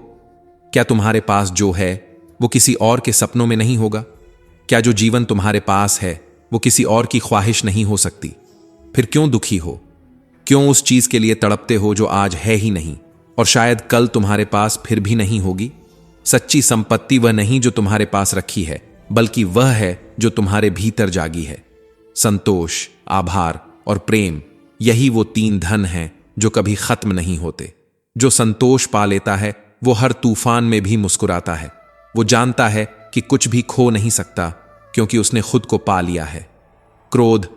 क्या तुम्हारे पास जो है वो किसी और के सपनों में नहीं होगा? क्या जो जीवन तुम्हारे पास है वो किसी और की ख्वाहिश नहीं हो सकती? फिर क्यों दुखी हो? क्यों उस चीज के लिए तड़पते हो जो आज है ही नहीं, और शायद कल तुम्हारे पास फिर भी नहीं होगी? सच्ची संपत्ति वह नहीं जो तुम्हारे पास रखी है, बल्कि वह है जो तुम्हारे भीतर जागी है। संतोष, आभार और प्रेम, यही वो तीन धन हैं जो कभी खत्म नहीं होते। जो संतोष पा लेता है वो हर तूफान में भी मुस्कुराता है। वो जानता है कि कुछ भी खो नहीं सकता, क्योंकि उसने खुद को पा लिया है। क्रोध,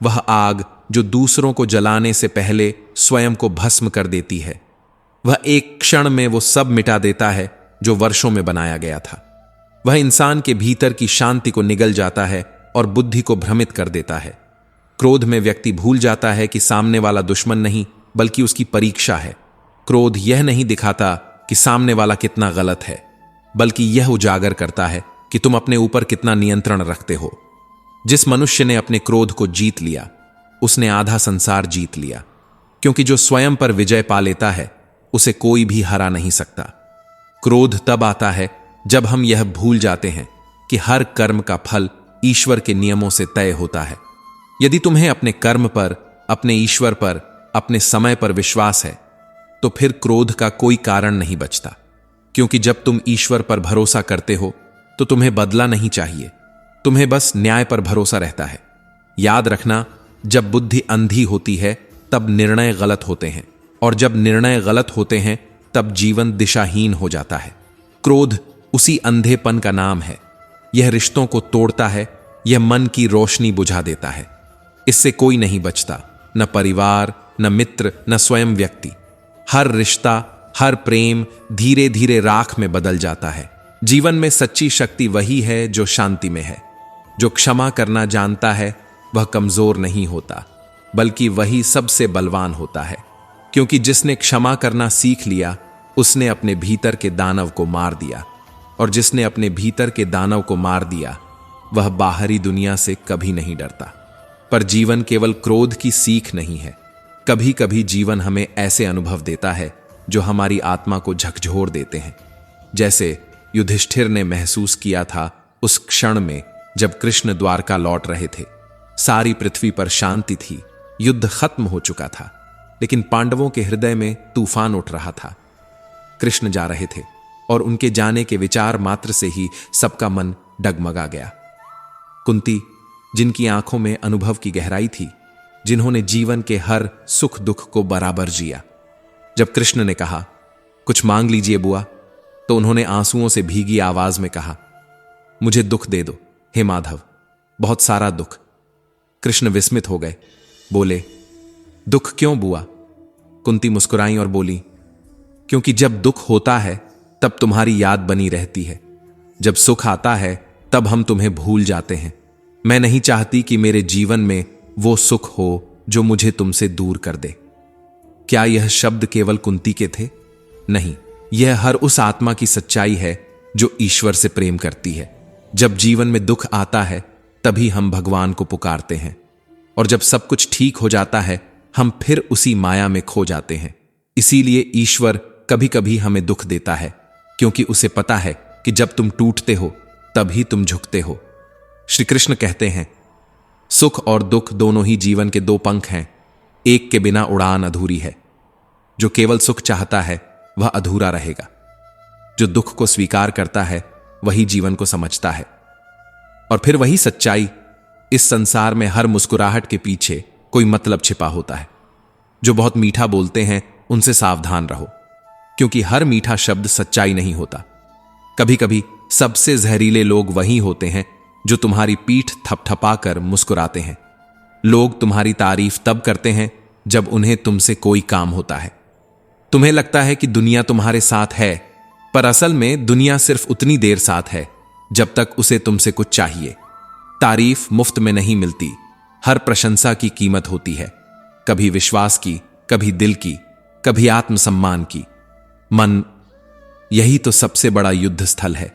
वह आग जो दूसरों को जलाने से पहले स्वयं को भस्म कर देती है। वह एक क्षण में वो सब मिटा देता है जो वर्षों में बनाया गया था। वह इंसान के भीतर की शांति को निगल जाता है और बुद्धि को भ्रमित कर देता है। क्रोध में व्यक्ति भूल जाता है कि सामने वाला दुश्मन नहीं, बल्कि उसकी परीक्षा है। क्रोध यह नहीं दिखाता कि सामने वाला कितना गलत है, बल्कि यह उजागर करता है कि तुम अपने ऊपर कितना नियंत्रण रखते हो। जिस मनुष्य ने अपने क्रोध को जीत लिया, उसने आधा संसार जीत लिया, क्योंकि जो स्वयं पर विजय पा लेता है उसे कोई भी हरा नहीं सकता। क्रोध तब आता है जब हम यह भूल जाते हैं कि हर कर्म का फल ईश्वर के नियमों से तय होता है। यदि तुम्हें अपने कर्म पर, अपने ईश्वर पर, अपने समय पर विश्वास है, तो फिर क्रोध का कोई कारण नहीं बचता। क्योंकि जब तुम ईश्वर पर भरोसा करते हो तो तुम्हें बदला नहीं चाहिए, तुम्हें बस न्याय पर भरोसा रहता है। याद रखना, जब बुद्धि अंधी होती है तब निर्णय गलत होते हैं, और जब निर्णय गलत होते हैं तब जीवन दिशाहीन हो जाता है। क्रोध उसी अंधेपन का नाम है। यह रिश्तों को तोड़ता है, यह मन की रोशनी बुझा देता है। इससे कोई नहीं बचता, न परिवार, न मित्र, न स्वयं व्यक्ति। हर रिश्ता, हर प्रेम धीरे धीरे राख में बदल जाता है। जीवन में सच्ची शक्ति वही है जो शांति में है। जो क्षमा करना जानता है वह कमजोर नहीं होता, बल्कि वही सबसे बलवान होता है, क्योंकि जिसने क्षमा करना सीख लिया उसने अपने भीतर के दानव को मार दिया, और जिसने अपने भीतर के दानव को मार दिया वह बाहरी दुनिया से कभी नहीं डरता। पर जीवन केवल क्रोध की सीख नहीं है। कभी कभी जीवन हमें ऐसे अनुभव देता है जो हमारी आत्मा को झकझोर देते हैं, जैसे युधिष्ठिर ने महसूस किया था उस क्षण में जब कृष्ण द्वारका लौट रहे थे। सारी पृथ्वी पर शांति थी, युद्ध खत्म हो चुका था, लेकिन पांडवों के हृदय में तूफान उठ रहा था। कृष्ण जा रहे थे और उनके जाने के विचार मात्र से ही सबका मन डगमगा गया। कुंती, जिनकी आंखों में अनुभव की गहराई थी, जिन्होंने जीवन के हर सुख दुख को बराबर जिया, जब कृष्ण ने कहा, कुछ मांग लीजिए बुआ, तो उन्होंने आंसुओं से भीगी आवाज में कहा, मुझे दुख दे दो हे माधव, बहुत सारा दुख। कृष्ण विस्मित हो गए, बोले, दुख क्यों बुआ? कुंती मुस्कुराई और बोली, क्योंकि जब दुख होता है तब तुम्हारी याद बनी रहती है, जब सुख आता है तब हम तुम्हें भूल जाते हैं। मैं नहीं चाहती कि मेरे जीवन में वो सुख हो जो मुझे तुमसे दूर कर दे। क्या यह शब्द केवल कुंती के थे? नहीं, यह हर उस आत्मा की सच्चाई है जो ईश्वर से प्रेम करती है। जब जीवन में दुख आता है तभी हम भगवान को पुकारते हैं, और जब सब कुछ ठीक हो जाता है हम फिर उसी माया में खो जाते हैं। इसीलिए ईश्वर कभी कभी हमें दुख देता है, क्योंकि उसे पता है कि जब तुम टूटते हो तभी तुम झुकते हो। श्री कृष्ण कहते हैं, सुख और दुख दोनों ही जीवन के दो पंख हैं, एक के बिना उड़ान अधूरी है। जो केवल सुख चाहता है वह अधूरा रहेगा, जो दुख को स्वीकार करता है वही जीवन को समझता है। और फिर वही सच्चाई, इस संसार में हर मुस्कुराहट के पीछे कोई मतलब छिपा होता है। जो बहुत मीठा बोलते हैं उनसे सावधान रहो, क्योंकि हर मीठा शब्द सच्चाई नहीं होता। कभी कभी सबसे जहरीले लोग वही होते हैं जो तुम्हारी पीठ थपथपाकर मुस्कुराते हैं। लोग तुम्हारी तारीफ तब करते हैं जब उन्हें तुमसे कोई काम होता है। तुम्हें लगता है कि दुनिया तुम्हारे साथ है, पर असल में दुनिया सिर्फ उतनी देर साथ है जब तक उसे तुमसे कुछ चाहिए। तारीफ मुफ्त में नहीं मिलती, हर प्रशंसा की कीमत होती है, कभी विश्वास की, कभी दिल की, कभी आत्मसम्मान की। मन, यही तो सबसे बड़ा युद्ध स्थल है,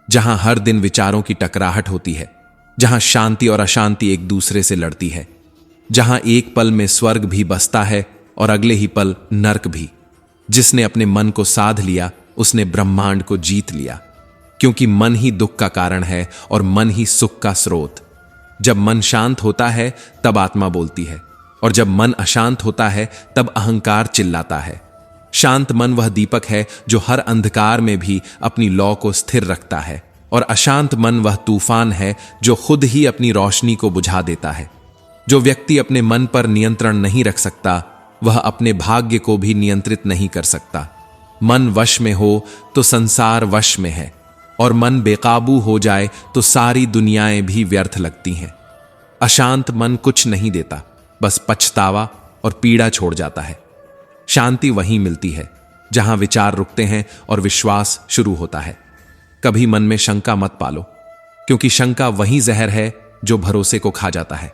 जहां हर दिन विचारों की टकराहट होती है, जहां शांति और अशांति एक दूसरे से लड़ती है, जहां एक पल में स्वर्ग भी बसता है और अगले ही पल नर्क भी। जिसने अपने मन को साध लिया उसने ब्रह्मांड को जीत लिया, क्योंकि मन ही दुख का कारण है और मन ही सुख का स्रोत। जब मन शांत होता है तब आत्मा बोलती है, और जब मन अशांत होता है तब अहंकार चिल्लाता है। शांत मन वह दीपक है जो हर अंधकार में भी अपनी लौ को स्थिर रखता है, और अशांत मन वह तूफान है जो खुद ही अपनी रोशनी को बुझा देता है। जो व्यक्ति अपने मन पर नियंत्रण नहीं रख सकता वह अपने भाग्य को भी नियंत्रित नहीं कर सकता। मन वश में हो तो संसार वश में है, और मन बेकाबू हो जाए तो सारी दुनियाएं भी व्यर्थ लगती हैं। अशांत मन कुछ नहीं देता, बस पछतावा और पीड़ा छोड़ जाता है। शांति वहीं मिलती है जहां विचार रुकते हैं और विश्वास शुरू होता है। कभी मन में शंका मत पालो, क्योंकि शंका वही जहर है जो भरोसे को खा जाता है।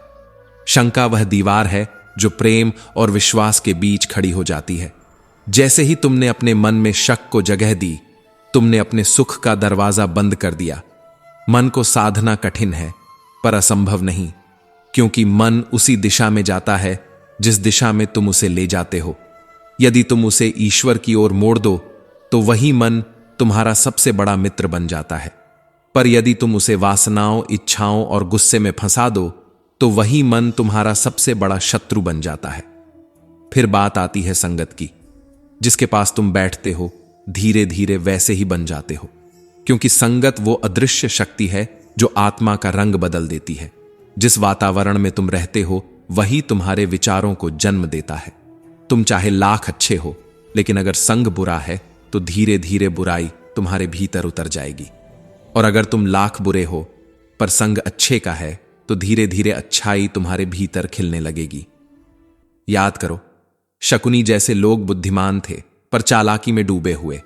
शंका वह दीवार है जो प्रेम और विश्वास के बीच खड़ी हो जाती है। जैसे ही तुमने अपने मन में शक को जगह दी, तुमने अपने सुख का दरवाजा बंद कर दिया। मन को साधना कठिन है, पर असंभव नहीं, क्योंकि मन उसी दिशा में जाता है जिस दिशा में तुम उसे ले जाते हो। यदि तुम उसे ईश्वर की ओर मोड़ दो तो वही मन तुम्हारा सबसे बड़ा मित्र बन जाता है, पर यदि तुम उसे वासनाओं, इच्छाओं और गुस्से में फंसा दो तो वही मन तुम्हारा सबसे बड़ा शत्रु बन जाता है। फिर बात आती है संगत की। जिसके पास तुम बैठते हो धीरे धीरे वैसे ही बन जाते हो, क्योंकि संगत वो अदृश्य शक्ति है जो आत्मा का रंग बदल देती है। जिस वातावरण में तुम रहते हो वही तुम्हारे विचारों को जन्म देता है। तुम चाहे लाख अच्छे हो, लेकिन अगर संग बुरा है तो धीरे धीरे बुराई तुम्हारे भीतर उतर जाएगी। और अगर तुम लाख बुरे हो पर संग अच्छे का है तो धीरे धीरे अच्छाई तुम्हारे भीतर खिलने लगेगी। याद करो, शकुनी जैसे लोग बुद्धिमान थे पर चालाकी में डूबे हुए,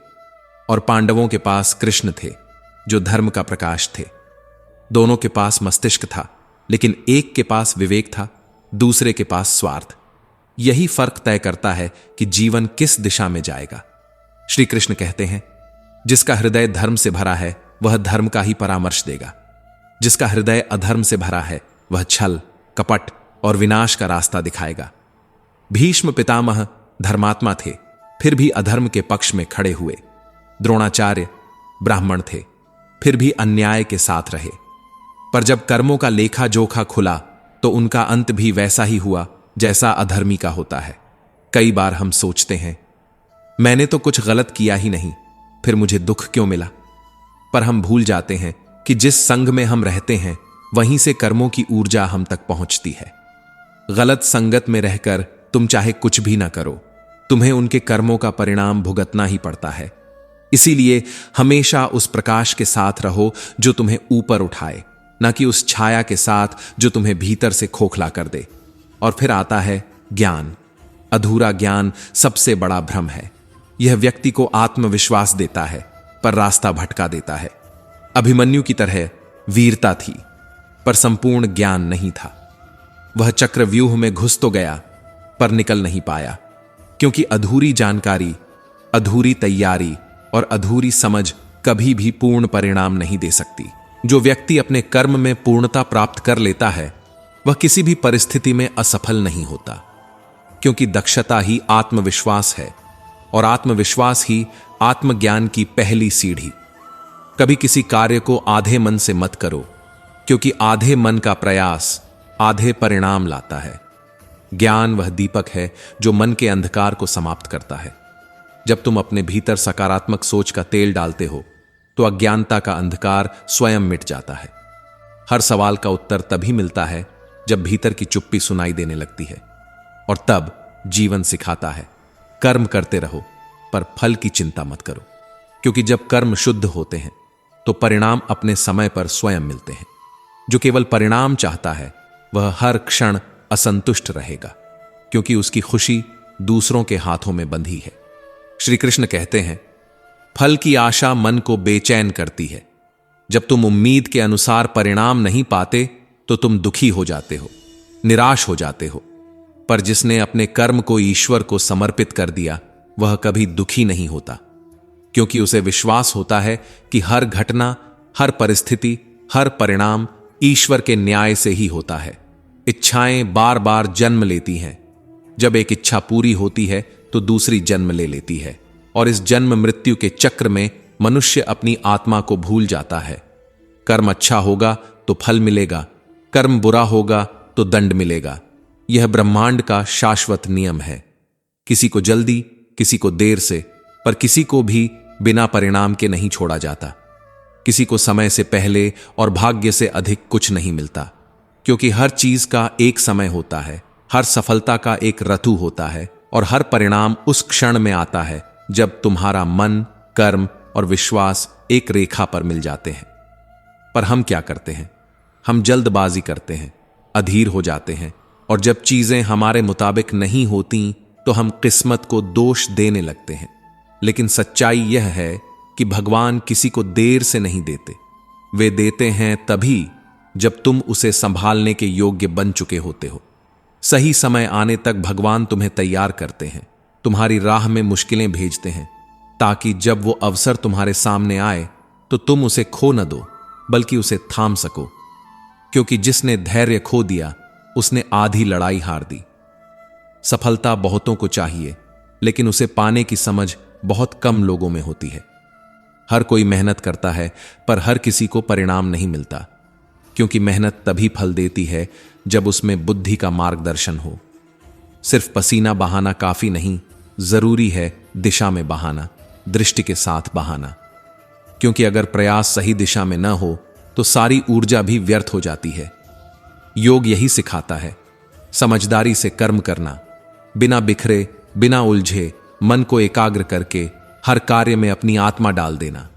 और पांडवों के पास कृष्ण थे जो धर्म का प्रकाश थे। दोनों के पास मस्तिष्क था, लेकिन एक के पास विवेक था, दूसरे के पास स्वार्थ। यही फर्क तय करता है कि जीवन किस दिशा में जाएगा। श्री कृष्ण कहते हैं, जिसका हृदय धर्म से भरा है वह धर्म का ही परामर्श देगा। जिसका हृदय अधर्म से भरा है वह छल, कपट और विनाश का रास्ता दिखाएगा। भीष्म पितामह धर्मात्मा थे, फिर भी अधर्म के पक्ष में खड़े हुए। द्रोणाचार्य ब्राह्मण थे, फिर भी अन्याय के साथ रहे। पर जब कर्मों का लेखा जोखा खुला तो उनका अंत भी वैसा ही हुआ जैसा अधर्मी का होता है। कई बार हम सोचते हैं, मैंने तो कुछ गलत किया ही नहीं, फिर मुझे दुख क्यों मिला? पर हम भूल जाते हैं कि जिस संग में हम रहते हैं वहीं से कर्मों की ऊर्जा हम तक पहुंचती है। गलत संगत में रहकर तुम चाहे कुछ भी ना करो, तुम्हें उनके कर्मों का परिणाम भुगतना ही पड़ता है। इसीलिए हमेशा उस प्रकाश के साथ रहो जो तुम्हें ऊपर उठाए, न कि उस छाया के साथ जो तुम्हें भीतर से खोखला कर दे। और फिर आता है ज्ञान। अधूरा ज्ञान सबसे बड़ा भ्रम है। यह व्यक्ति को आत्मविश्वास देता है पर रास्ता भटका देता है। अभिमन्यु की तरह वीरता थी पर संपूर्ण ज्ञान नहीं था। वह चक्रव्यूह में घुस तो गया पर निकल नहीं पाया, क्योंकि अधूरी जानकारी, अधूरी तैयारी और अधूरी समझ कभी भी पूर्ण परिणाम नहीं दे सकती। जो व्यक्ति अपने कर्म में पूर्णता प्राप्त कर लेता है वह किसी भी परिस्थिति में असफल नहीं होता, क्योंकि दक्षता ही आत्मविश्वास है और आत्मविश्वास ही आत्मज्ञान की पहली सीढ़ी। कभी किसी कार्य को आधे मन से मत करो, क्योंकि आधे मन का प्रयास आधे परिणाम लाता है। ज्ञान वह दीपक है जो मन के अंधकार को समाप्त करता है। जब तुम अपने भीतर सकारात्मक सोच का तेल डालते हो तो अज्ञानता का अंधकार स्वयं मिट जाता है। हर सवाल का उत्तर तभी मिलता है जब भीतर की चुप्पी सुनाई देने लगती है, और तब जीवन सिखाता है, कर्म करते रहो पर फल की चिंता मत करो, क्योंकि जब कर्म शुद्ध होते हैं तो परिणाम अपने समय पर स्वयं मिलते हैं। जो केवल परिणाम चाहता है वह हर क्षण असंतुष्ट रहेगा, क्योंकि उसकी खुशी दूसरों के हाथों में बंधी है। श्री कृष्ण कहते हैं, फल की आशा मन को बेचैन करती है। जब तुम उम्मीद के अनुसार परिणाम नहीं पाते तो तुम दुखी हो जाते हो, निराश हो जाते हो। पर जिसने अपने कर्म को ईश्वर को समर्पित कर दिया वह कभी दुखी नहीं होता, क्योंकि उसे विश्वास होता है कि हर घटना, हर परिस्थिति, हर परिणाम ईश्वर के न्याय से ही होता है। इच्छाएं बार बार जन्म लेती हैं। जब एक इच्छा पूरी होती है तो दूसरी जन्म ले लेती है, और इस जन्म मृत्यु के चक्र में मनुष्य अपनी आत्मा को भूल जाता है। कर्म अच्छा होगा तो फल मिलेगा, कर्म बुरा होगा तो दंड मिलेगा। यह ब्रह्मांड का शाश्वत नियम है। किसी को जल्दी, किसी को देर से, पर किसी को भी बिना परिणाम के नहीं छोड़ा जाता। किसी को समय से पहले और भाग्य से अधिक कुछ नहीं मिलता, क्योंकि हर चीज का एक समय होता है, हर सफलता का एक ऋतु होता है, और हर परिणाम उस क्षण में आता है जब तुम्हारा मन, कर्म और विश्वास एक रेखा पर मिल जाते हैं। पर हम क्या करते हैं? हम जल्दबाजी करते हैं, अधीर हो जाते हैं, और जब चीजें हमारे मुताबिक नहीं होती तो हम किस्मत को दोष देने लगते हैं। लेकिन सच्चाई यह है कि भगवान किसी को देर से नहीं देते। वे देते हैं तभी जब तुम उसे संभालने के योग्य बन चुके होते हो। सही समय आने तक भगवान तुम्हें तैयार करते हैं, तुम्हारी राह में मुश्किलें भेजते हैं, ताकि जब वो अवसर तुम्हारे सामने आए तो तुम उसे खो न दो, बल्कि उसे थाम सको। क्योंकि जिसने धैर्य खो दिया उसने आधी लड़ाई हार दी। सफलता बहुतों को चाहिए, लेकिन उसे पाने की समझ बहुत कम लोगों में होती है। हर कोई मेहनत करता है, पर हर किसी को परिणाम नहीं मिलता, क्योंकि मेहनत तभी फल देती है जब उसमें बुद्धि का मार्गदर्शन हो। सिर्फ पसीना बहाना काफी नहीं, जरूरी है दिशा में बहाना, दृष्टि के साथ बहाना। क्योंकि अगर प्रयास सही दिशा में न हो तो तो सारी ऊर्जा भी व्यर्थ हो जाती है। योग यही सिखाता है, समझदारी से कर्म करना, बिना बिखरे, बिना उलझे, मन को एकाग्र करके हर कार्य में अपनी आत्मा डाल देना।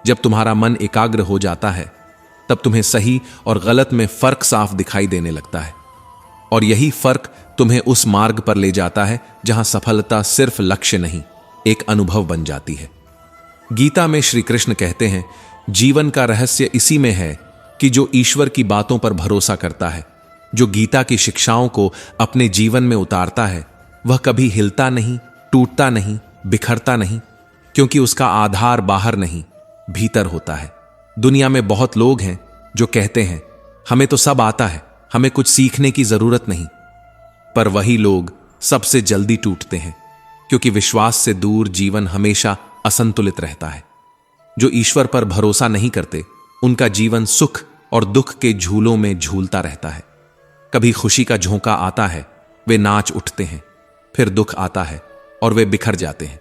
जब तुम्हारा मन एकाग्र हो जाता है तब तुम्हें सही और गलत में फर्क साफ दिखाई देने लगता है, और यही फर्क तुम्हें उस मार्ग पर ले जाता है जहां सफलता सिर्फ लक्ष्य नहीं, एक अनुभव बन जाती है। गीता में श्री कृष्ण कहते हैं, जीवन का रहस्य इसी में है कि जो ईश्वर की बातों पर भरोसा करता है, जो गीता की शिक्षाओं को अपने जीवन में उतारता है, वह कभी हिलता नहीं, टूटता नहीं, बिखरता नहीं, क्योंकि उसका आधार बाहर नहीं, भीतर होता है। दुनिया में बहुत लोग हैं जो कहते हैं, हमें तो सब आता है, हमें कुछ सीखने की जरूरत नहीं। पर वही लोग सबसे जल्दी टूटते हैं, क्योंकि विश्वास से दूर जीवन हमेशा असंतुलित रहता है। जो ईश्वर पर भरोसा नहीं करते, उनका जीवन सुख और दुख के झूलों में झूलता रहता है। कभी खुशी का झोंका आता है, वे नाच उठते हैं, फिर दुख आता है और वे बिखर जाते हैं।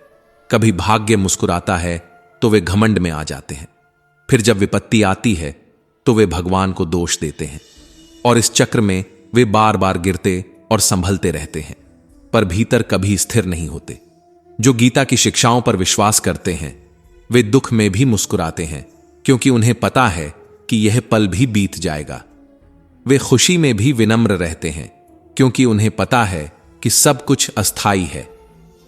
कभी भाग्य मुस्कुराता है तो वे घमंड में आ जाते हैं, फिर जब विपत्ति आती है तो वे भगवान को दोष देते हैं, और इस चक्र में वे बार बार गिरते और संभलते रहते हैं, पर भीतर कभी स्थिर नहीं होते। जो गीता की शिक्षाओं पर विश्वास करते हैं, वे दुख में भी मुस्कुराते हैं, क्योंकि उन्हें पता है कि यह पल भी बीत जाएगा। वे खुशी में भी विनम्र रहते हैं, क्योंकि उन्हें पता है कि सब कुछ अस्थायी है।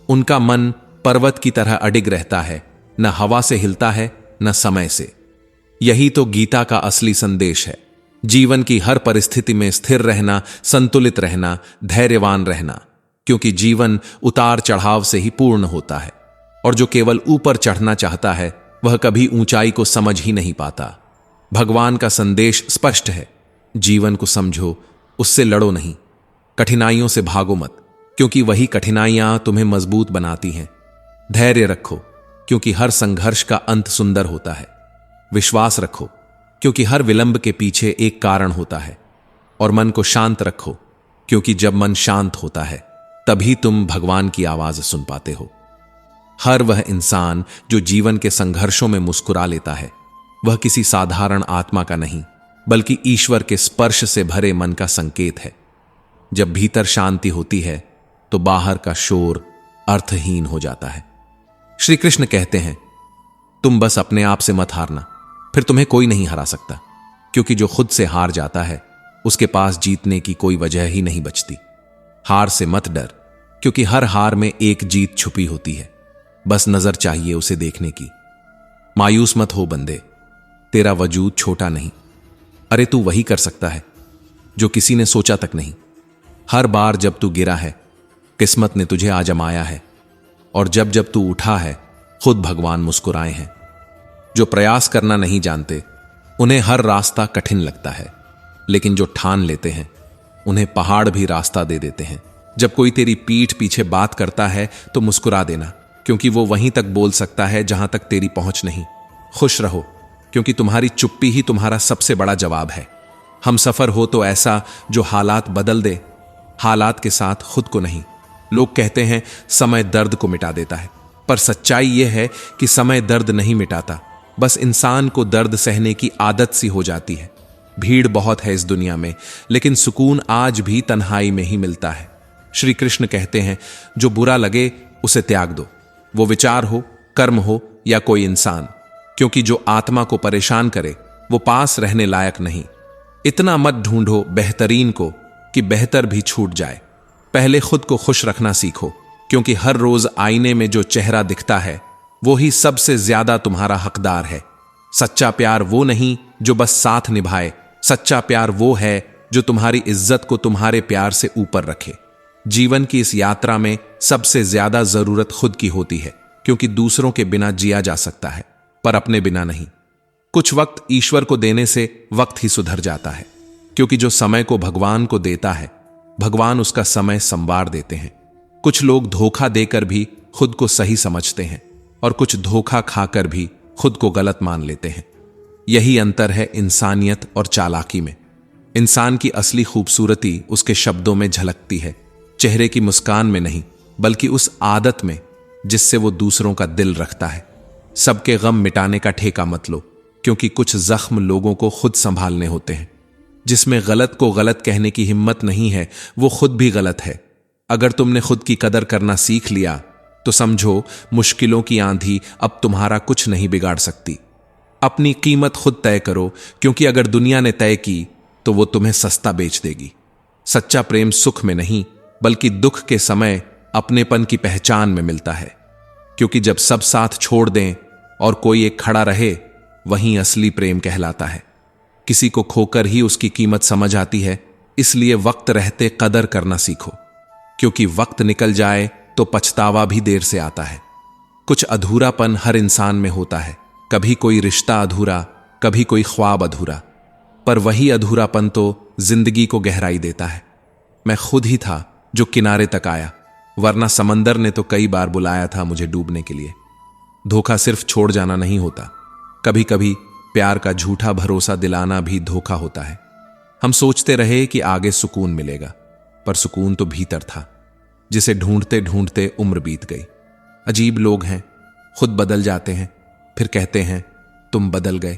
उनका मन पर्वत की तरह अडिग रहता है, न हवा से हिलता है न समय से। यही तो गीता का असली संदेश है, जीवन की हर परिस्थिति में स्थिर रहना, संतुलित रहना, धैर्यवान रहना, क्योंकि जीवन उतार चढ़ाव से ही पूर्ण होता है, और जो केवल ऊपर चढ़ना चाहता है वह कभी ऊंचाई को समझ ही नहीं पाता। भगवान का संदेश स्पष्ट है, जीवन को समझो, उससे लड़ो नहीं, कठिनाइयों से भागो मत, क्योंकि वही कठिनाइयां तुम्हें मजबूत बनाती हैं। धैर्य रखो, क्योंकि हर संघर्ष का अंत सुंदर होता है। विश्वास रखो, क्योंकि हर विलंब के पीछे एक कारण होता है। और मन को शांत रखो, क्योंकि जब मन शांत होता है तभी तुम भगवान की आवाज सुन पाते हो। हर वह इंसान जो जीवन के संघर्षों में मुस्कुरा लेता है, वह किसी साधारण आत्मा का नहीं, बल्कि ईश्वर के स्पर्श से भरे मन का संकेत है। जब भीतर शांति होती है तो बाहर का शोर अर्थहीन हो जाता है। श्री कृष्ण कहते हैं, तुम बस अपने आप से मत हारना, फिर तुम्हें कोई नहीं हरा सकता, क्योंकि जो खुद से हार जाता है उसके पास जीतने की कोई वजह ही नहीं बचती। हार से मत डर, क्योंकि हर हार में एक जीत छुपी होती है, बस नजर चाहिए उसे देखने की। मायूस मत हो बंदे, तेरा वजूद छोटा नहीं। अरे तू वही कर सकता है जो किसी ने सोचा तक नहीं। हर बार जब तू गिरा है, किस्मत ने तुझे आजमाया है, और जब जब तू उठा है, खुद भगवान मुस्कुराए हैं। जो प्रयास करना नहीं जानते, उन्हें हर रास्ता कठिन लगता है, लेकिन जो ठान लेते हैं, उन्हें पहाड़ भी रास्ता दे देते हैं। जब कोई तेरी पीठ पीछे बात करता है तो मुस्कुरा देना, क्योंकि वो वहीं तक बोल सकता है जहां तक तेरी पहुंच नहीं। खुश रहो, क्योंकि तुम्हारी चुप्पी ही तुम्हारा सबसे बड़ा जवाब है। हम सफर हो तो ऐसा जो हालात बदल दे, हालात के साथ खुद को नहीं। लोग कहते हैं समय दर्द को मिटा देता है, पर सच्चाई यह है कि समय दर्द नहीं मिटाता, बस इंसान को दर्द सहने की आदत सी हो जाती है। भीड़ बहुत है इस दुनिया में, लेकिन सुकून आज भी तन्हाई में ही मिलता है। श्री कृष्ण कहते हैं, जो बुरा लगे उसे त्याग दो, वो विचार हो, कर्म हो या कोई इंसान, क्योंकि जो आत्मा को परेशान करे वो पास रहने लायक नहीं। इतना मत ढूंढो बेहतरीन को कि बेहतर भी छूट जाए। पहले खुद को खुश रखना सीखो, क्योंकि हर रोज आईने में जो चेहरा दिखता है वो ही सबसे ज्यादा तुम्हारा हकदार है। सच्चा प्यार वो नहीं जो बस साथ निभाए, सच्चा प्यार वो है जो तुम्हारी इज्जत को तुम्हारे प्यार से ऊपर रखे। जीवन की इस यात्रा में सबसे ज्यादा जरूरत खुद की होती है, क्योंकि दूसरों के बिना जिया जा सकता है, पर अपने बिना नहीं। कुछ वक्त ईश्वर को देने से वक्त ही सुधर जाता है, क्योंकि जो समय को भगवान को देता है, भगवान उसका समय संवार देते हैं। कुछ लोग धोखा देकर भी खुद को सही समझते हैं, और कुछ धोखा खाकर भी खुद को गलत मान लेते हैं। यही अंतर है इंसानियत और चालाकी में। इंसान की असली खूबसूरती उसके शब्दों में झलकती है, चेहरे की मुस्कान में नहीं, बल्कि उस आदत में जिससे वो दूसरों का दिल रखता है। सबके गम मिटाने का ठेका मत लो, क्योंकि कुछ जख्म लोगों को खुद संभालने होते हैं। जिसमें गलत को गलत कहने की हिम्मत नहीं है वो खुद भी गलत है। अगर तुमने खुद की कदर करना सीख लिया तो समझो मुश्किलों की आंधी अब तुम्हारा कुछ नहीं बिगाड़ सकती। अपनी कीमत खुद तय करो, क्योंकि अगर दुनिया ने तय की तो वो तुम्हें सस्ता बेच देगी। सच्चा प्रेम सुख में नहीं बल्कि दुख के समय अपनेपन की पहचान में मिलता है, क्योंकि जब सब साथ छोड़ दें और कोई एक खड़ा रहे वहीं असली प्रेम कहलाता है। किसी को खोकर ही उसकी कीमत समझ आती है, इसलिए वक्त रहते कदर करना सीखो, क्योंकि वक्त निकल जाए तो पछतावा भी देर से आता है। कुछ अधूरापन हर इंसान में होता है, कभी कोई रिश्ता अधूरा, कभी कोई ख्वाब अधूरा, पर वही अधूरापन तो जिंदगी को गहराई देता है। मैं खुद ही था जो किनारे तक आया, वरना समंदर ने तो कई बार बुलाया था मुझे डूबने के लिए। धोखा सिर्फ छोड़ जाना नहीं होता, कभी कभी प्यार का झूठा भरोसा दिलाना भी धोखा होता है। हम सोचते रहे कि आगे सुकून मिलेगा, पर सुकून तो भीतर था, जिसे ढूंढते ढूंढते उम्र बीत गई। अजीब लोग हैं, खुद बदल जाते हैं फिर कहते हैं तुम बदल गए।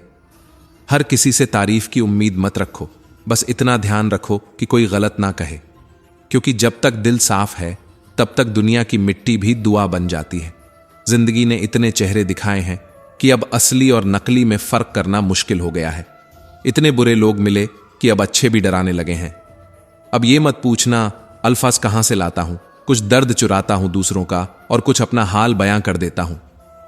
हर किसी से तारीफ की उम्मीद मत रखो, बस इतना ध्यान रखो कि कोई गलत ना कहे, क्योंकि जब तक दिल साफ है तब तक दुनिया की मिट्टी भी दुआ बन जाती है। जिंदगी ने इतने चेहरे दिखाए हैं कि अब असली और नकली में फर्क करना मुश्किल हो गया है। इतने बुरे लोग मिले कि अब अच्छे भी डराने लगे हैं। अब ये मत पूछना अल्फाज कहां से लाता हूं, कुछ दर्द चुराता हूं दूसरों का और कुछ अपना हाल बयां कर देता हूं।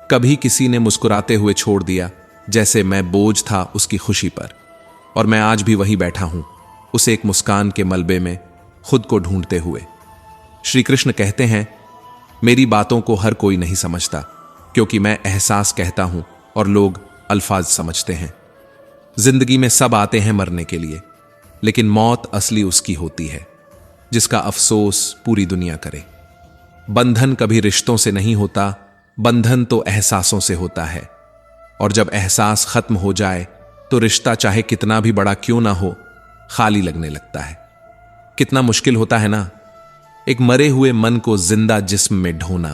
कभी किसी ने मुस्कुराते हुए छोड़ दिया जैसे मैं बोझ था उसकी खुशी पर, और मैं आज भी वहीं बैठा हूं उस एक मुस्कान के मलबे में खुद को ढूंढते हुए। श्री कृष्ण कहते हैं मेरी बातों को हर कोई नहीं समझता, क्योंकि मैं एहसास कहता हूं और लोग अल्फाज समझते हैं। जिंदगी में सब आते हैं मरने के लिए, लेकिन मौत असली उसकी होती है जिसका अफसोस पूरी दुनिया करे। बंधन कभी रिश्तों से नहीं होता, बंधन तो एहसासों से होता है, और जब एहसास खत्म हो जाए तो रिश्ता चाहे कितना भी बड़ा क्यों ना हो खाली लगने लगता है। कितना मुश्किल होता है ना एक मरे हुए मन को जिंदा जिस्म में ढोना।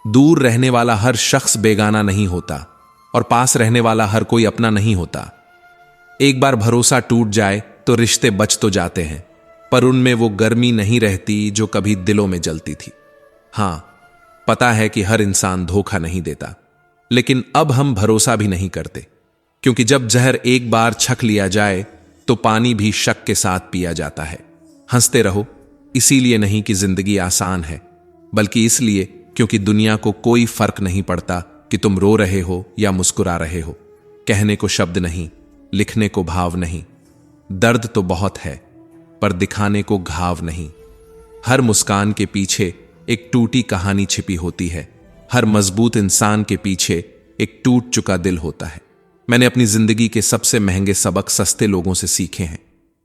दूर रहने वाला हर शख्स बेगाना नहीं होता और पास रहने वाला हर कोई अपना नहीं होता। एक बार भरोसा टूट जाए तो रिश्ते बच तो जाते हैं, पर उनमें वो गर्मी नहीं रहती जो कभी दिलों में जलती थी। हां, पता है कि हर इंसान धोखा नहीं देता, लेकिन अब हम भरोसा भी नहीं करते, क्योंकि जब जहर एक बार छक लिया जाए तो पानी भी शक के साथ पिया जाता है। हंसते रहो, इसीलिए नहीं कि जिंदगी आसान है, बल्कि इसलिए क्योंकि दुनिया को कोई फर्क नहीं पड़ता कि तुम रो रहे हो या मुस्कुरा रहे हो। कहने को शब्द नहीं, लिखने को भाव नहीं। दर्द तो बहुत है, पर दिखाने को घाव नहीं। हर मुस्कान के पीछे एक टूटी कहानी छिपी होती है। हर मजबूत इंसान के पीछे एक टूट चुका दिल होता है। मैंने अपनी जिंदगी के सबसे महंगे सबक सस्ते लोगों से सीखे हैं,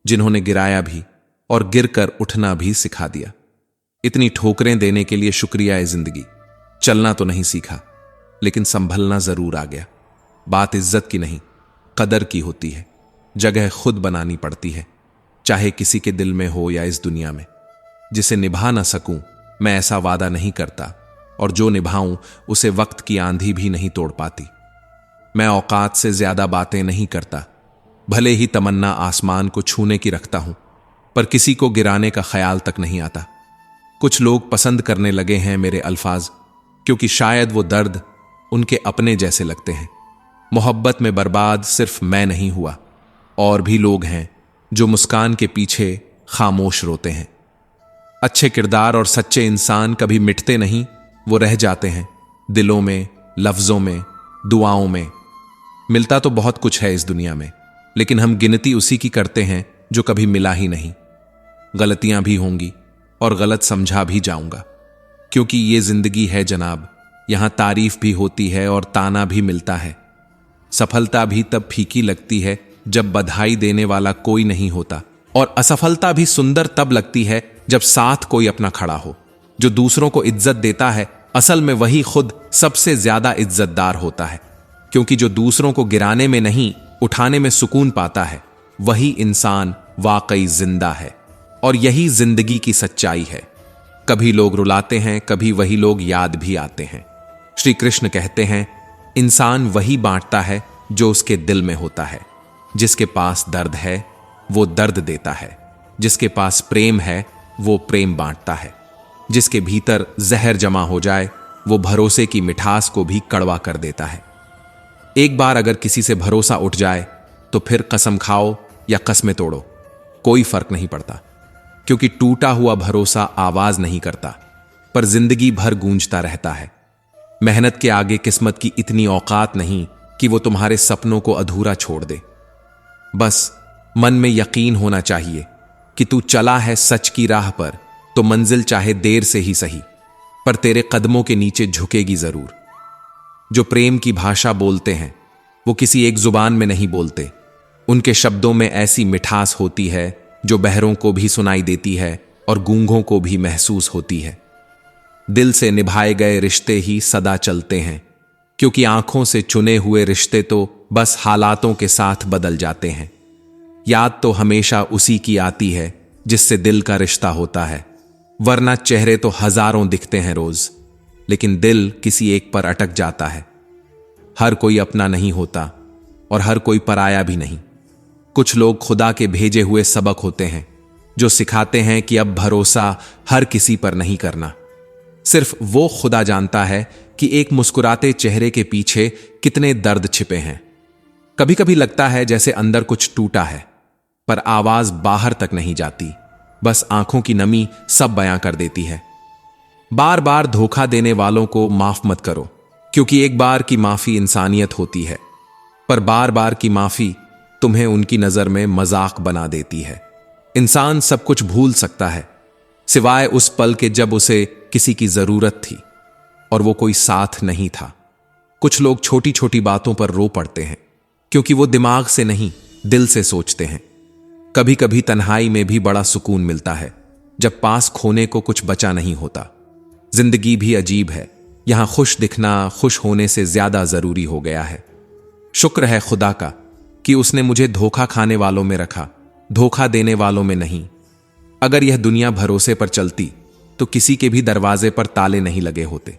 जिन्होंने गिराया भी और गिरकर उठना भी सिखा दिया। इतनी ठोकरें देने के लिए शुक्रिया है जिंदगी। चलना तो नहीं सीखा, लेकिन संभलना जरूर आ गया। बात इज्जत की नहीं, कदर की होती है। जगह खुद बनानी पड़ती है, चाहे किसी के दिल में हो या इस दुनिया में। जिसे निभा ना सकूं मैं ऐसा वादा नहीं करता, और जो निभाऊं उसे वक्त की आंधी भी नहीं तोड़ पाती। मैं औकात से ज्यादा बातें नहीं करता, भले ही तमन्ना आसमान को छूने की रखता हूं, पर किसी को गिराने का ख्याल तक नहीं आता। कुछ लोग पसंद करने लगे हैं मेरे अल्फाज, क्योंकि शायद वो दर्द उनके अपने जैसे लगते हैं। मोहब्बत में बर्बाद सिर्फ मैं नहीं हुआ, और भी लोग हैं जो मुस्कान के पीछे खामोश रोते हैं। अच्छे किरदार और सच्चे इंसान कभी मिटते नहीं, वो रह जाते हैं दिलों में, लफ्जों में, दुआओं में। मिलता तो बहुत कुछ है इस दुनिया में, लेकिन हम गिनती उसी की करते हैं जो कभी मिला ही नहीं। गलतियां भी होंगी और गलत समझा भी जाऊंगा, क्योंकि ये जिंदगी है जनाब। यहां तारीफ भी होती है और ताना भी मिलता है। सफलता भी तब फीकी लगती है जब बधाई देने वाला कोई नहीं होता, और असफलता भी सुंदर तब लगती है जब साथ कोई अपना खड़ा हो। जो दूसरों को इज्जत देता है असल में वही खुद सबसे ज्यादा इज्जतदार होता है, क्योंकि जो दूसरों को गिराने में नहीं उठाने में सुकून पाता है वही इंसान वाकई जिंदा है। और यही जिंदगी की सच्चाई है। कभी लोग रुलाते हैं, कभी वही लोग याद भी आते हैं। श्री कृष्ण कहते हैं इंसान वही बांटता है जो उसके दिल में होता है। जिसके पास दर्द है वो दर्द देता है, जिसके पास प्रेम है वो प्रेम बांटता है। जिसके भीतर जहर जमा हो जाए वो भरोसे की मिठास को भी कड़वा कर देता है। एक बार अगर किसी से भरोसा उठ जाए तो फिर कसम खाओ या कस्में तोड़ो, कोई फर्क नहीं पड़ता, क्योंकि टूटा हुआ भरोसा आवाज नहीं करता पर जिंदगी भर गूंजता रहता है। मेहनत के आगे किस्मत की इतनी औकात नहीं कि वो तुम्हारे सपनों को अधूरा छोड़ दे। बस मन में यकीन होना चाहिए कि तू चला है सच की राह पर, तो मंजिल चाहे देर से ही सही पर तेरे कदमों के नीचे झुकेगी जरूर। जो प्रेम की भाषा बोलते हैं वो किसी एक जुबान में नहीं बोलते, उनके शब्दों में ऐसी मिठास होती है जो बहरों को भी सुनाई देती है और गूंगों को भी महसूस होती है। दिल से निभाए गए रिश्ते ही सदा चलते हैं, क्योंकि आंखों से चुने हुए रिश्ते तो बस हालातों के साथ बदल जाते हैं। याद तो हमेशा उसी की आती है जिससे दिल का रिश्ता होता है, वरना चेहरे तो हजारों दिखते हैं रोज, लेकिन दिल किसी एक पर अटक जाता है। हर कोई अपना नहीं होता और हर कोई पराया भी नहीं। कुछ लोग खुदा के भेजे हुए सबक होते हैं जो सिखाते हैं कि अब भरोसा हर किसी पर नहीं करना। सिर्फ वो खुदा जानता है कि एक मुस्कुराते चेहरे के पीछे कितने दर्द छिपे हैं। कभी कभी लगता है जैसे अंदर कुछ टूटा है पर आवाज बाहर तक नहीं जाती, बस आंखों की नमी सब बयां कर देती है। बार बार धोखा देने वालों को माफ मत करो, क्योंकि एक बार की माफी इंसानियत होती है, पर बार बार की माफी तुम्हें उनकी नजर में मजाक बना देती है। इंसान सब कुछ भूल सकता है सिवाय उस पल के जब उसे किसी की जरूरत थी और वो कोई साथ नहीं था। कुछ लोग छोटी छोटी बातों पर रो पड़ते हैं क्योंकि वो दिमाग से नहीं दिल से सोचते हैं। कभी कभी तन्हाई में भी बड़ा सुकून मिलता है जब पास खोने को कुछ बचा नहीं होता। जिंदगी भी अजीब है, यहां खुश दिखना खुश होने से ज्यादा जरूरी हो गया है। शुक्र है खुदा का कि उसने मुझे धोखा खाने वालों में रखा, धोखा देने वालों में नहीं। अगर यह दुनिया भरोसे पर चलती तो किसी के भी दरवाजे पर ताले नहीं लगे होते।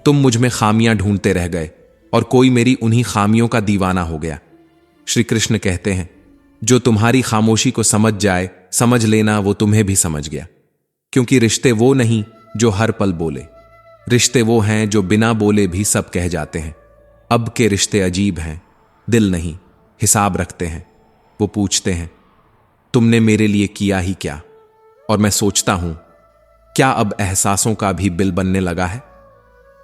तुम मुझ में खामियां ढूंढते रह गए और कोई मेरी उन्हीं खामियों का दीवाना हो गया। श्री कृष्ण कहते हैं, जो तुम्हारी खामोशी को समझ जाए समझ लेना वो तुम्हें भी समझ गया। क्योंकि रिश्ते वो नहीं जो हर पल बोले, रिश्ते वो हैं जो बिना बोले भी सब कह जाते हैं। अब के रिश्ते अजीब हैं, दिल नहीं हिसाब रखते हैं। वो पूछते हैं तुमने मेरे लिए किया ही क्या, और मैं सोचता हूं क्या अब एहसासों का भी बिल बनने लगा है।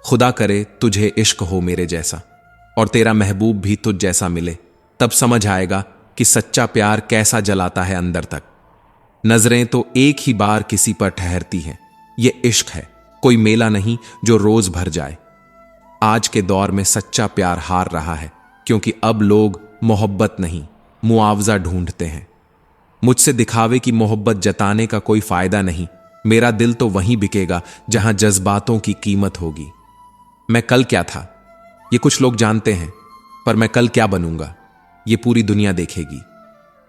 खुदा करे तुझे इश्क हो मेरे जैसा और तेरा महबूब भी तुझ जैसा मिले, तब समझ आएगा कि सच्चा प्यार कैसा जलाता है अंदर तक। नजरें तो एक ही बार किसी पर ठहरती हैं, ये इश्क है, कोई मेला नहीं जो रोज भर जाए। आज के दौर में सच्चा प्यार हार रहा है क्योंकि अब लोग मोहब्बत नहीं मुआवजा ढूंढते हैं। मुझसे दिखावे की मोहब्बत जताने का कोई फायदा नहीं, मेरा दिल तो वहीं बिकेगा जहां जज्बातों की कीमत होगी। मैं कल क्या था ये कुछ लोग जानते हैं, पर मैं कल क्या बनूंगा ये पूरी दुनिया देखेगी।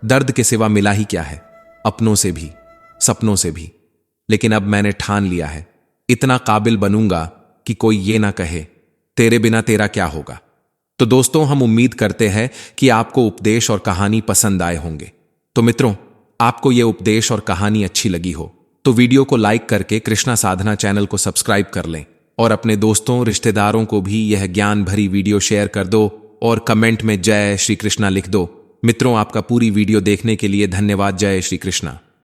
दर्द के सिवा मिला ही क्या है, अपनों से भी सपनों से भी। लेकिन अब मैंने ठान लिया है, इतना काबिल बनूंगा कि कोई ये ना कहे तेरे बिना तेरा क्या होगा। तो दोस्तों, हम उम्मीद करते हैं कि आपको उपदेश और कहानी पसंद आए होंगे। तो मित्रों, आपको यह उपदेश और कहानी अच्छी लगी हो तो वीडियो को लाइक करके कृष्णा साधना चैनल को सब्सक्राइब कर लें और अपने दोस्तों रिश्तेदारों को भी यह ज्ञान भरी वीडियो शेयर कर दो और कमेंट में जय श्री कृष्णा लिख दो। मित्रों, आपका पूरी वीडियो देखने के लिए धन्यवाद। जय श्री कृष्णा।